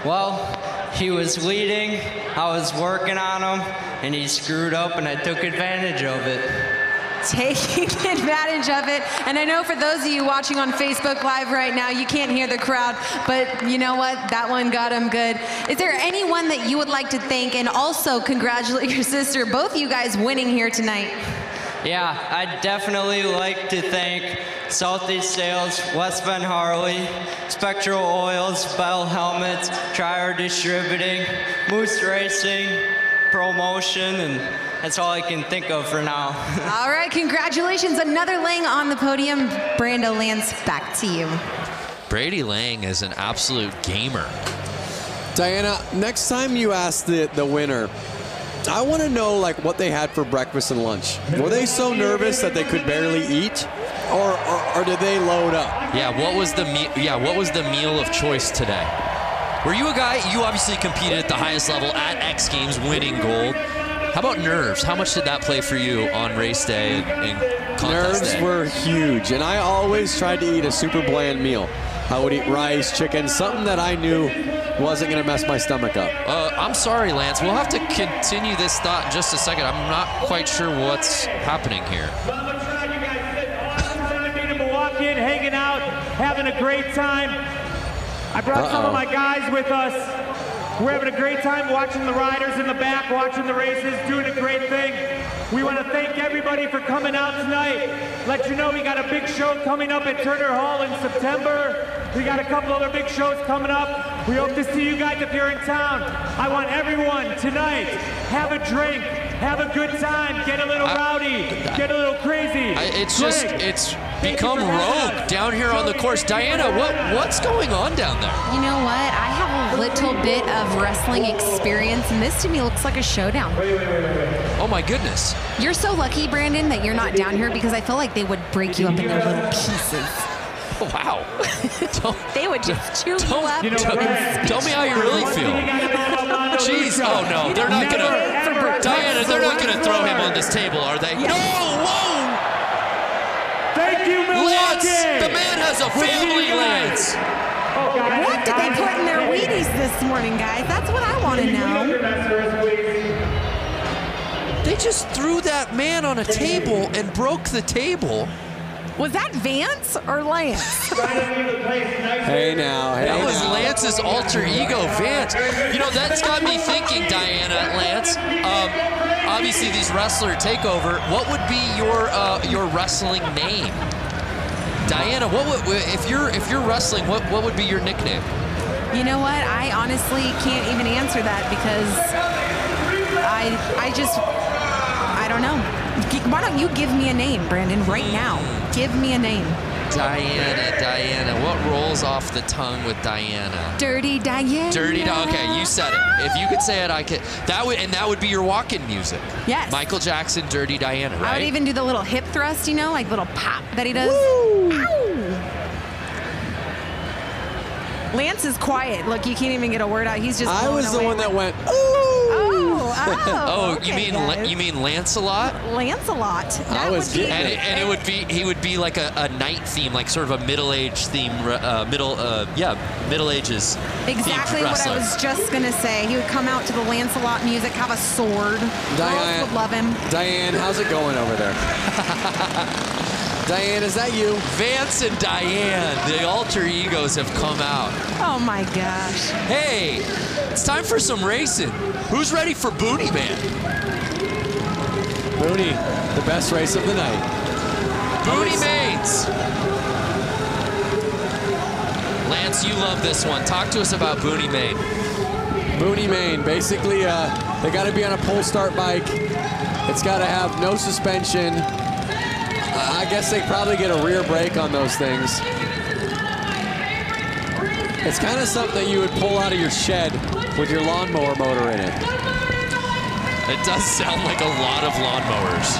Well, he was leading, I was working on him, and he screwed up and I took advantage of it. Taking advantage of it. And I know for those of you watching on Facebook Live right now, you can't hear the crowd, but you know what? That one got him good. Is there anyone that you would like to thank and also congratulate your sister, both you guys winning here tonight? Yeah, I'd definitely like to thank Southeast Sales, West Bend Harley, Spectral Oils, Bell Helmets, Trier Distributing, Moose Racing, Promotion, and that's all I can think of for now. All right, congratulations. Another Lang on the podium. Brando Lance, back to you. Brady Lang is an absolute gamer. Diana, next time you ask the winner, I want to know like what they had for breakfast and lunch. Were they so nervous that they could barely eat, or did they load up? Yeah, what was the meal of choice today? Were you a guy? You obviously competed at the highest level at X Games, winning gold. How about nerves? How much did that play for you on race day and contest day? Nerves were huge, and I always tried to eat a super bland meal. I would eat rice, chicken, something that I knew wasn't going to mess my stomach up. I'm sorry, Lance. We'll have to continue this thought in just a second. I'm not quite sure what's happening here. In Milwaukee, hanging out, having a great time. I brought some of my guys with us. We're having a great time watching the riders in the back, watching the races, doing a great thing. We want to thank everybody for coming out tonight. Let you know we got a big show coming up at Turner Hall in September. We got a couple other big shows coming up. We hope to see you guys if you're in town. I want everyone tonight, have a drink, have a good time, get a little rowdy, get a little crazy. It's become rogue down here on the course. Diana, what's going on down there? You know what? I have a little bit of wrestling experience, and this to me looks like a showdown. Oh my goodness. You're so lucky, Brandon, that you're not down here because I feel like they would break you up into little pieces. Oh, wow. They would just chew you up. Tell me how you really feel. Jeez. Oh no, they're not gonna. Diana, they're not gonna throw him on this table, are they? No. Whoa. Thank you, Milwaukee. Lance, the man has a family, Lance. What did they put in their Wheaties this morning, guys? That's what I want to know. They just threw that man on a table and broke the table. Was that Vance or Lance? Hey now, hey that was now. Lance's alter ego, Vance. You know, that's got me thinking, Diana, Lance. Obviously, these wrestler takeover. What would be your wrestling name? Diana, what would if you're wrestling? What would be your nickname? You know what? I honestly can't even answer that because I don't know. Why don't you give me a name, Brandon, right now? Give me a name. Diana. What rolls off the tongue with Diana? Dirty Diana. Okay, you said it. If you could say it, I could. That would be your walk-in music. Yes. Michael Jackson, Dirty Diana, right? I would even do the little hip thrust, you know, like little pop that he does. Woo! Ow! Lance is quiet. Look, you can't even get a word out. He's just. I was the one that went. Ooh. Oh, okay, you mean Lancelot? Lancelot. That was would be. And he would be like a night theme, like sort of a middle-aged theme, Middle Ages. Exactly what I was just gonna say. He would come out to the Lancelot music, have a sword. Girls would love him. Diane, how's it going over there? Diane, is that you? Vance and Diane, the alter egos have come out. Oh my gosh. Hey, it's time for some racing. Who's ready for Booty Man? Booty, the best race of the night. Booty Mains. Lance, you love this one. Talk to us about Booty Main. Booty Main, basically, they got to be on a pull start bike. It's got to have no suspension. I guess they probably get a rear brake on those things. It's kind of something that you would pull out of your shed with your lawnmower motor in it. It does sound like a lot of lawnmowers.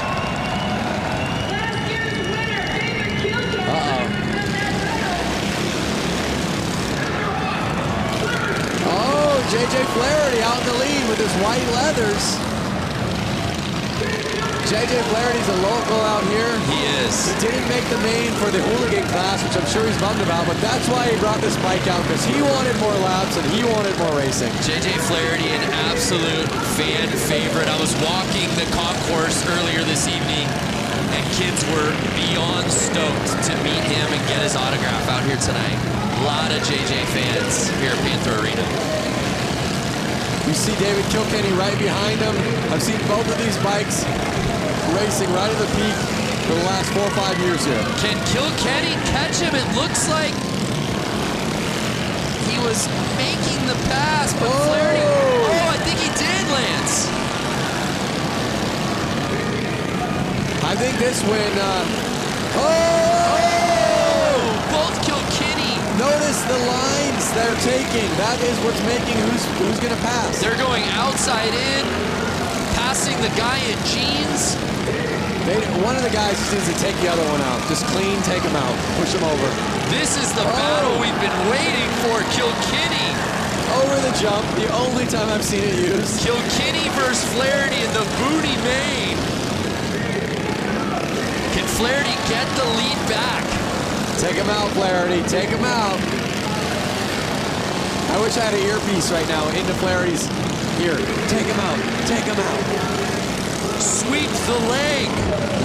Oh, JJ Flaherty out in the lead with his white leathers. JJ Flaherty's a local out here. He is. He didn't make the main for the hooligan class, which I'm sure he's bummed about, but that's why he brought this bike out, because he wanted more laps and he wanted more racing. JJ Flaherty, an absolute fan favorite. I was walking the concourse earlier this evening, and kids were beyond stoked to meet him and get his autograph out here tonight. A lot of JJ fans here at Panther Arena. You see David Kilkenny right behind him. I've seen both of these bikes racing right at the peak for the last 4 or 5 years here. Can Kilkenny catch him? It looks like he was making the pass, but Flaherty. Oh, I think he did, Lance. I think this win. Both Kilkenny. Notice the lines they're taking. That is what's making who's going to pass. They're going outside in, passing the guy in jeans. One of the guys just needs to take the other one out. Just clean, take him out, push him over. This is the battle we've been waiting for, Kilkenny. Over the jump, the only time I've seen it used. Kilkenny versus Flaherty in the Booty Main. Can Flaherty get the lead back? Take him out, Flaherty, take him out. I wish I had an earpiece right now into Flaherty's ear. Take him out, take him out. Sweep the leg,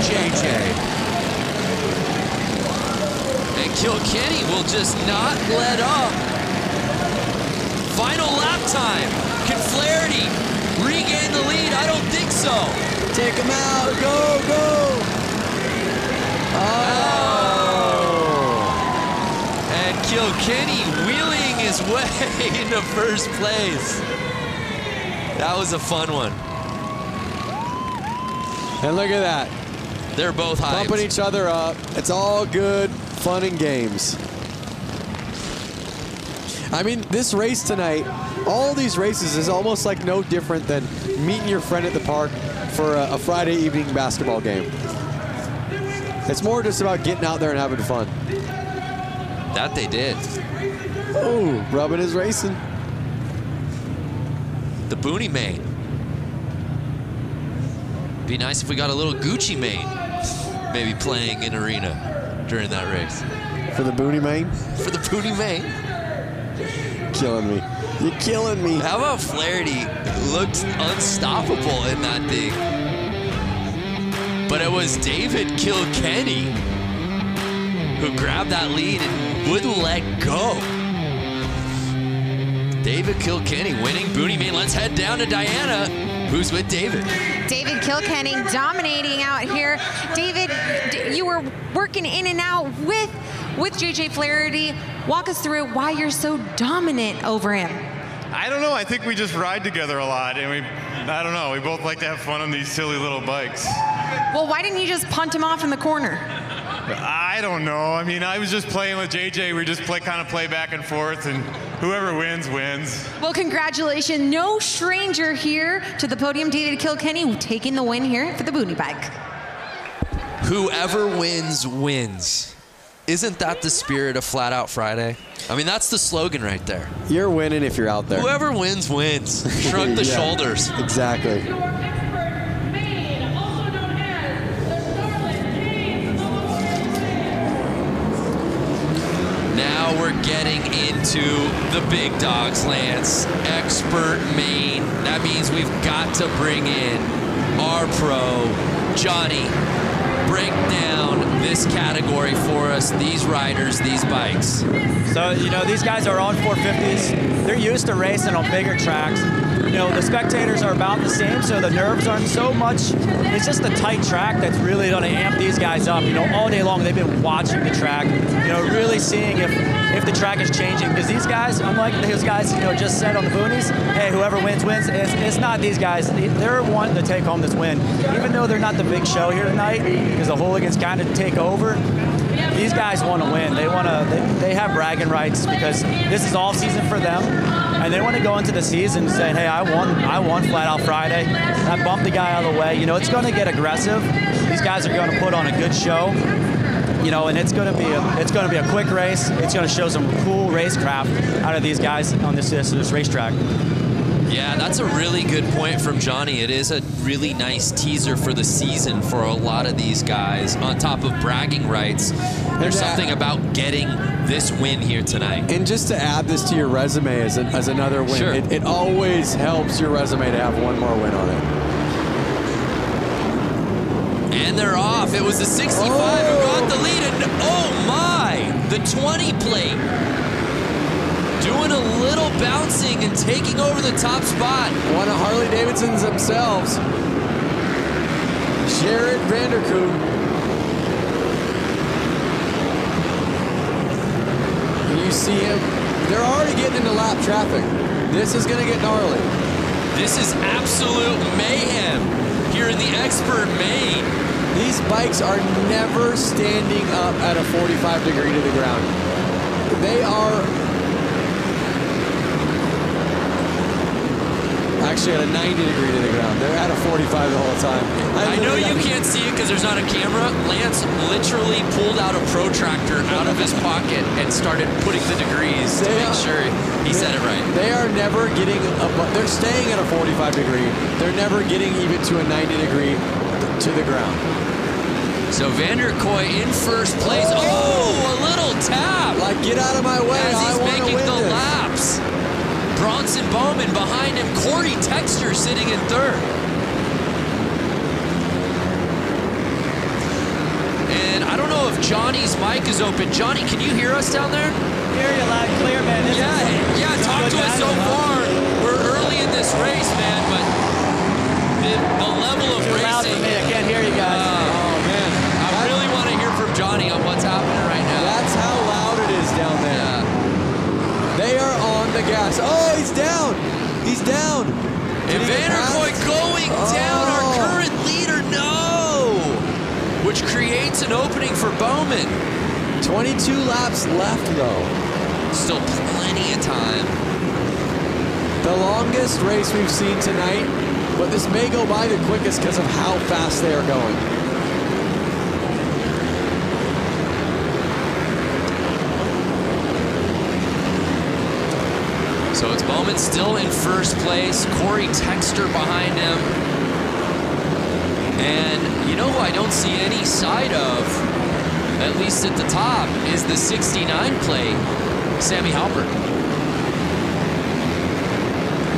JJ. And Kilkenny will just not let up. Final lap time. Can Flaherty regain the lead? I don't think so. Take him out, go, go. Oh. And Kilkenny wheeling his way way into first place. That was a fun one. And look at that. They're both hyped. Pumping each other up. It's all good fun and games. I mean, this race tonight, all these races is almost like no different than meeting your friend at the park for a Friday evening basketball game. It's more just about getting out there and having fun. That they did. Ooh, rubbing is racing. The Booney main. Be nice if we got a little Gucci main maybe playing in arena during that race. For the Booney main? For the Booney main. Killing me. You're killing me. How about Flaherty looked unstoppable in that thing? But it was David Kilkenny who grabbed that lead and wouldn't let go. David Kilkenny winning Booney main. Let's head down to Diana, who's with David. David Kilkenny dominating out here. David, you were working in and out with JJ Flaherty. Walk us through why you're so dominant over him. I don't know. I think we just ride together a lot, and I don't know. We both like to have fun on these silly little bikes. Well, why didn't you just punt him off in the corner? I don't know. I mean, I was just playing with JJ. We just kind of play back and forth, and whoever wins, wins. Well, congratulations. No stranger here to the podium. David Kilkenny taking the win here for the Booney bike. Whoever wins, wins. Isn't that the spirit of Flat Out Friday? I mean, that's the slogan right there. You're winning if you're out there. Whoever wins, wins. Shrug the shoulders. Exactly. Now we're getting into the big dogs, Lance. Expert main. That means we've got to bring in our pro, Johnny. Break down this category for us, these riders, these bikes. So, you know, these guys are on 450s. They're used to racing on bigger tracks. You know, the spectators are about the same, so the nerves aren't so much. It's just a tight track that's really going to amp these guys up. You know, all day long they've been watching the track, you know, really seeing if the track is changing. Because these guys, unlike those guys, you know, just said on the boonies, hey, whoever wins, wins. It's not these guys. They're wanting to take home this win. Even though they're not the big show here tonight, because the hooligans kind of take over, these guys want to win. They have bragging rights because this is off season for them, and they want to go into the season saying, hey, I won Flat Out Friday. I bumped the guy out of the way. You know, it's going to get aggressive. These guys are going to put on a good show. You know, and it's going to be a quick race. It's going to show some cool racecraft out of these guys on this racetrack. Yeah, that's a really good point from Johnny. It is a really nice teaser for the season for a lot of these guys. On top of bragging rights, there's something about getting this win here tonight. And just to add this to your resume as another win, sure. it always helps your resume to have one more win on it. And they're off. It was the 65 who got the lead. And oh my, the 20 plate. Doing a little bouncing and taking over the top spot. One of Harley-Davidson's themselves. Jared Vanderkoop. You see him. They're already getting into lap traffic. This is going to get gnarly. This is absolute mayhem here in the expert main. These bikes are never standing up at a 45 degree to the ground. They are actually at a 90 degree to the ground. They're at a 45 the whole time. I know you can't see it because there's not a camera. Lance literally pulled out a protractor out of his pocket and started putting the degrees to make sure he said it right. They are never getting they're staying at a 45 degree. They're never getting even to a 90 degree to the ground. So Vanderkooi in first place. Oh, a little tap. Like, get out of my way. As he's making the this. laps. Bronson Bowman behind him. Corey Texter sitting in third. And I don't know if Johnny's mic is open. Johnny, can you hear us down there? Hear you loud and clear, man. Yeah, talk to us so far. We're early in this race, man, but the level of racing. Loud for me. I can't hear you guys. Oh, man. I really want to hear from Johnny on what's happening right now. That's how loud it is down there. Yeah. They are on the gas down. And Vanderkoy going down, our current leader, no! Which creates an opening for Bowman. 22 laps left, though. Still plenty of time. The longest race we've seen tonight, but this may go by the quickest because of how fast they are going. So it's Bowman still in first place, Corey Texter behind him. And you know who I don't see any side of, at least at the top, is the 69 plate, Sammy Halpert.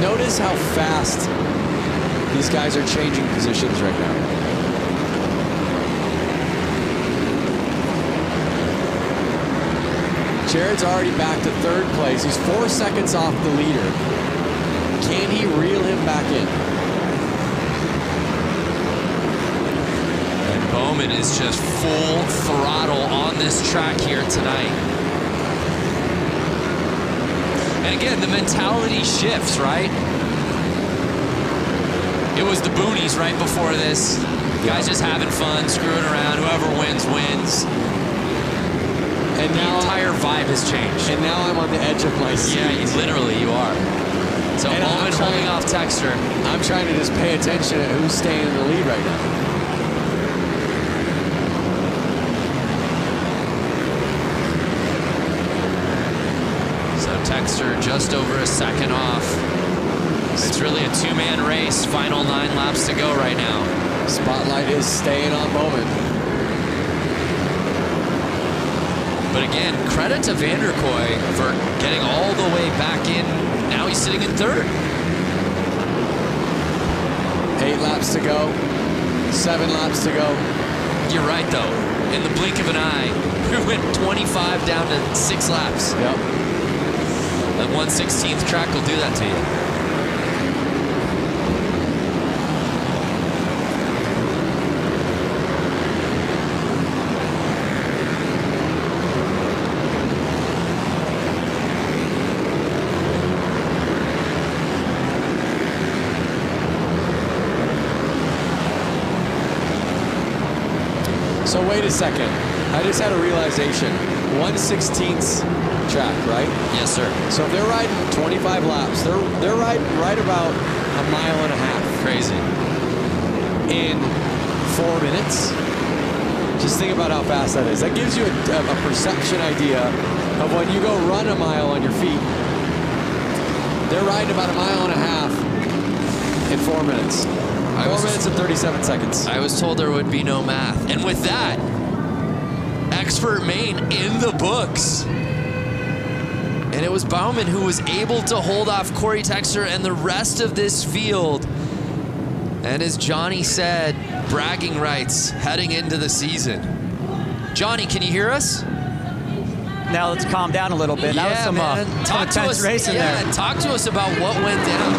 Notice how fast these guys are changing positions right now. Jared's already back to third place. He's 4 seconds off the leader. Can he reel him back in? And Bowman is just full throttle on this track here tonight. And again, the mentality shifts, right? It was the boonies right before this. Guys just having fun, screwing around. Whoever wins, wins. And the entire vibe has changed. And now I'm on the edge of my seat. Yeah, literally, you are. So Bowman holding off Texter. I'm trying to just pay attention to who's staying in the lead right now. So Texter just over a second off. It's really a two-man race. Final 9 laps to go right now. Spotlight is staying on Bowman. But again, credit to Vanderkoy for getting all the way back in. Now he's sitting in third. 8 laps to go. 7 laps to go. You're right, though. In the blink of an eye, we went 25 down to 6 laps. Yep. That 1/16th track will do that to you. So wait a second. I just had a realization. 1/16th track, right? Yes, sir. So if they're riding 25 laps, they're riding right about 1.5 miles. Crazy. In 4 minutes. Just think about how fast that is. That gives you a perception idea of when you go run a mile on your feet. They're riding about 1.5 miles in 4 minutes. 4 minutes and 37 seconds. I was told there would be no math. And with that, expert main in the books. And it was Bowman who was able to hold off Corey Texter and the rest of this field. And as Johnny said, bragging rights heading into the season. Johnny, can you hear us? Now let's calm down a little bit. Yeah, that was some, man. some intense racing there. Talk to us about what went down.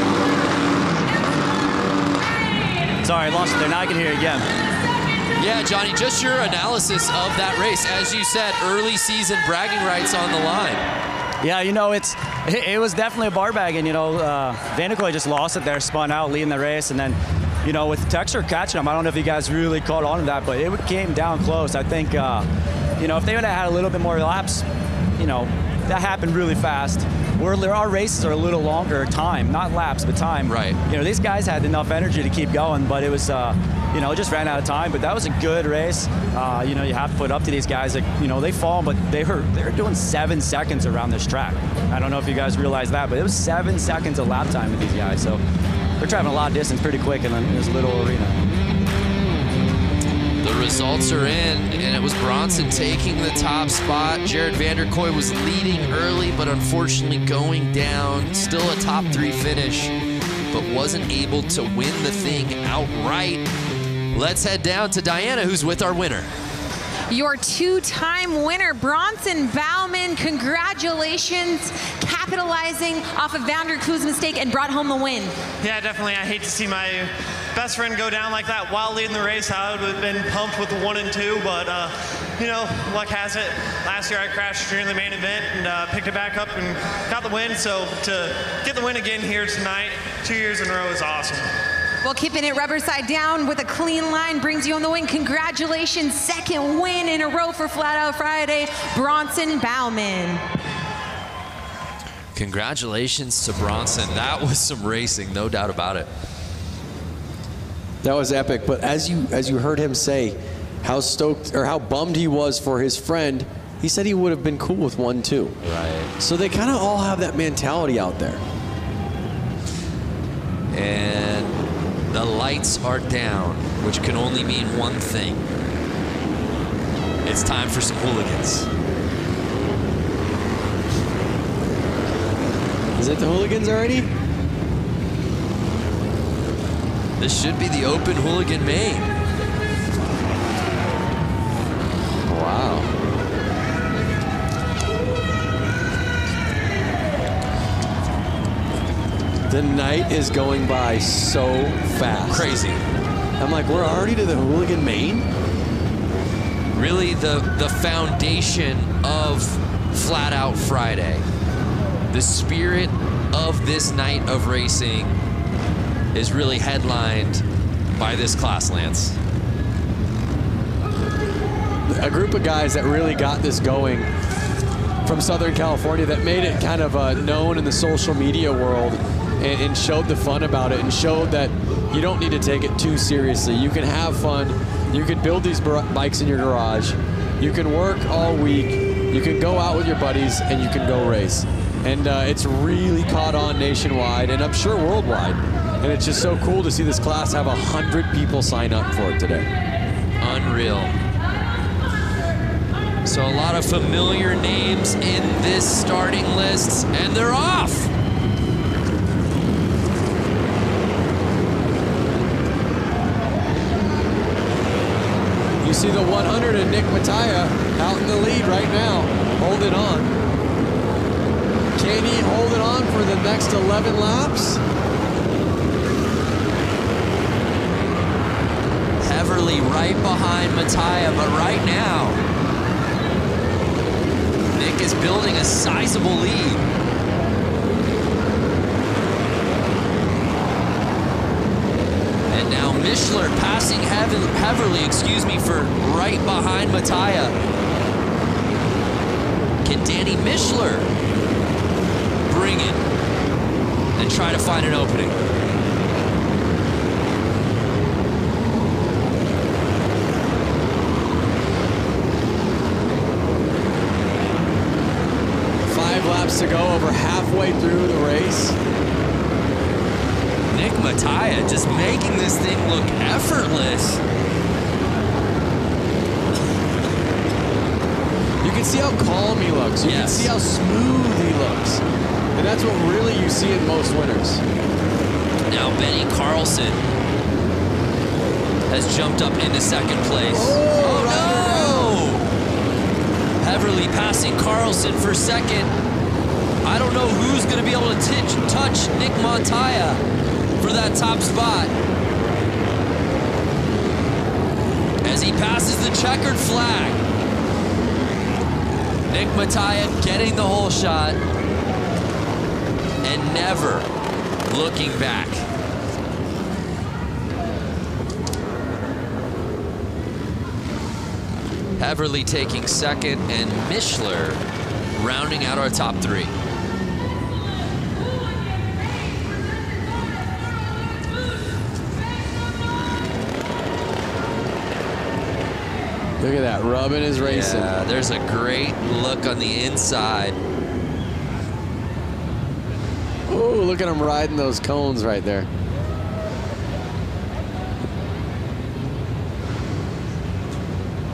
Sorry, I lost it there. Now I can hear you again. Yeah, Johnny, just your analysis of that race. As you said, early season bragging rights on the line. Yeah, you know, it was definitely a bar bagging. You know, Vanderkoy just lost it there, spun out, leading the race, and then, you know, with Texter catching him, I don't know if you guys really caught on to that, but it came down close. I think, you know, if they would have had a little bit more laps, you know, that happened really fast. Our races are a little longer time, not laps, but time. Right. You know, these guys had enough energy to keep going, but it was, you know, it just ran out of time. But that was a good race. You know, you have to put up to these guys. That, you know, they fall, but they're doing 7 seconds around this track. I don't know if you guys realize that, but it was 7 seconds of lap time with these guys. So they're traveling a lot of distance pretty quick in this little arena. The results are in, and it was Bronson taking the top spot. Jared Vanderkoy was leading early, but unfortunately going down. Still a top 3 finish, but wasn't able to win the thing outright. Let's head down to Diana, who's with our winner. Your 2-time winner, Bronson Bowman. Congratulations, capitalizing off of Vanderkoy's mistake and brought home the win. Yeah, definitely. I hate to see my best friend go down like that while leading the race. I would have been pumped with the 1 and 2, but you know, luck has it. Last year I crashed during the main event and picked it back up and got the win. So to get the win again here tonight, 2 years in a row is awesome. Well, keeping it rubber side down with a clean line brings you on the win. Congratulations, second win in a row for Flat Out Friday, Bronson Bauman. Congratulations to Bronson. That was some racing, no doubt about it. That was epic, but as you heard him say how stoked or how bummed he was for his friend, he said he would have been cool with 1-2. Right. So they kind of all have that mentality out there. And the lights are down, which can only mean one thing. It's time for some hooligans. Is it the hooligans already? This should be the open hooligan main. Wow. The night is going by so fast. Crazy. I'm like, we're already to the hooligan main? Really the foundation of Flat Out Friday. The spirit of this night of racing is really headlined by this class, Lance. A group of guys that really got this going from Southern California that made it kind of known in the social media world and showed the fun about it and showed that you don't need to take it too seriously. You can have fun. You can build these bikes in your garage. You can work all week. You can go out with your buddies and you can go race. And it's really caught on nationwide and I'm sure worldwide. And it's just so cool to see this class have 100 people sign up for it today. Unreal. So a lot of familiar names in this starting list, and they're off. You see the 100 and Nick Mattia out in the lead right now, holding on. Can he hold it on for the next 11 laps? Heverly right behind Mattia, but right now, Nick is building a sizable lead. And now Mishler passing Heverly, for right behind Mattia. Can Danny Mishler bring it and try to find an opening? To go over halfway through the race. Nick Mattia just making this thing look effortless. You can see how calm he looks. You can see how smooth he looks. And that's what really you see in most winners. Now Benny Carlson has jumped up into second place. Oh no! Heverly passing Carlson for second. I don't know who's going to be able to touch Nick Mattia for that top spot. As he passes the checkered flag. Nick Mattia getting the whole shot and never looking back. Heverly taking second and Mishler rounding out our top three. Look at that, rubbing his racing. Yeah, there's a great look on the inside. Oh, look at him riding those cones right there.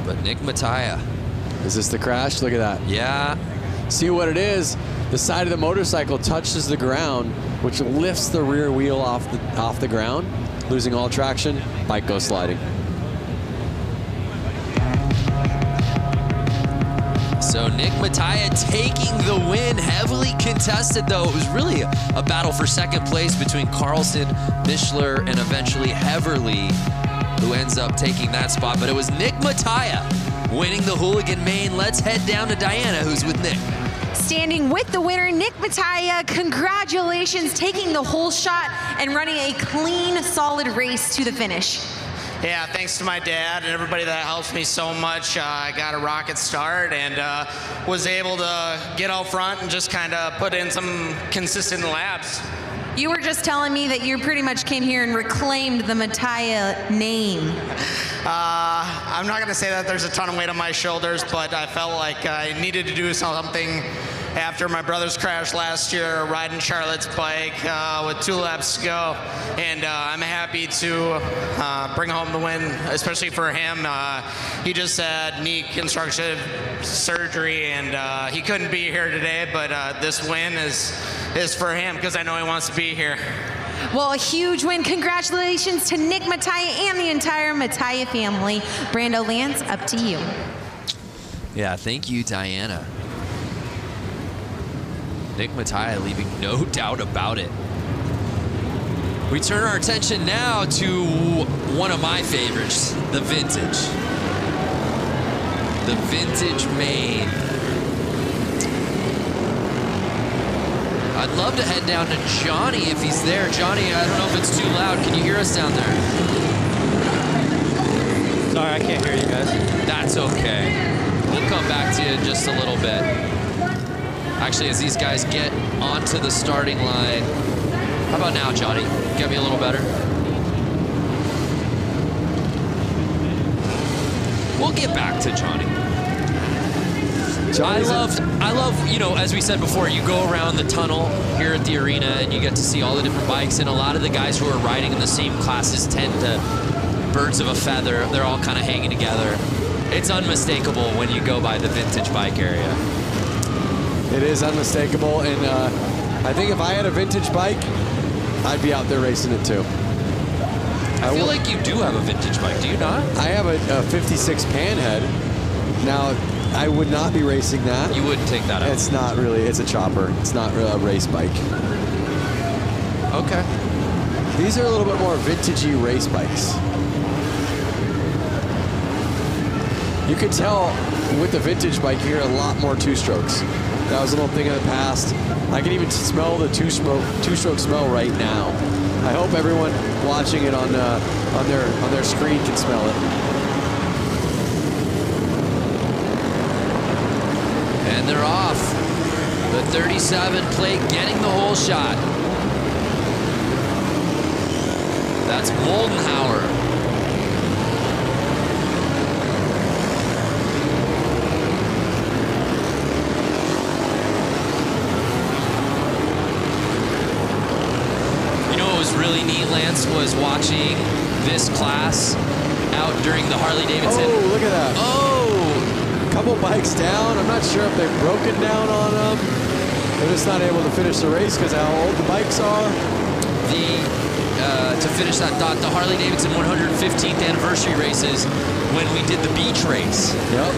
But Nick Mattia. Is this the crash? Look at that. Yeah. See what it is? The side of the motorcycle touches the ground, which lifts the rear wheel off the ground, losing all traction, bike goes sliding. So Nick Mattia taking the win, heavily contested though. It was really a battle for second place between Carlson, Mishler, and eventually Heverly, who ends up taking that spot. But it was Nick Mattia winning the Hooligan Main. Let's head down to Diana, who's with Nick. Standing with the winner, Nick Mattia, congratulations, taking the whole shot and running a clean, solid race to the finish. Yeah, thanks to my dad and everybody that helps me so much. I got a rocket start and was able to get out front and just kind of put in some consistent laps. You were just telling me that you pretty much came here and reclaimed the Mattia name. I'm not going to say that there's a ton of weight on my shoulders, but I felt like I needed to do something after my brother's crash last year, riding Charlotte's bike with 2 laps to go. And I'm happy to bring home the win, especially for him. He just had knee constructive surgery, and he couldn't be here today, but this win is for him because I know he wants to be here. Well, a huge win. Congratulations to Nick Mattia and the entire Mattia family. Brando Lance, up to you. Yeah, thank you, Diana. Nick Mattia leaving no doubt about it. We turn our attention now to one of my favorites, the Vintage. The Vintage Main. I'd love to head down to Johnny if he's there. Johnny, I don't know if it's too loud. Can you hear us down there? Sorry, I can't hear you guys. That's okay. We'll come back to you in just a little bit. Actually, as these guys get onto the starting line. How about now, Johnny? Get me a little better. We'll get back to Johnny. I love, you know, as we said before, you go around the tunnel here at the arena and you get to see all the different bikes, and a lot of the guys who are riding in the same classes tend to, birds of a feather, they're all kind of hanging together. It's unmistakable when you go by the Vintage bike area. It is unmistakable, and I think if I had a vintage bike, I'd be out there racing it too. I feel like you do have a vintage bike, do you not? I have a 56 Panhead. Now, I would not be racing that. You wouldn't take that out? It's not really, it's a chopper. It's not really a race bike. Okay. These are a little bit more vintagey race bikes. You could tell with the vintage bike here a lot more two-strokes. That was a little thing in the past. I can even smell the two-stroke smell right now. I hope everyone watching it on their screen can smell it. And they're off. The 37 plate getting the whole shot. That's Moldenhauer. Really neat, Lance, was watching this class out during the Harley-Davidson. Oh, look at that. Oh! A couple bikes down. I'm not sure if they've broken down on them. They're just not able to finish the race because of how old the bikes are. To finish that thought, the Harley-Davidson 115th anniversary races, when we did the beach race,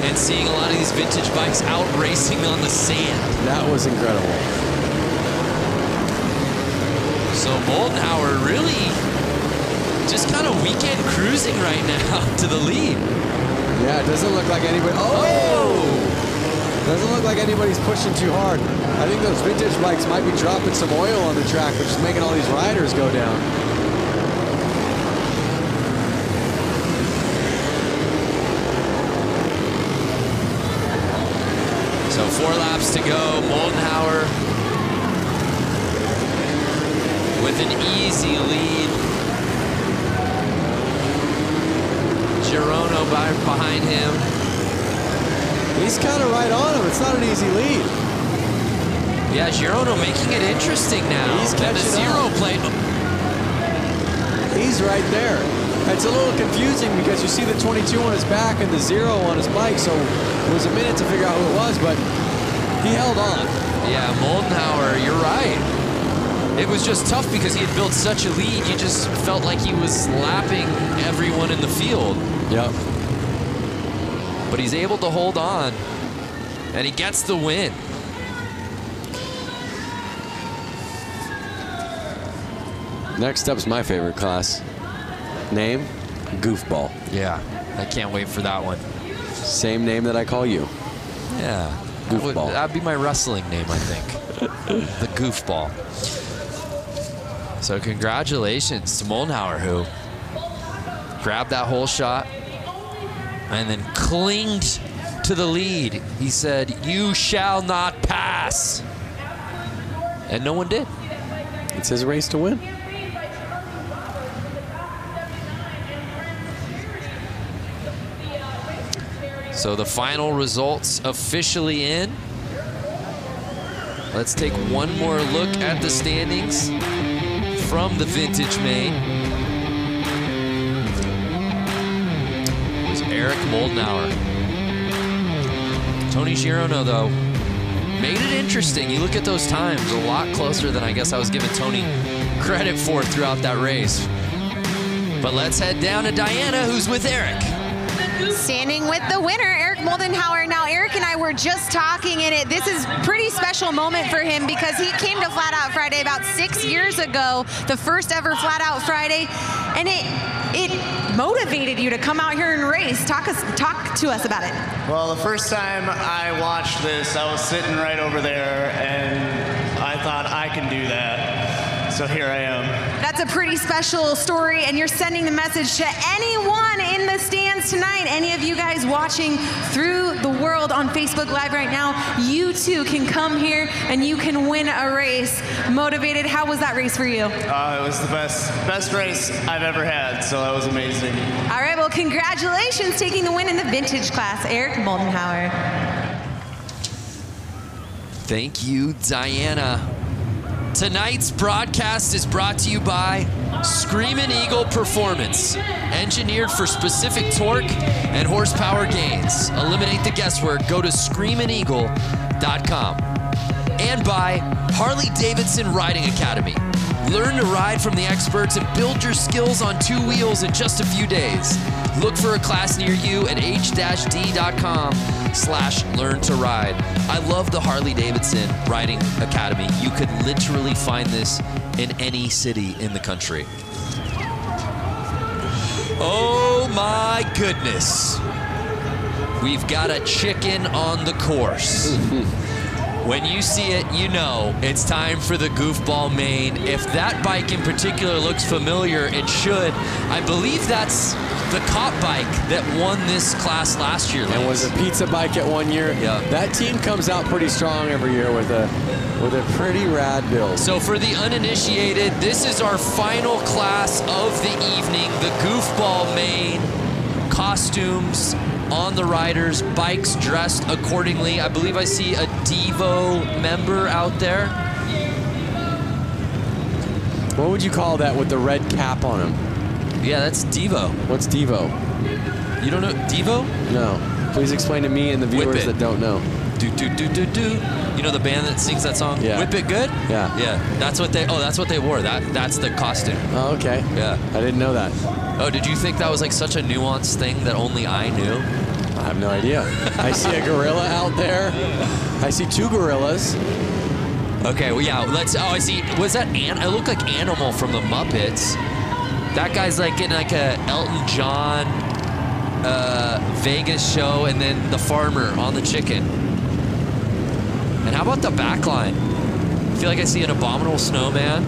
and seeing a lot of these vintage bikes out racing on the sand. That was incredible. So Moldenhauer really just kind of weekend cruising right now to the lead. Yeah, it doesn't look like anybody. Oh! Doesn't look like anybody's pushing too hard. I think those vintage bikes might be dropping some oil on the track, which is making all these riders go down. So 4 laps to go. Moldenhauer with an easy lead. Girono behind him. He's kind of right on him. It's not an easy lead. Yeah, Girono making it interesting now. He's catching the zero plate. He's right there. It's a little confusing because you see the 22 on his back and the 0 on his bike, so it was a minute to figure out who it was, but he held on. Yeah, Moldenhauer, you're right. It was just tough because he had built such a lead. You just felt like he was lapping everyone in the field. Yep. But he's able to hold on, and he gets the win. Next up's my favorite class. Name, Goofball. Yeah, I can't wait for that one. Same name that I call you. Yeah. Goofball. That'd be my wrestling name, I think. The Goofball. So congratulations to Moldenhauer, who grabbed that whole shot and then clinged to the lead. He said, "You shall not pass." And no one did. It's his race to win. So the final results officially in. Let's take one more look at the standings from the Vintage Main. It was Eric Moldenhauer. Tony Girono, though, made it interesting. You look at those times, a lot closer than I guess I was giving Tony credit for throughout that race. But let's head down to Diana, who's with Eric. Standing with the winner, Eric Moldenhauer. Now, Eric and I were just talking in it. This is a pretty special moment for him because he came to Flat Out Friday about 6 years ago, the first ever Flat Out Friday, and it motivated you to come out here and race. Talk to us about it. Well, the first time I watched this, I was sitting right over there, and I thought I can do that. So here I am. That's a pretty special story, and you're sending the message to anyone in the stands tonight. Any of you guys watching through the world on Facebook Live right now, you too can come here and you can win a race. Motivated, how was that race for you? It was the best race I've ever had, so that was amazing. All right, well, congratulations taking the win in the vintage class, Eric Moldenhauer. Thank you, Diana. Tonight's broadcast is brought to you by Screamin' Eagle Performance, engineered for specific torque and horsepower gains. Eliminate the guesswork, go to screamin'eagle.com. And by Harley-Davidson Riding Academy. Learn to ride from the experts and build your skills on 2 wheels in just a few days. Look for a class near you at h-d.com/learn to ride. I love the Harley-Davidson Riding Academy. You could literally find this in any city in the country. Oh my goodness. We've got a chicken on the course. When you see it, you know it's time for the Goofball Main. If that bike in particular looks familiar, it should. I believe that's the cop bike that won this class last year. And was a pizza bike at 1 year. Yeah. That team comes out pretty strong every year with a pretty rad build. So for the uninitiated, this is our final class of the evening, the Goofball Main. Costumes on the riders, bikes dressed accordingly. I believe I see a Devo member out there. What would you call that with the red cap on him? Yeah, that's Devo. What's Devo? You don't know Devo? No. Please explain to me and the viewers that don't know. Do do do do do. You know the band that sings that song? Yeah. Whip It Good? Yeah. Yeah. That's what they wore. That's the costume. Oh, okay. Yeah. I didn't know that. Oh, did you think that was like such a nuanced thing that only I knew? I have no idea. I see a gorilla out there. I see 2 gorillas. Okay, well, yeah, I see, was that it looked like Animal from the Muppets. That guy's like in like a Elton John Vegas show, and then the farmer on the chicken. And how about the back line? I feel like I see an Abominable Snowman.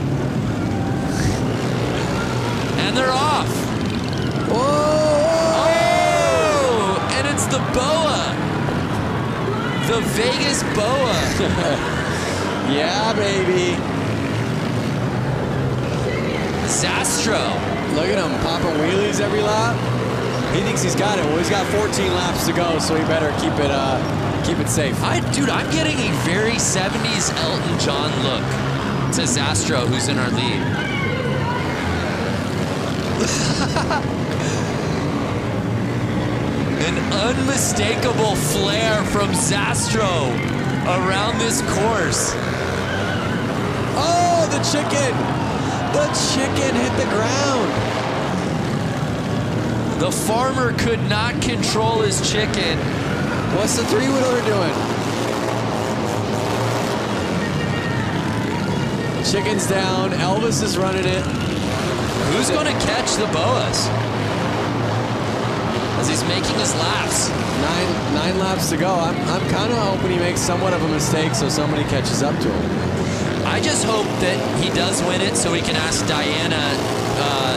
And they're off. Whoa! Oh! And it's the boa. The Vegas boa. Yeah, baby. Zastro. Look at him popping wheelies every lap. He thinks he's got it. Well, he's got 14 laps to go, so he better keep it safe. Dude, I'm getting a very 70s Elton John look to Zastro, who's in our lead. An unmistakable flair from Zastro around this course. Oh, the chicken! The chicken hit the ground. The farmer could not control his chicken. What's the 3-wheeler doing? Chicken's down. Elvis is running it. Who's going to catch the boas? as he's making his laps. Nine laps to go. I'm kind of hoping he makes somewhat of a mistake so somebody catches up to him. I just hope that he does win it so we can ask Diana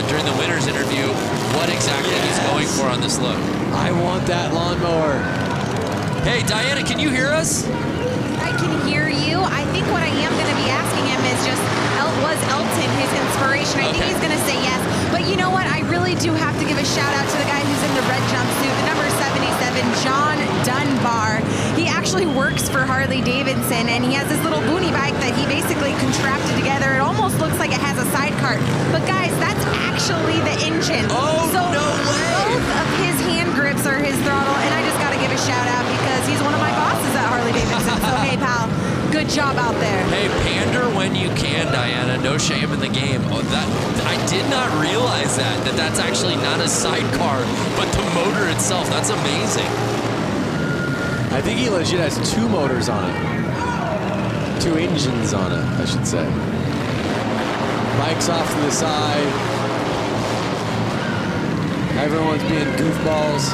during the winner's interview what exactly he's going for on this look. I want that lawnmower. Hey, Diana, can you hear us? I can hear you. I think what I am going to be asking him is just, was Elton his inspiration? I think he's going to say yes. But you know what? I really do have to give a shout out to the guy who's in the red jumpsuit, the number 77, John Dunbar. He actually works for Harley-Davidson, and he has this little boonie bike that he basically contrapted together. It almost looks like it has a sidecar. But guys, that's actually the engine. Oh, so no way! Both of his hand grips are his throttle, and I just got to give a shout out because he's one of my bosses at Harley-Davidson. So hey, pal, good job out there. Hey, pander when you can, Diana. No shame in the game. Oh, I did not realize that's actually not a sidecar, but the motor itself. That's amazing. I think he legit has 2 motors on it. 2 engines on it, I should say. Bike's off to the side. Everyone's being goofballs.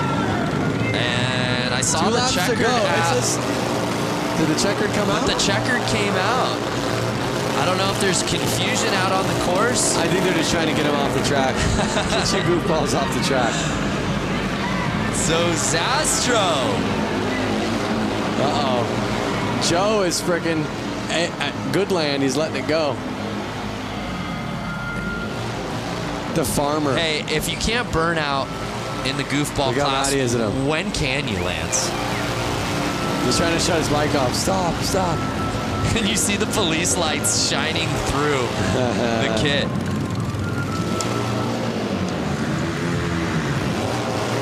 And I saw Two the laps to checkered go. out. Did the checkered come out? The checkered came out. I don't know if there's confusion out on the course. I think they're just trying to get him off the track. Get your goofballs off the track. So Zastro. Uh-oh. Joe is freaking at Goodland. He's letting it go. The farmer. Hey, if you can't burn out in the goofball class, when can you, Lance? He's trying to shut his bike off. Stop, stop. And you see the police lights shining through the kit.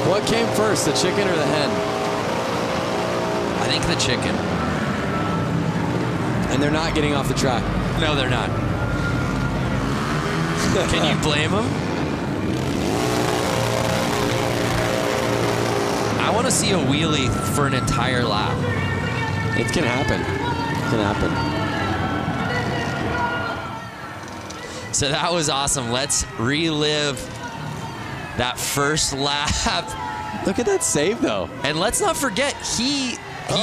What came first, the chicken or the hen? I think the chicken. And they're not getting off the track. No, they're not. Can you blame them? I want to see a wheelie for an entire lap. It can happen. It can happen. So that was awesome. Let's relive that first lap. Look at that save, though. And let's not forget, he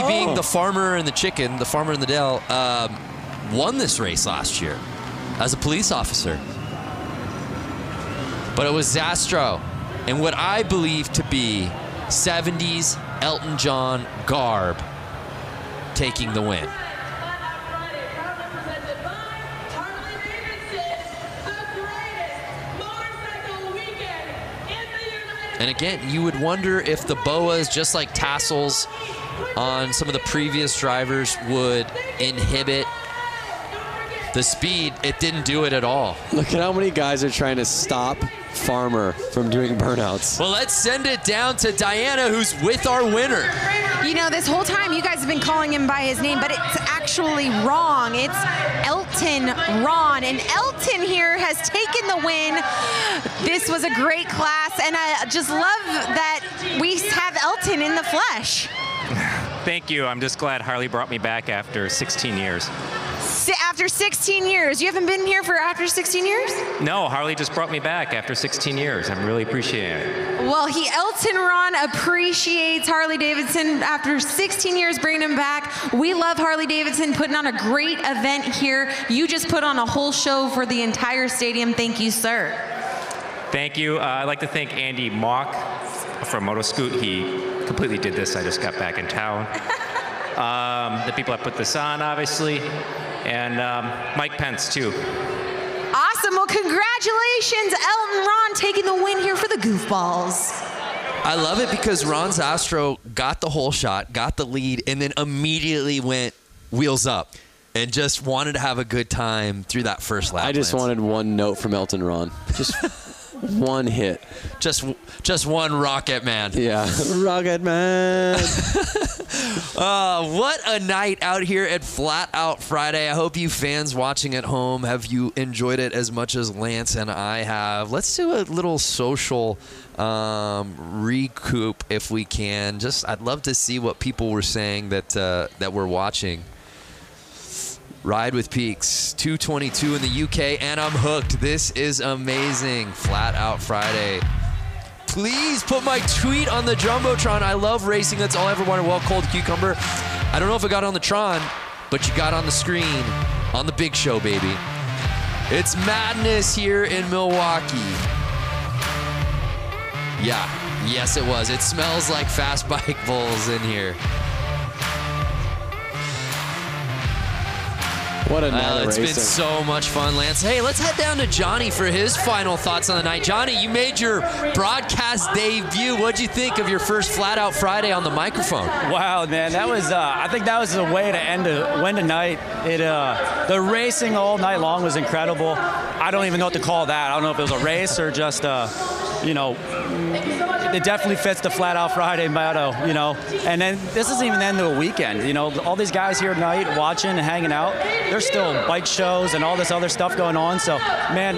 being the farmer and the chicken, the farmer in the Dell, won this race last year as a police officer. But it was Zastro, and what I believe to be 70s Elton John garb taking the win. And again, you would wonder if the boas, just like tassels on some of the previous drivers, would inhibit the speed. It didn't do it at all. Look at how many guys are trying to stop Farmer from doing burnouts. Well, let's send it down to Diana, who's with our winner. You know, this whole time you guys have been calling him by his name, but it's actually wrong. It's Elton Ron, and Elton here has taken the win. This was a great class, and I just love that we have Elton in the flesh. Thank you. I'm just glad Harley brought me back after 16 years. After 16 years? You haven't been here for after 16 years? No, Harley just brought me back after 16 years. I'm really appreciating it. Well, Elton Ron appreciates Harley-Davidson after 16 years bringing him back. We love Harley-Davidson putting on a great event here. You just put on a whole show for the entire stadium. Thank you, sir. Thank you. I'd like to thank Andy Mock from Motoscoot. He completely did this. I just got back in town. The people that put this on, obviously, and Mike Pence, too. Awesome. Well, congratulations, Elton Ron, taking the win here for the Goofballs. I love it because Ron Zastro got the whole shot, got the lead, and then immediately went wheels up and just wanted to have a good time through that first lap. I just wanted one note from Elton Ron. Just one hit. Just one Rocket Man. Yeah, Rocket Man. What a night out here at Flat Out Friday. I hope you fans watching at home, have you enjoyed it as much as Lance and I have. Let's do a little social recoup if we can. I'd love to see what people were saying that we're watching. Ride with Peaks, 222 in the UK, and I'm hooked. This is amazing. Flat Out Friday. please put my tweet on the Jumbotron. I love racing. That's all I ever wanted. Well, Cold Cucumber. I don't know if it got on the Tron, but you got on the screen on the big show, baby. It's madness here in Milwaukee. Yeah, yes it was. It smells like fast bike bulls in here. What a night It's been so much fun, Lance. Hey, let's head down to Johnny for his final thoughts on the night. Johnny, you made your broadcast debut. What'd you think of your first Flat Out Friday on the microphone? Wow, man, that was, I think that was the way to win tonight. The racing all night long was incredible. I don't even know what to call that. I don't know if it was a race or just, you know, it definitely fits the Flat Out Friday motto, you know. And then this isn't even the end of the weekend, you know. All these guys here tonight watching and hanging out, there's still bike shows and all this other stuff going on. So, man,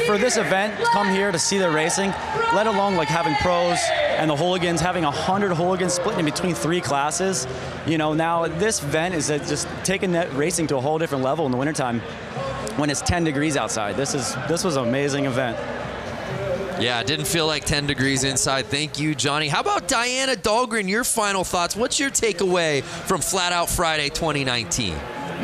for this event, to come here to see the racing, let alone like having pros and the hooligans, having 100 hooligans split in between 3 classes, you know, now this event is just taking that racing to a whole different level in the wintertime when it's 10 degrees outside. This was an amazing event. Yeah, it didn't feel like 10 degrees inside. Thank you, Johnny. How about Diana Dahlgren, your final thoughts? What's your takeaway from Flat Out Friday 2019?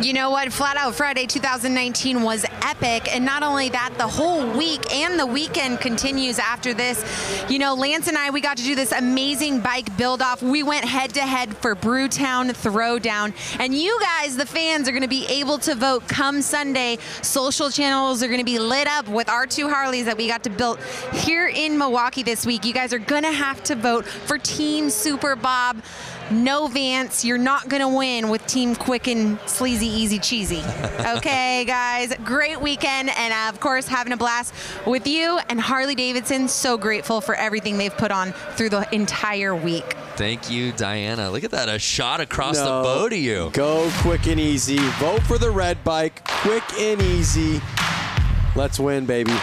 You know what? Flat Out Friday 2019 was epic. And not only that, the whole week and the weekend continues after this. You know, Lance and I, we got to do this amazing bike build-off. We went head-to-head for Brewtown Throwdown. And you guys, the fans, are going to be able to vote come Sunday. Social channels are going to be lit up with our 2 Harleys that we got to build here in Milwaukee this week. You guys are going to have to vote for Team Super Bob. No Vance, you're not gonna win with Team Quick and Sleazy Easy Cheesy. Okay, guys, great weekend, and of course, having a blast with you and Harley-Davidson. So grateful for everything they've put on through the entire week. Thank you, Diana. Look at that, a shot across the bow to you. Go Quick and Easy. Vote for the red bike. Quick and Easy. Let's win, baby.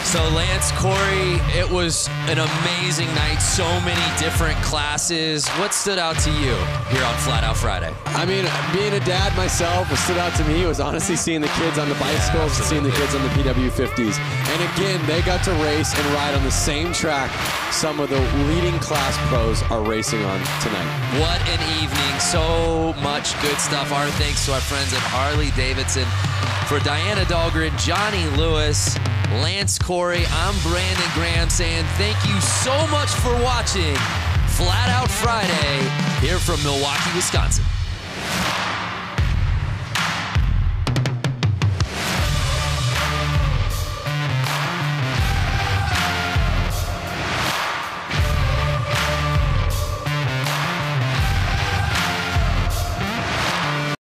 So Lance, Corey, it was an amazing night. So many different classes. What stood out to you here on Flat Out Friday? I mean, being a dad myself, what stood out to me was honestly seeing the kids on the bicycles and seeing the kids on the PW50s. And again, they got to race and ride on the same track some of the leading class pros are racing on tonight. What an evening. So much good stuff. Our thanks to our friends at Harley-Davidson. For Diana Dahlgren, Johnny Lewis, Lance Corey, I'm Brandon Graham saying thank you so much for watching Flat Out Friday here from Milwaukee, Wisconsin.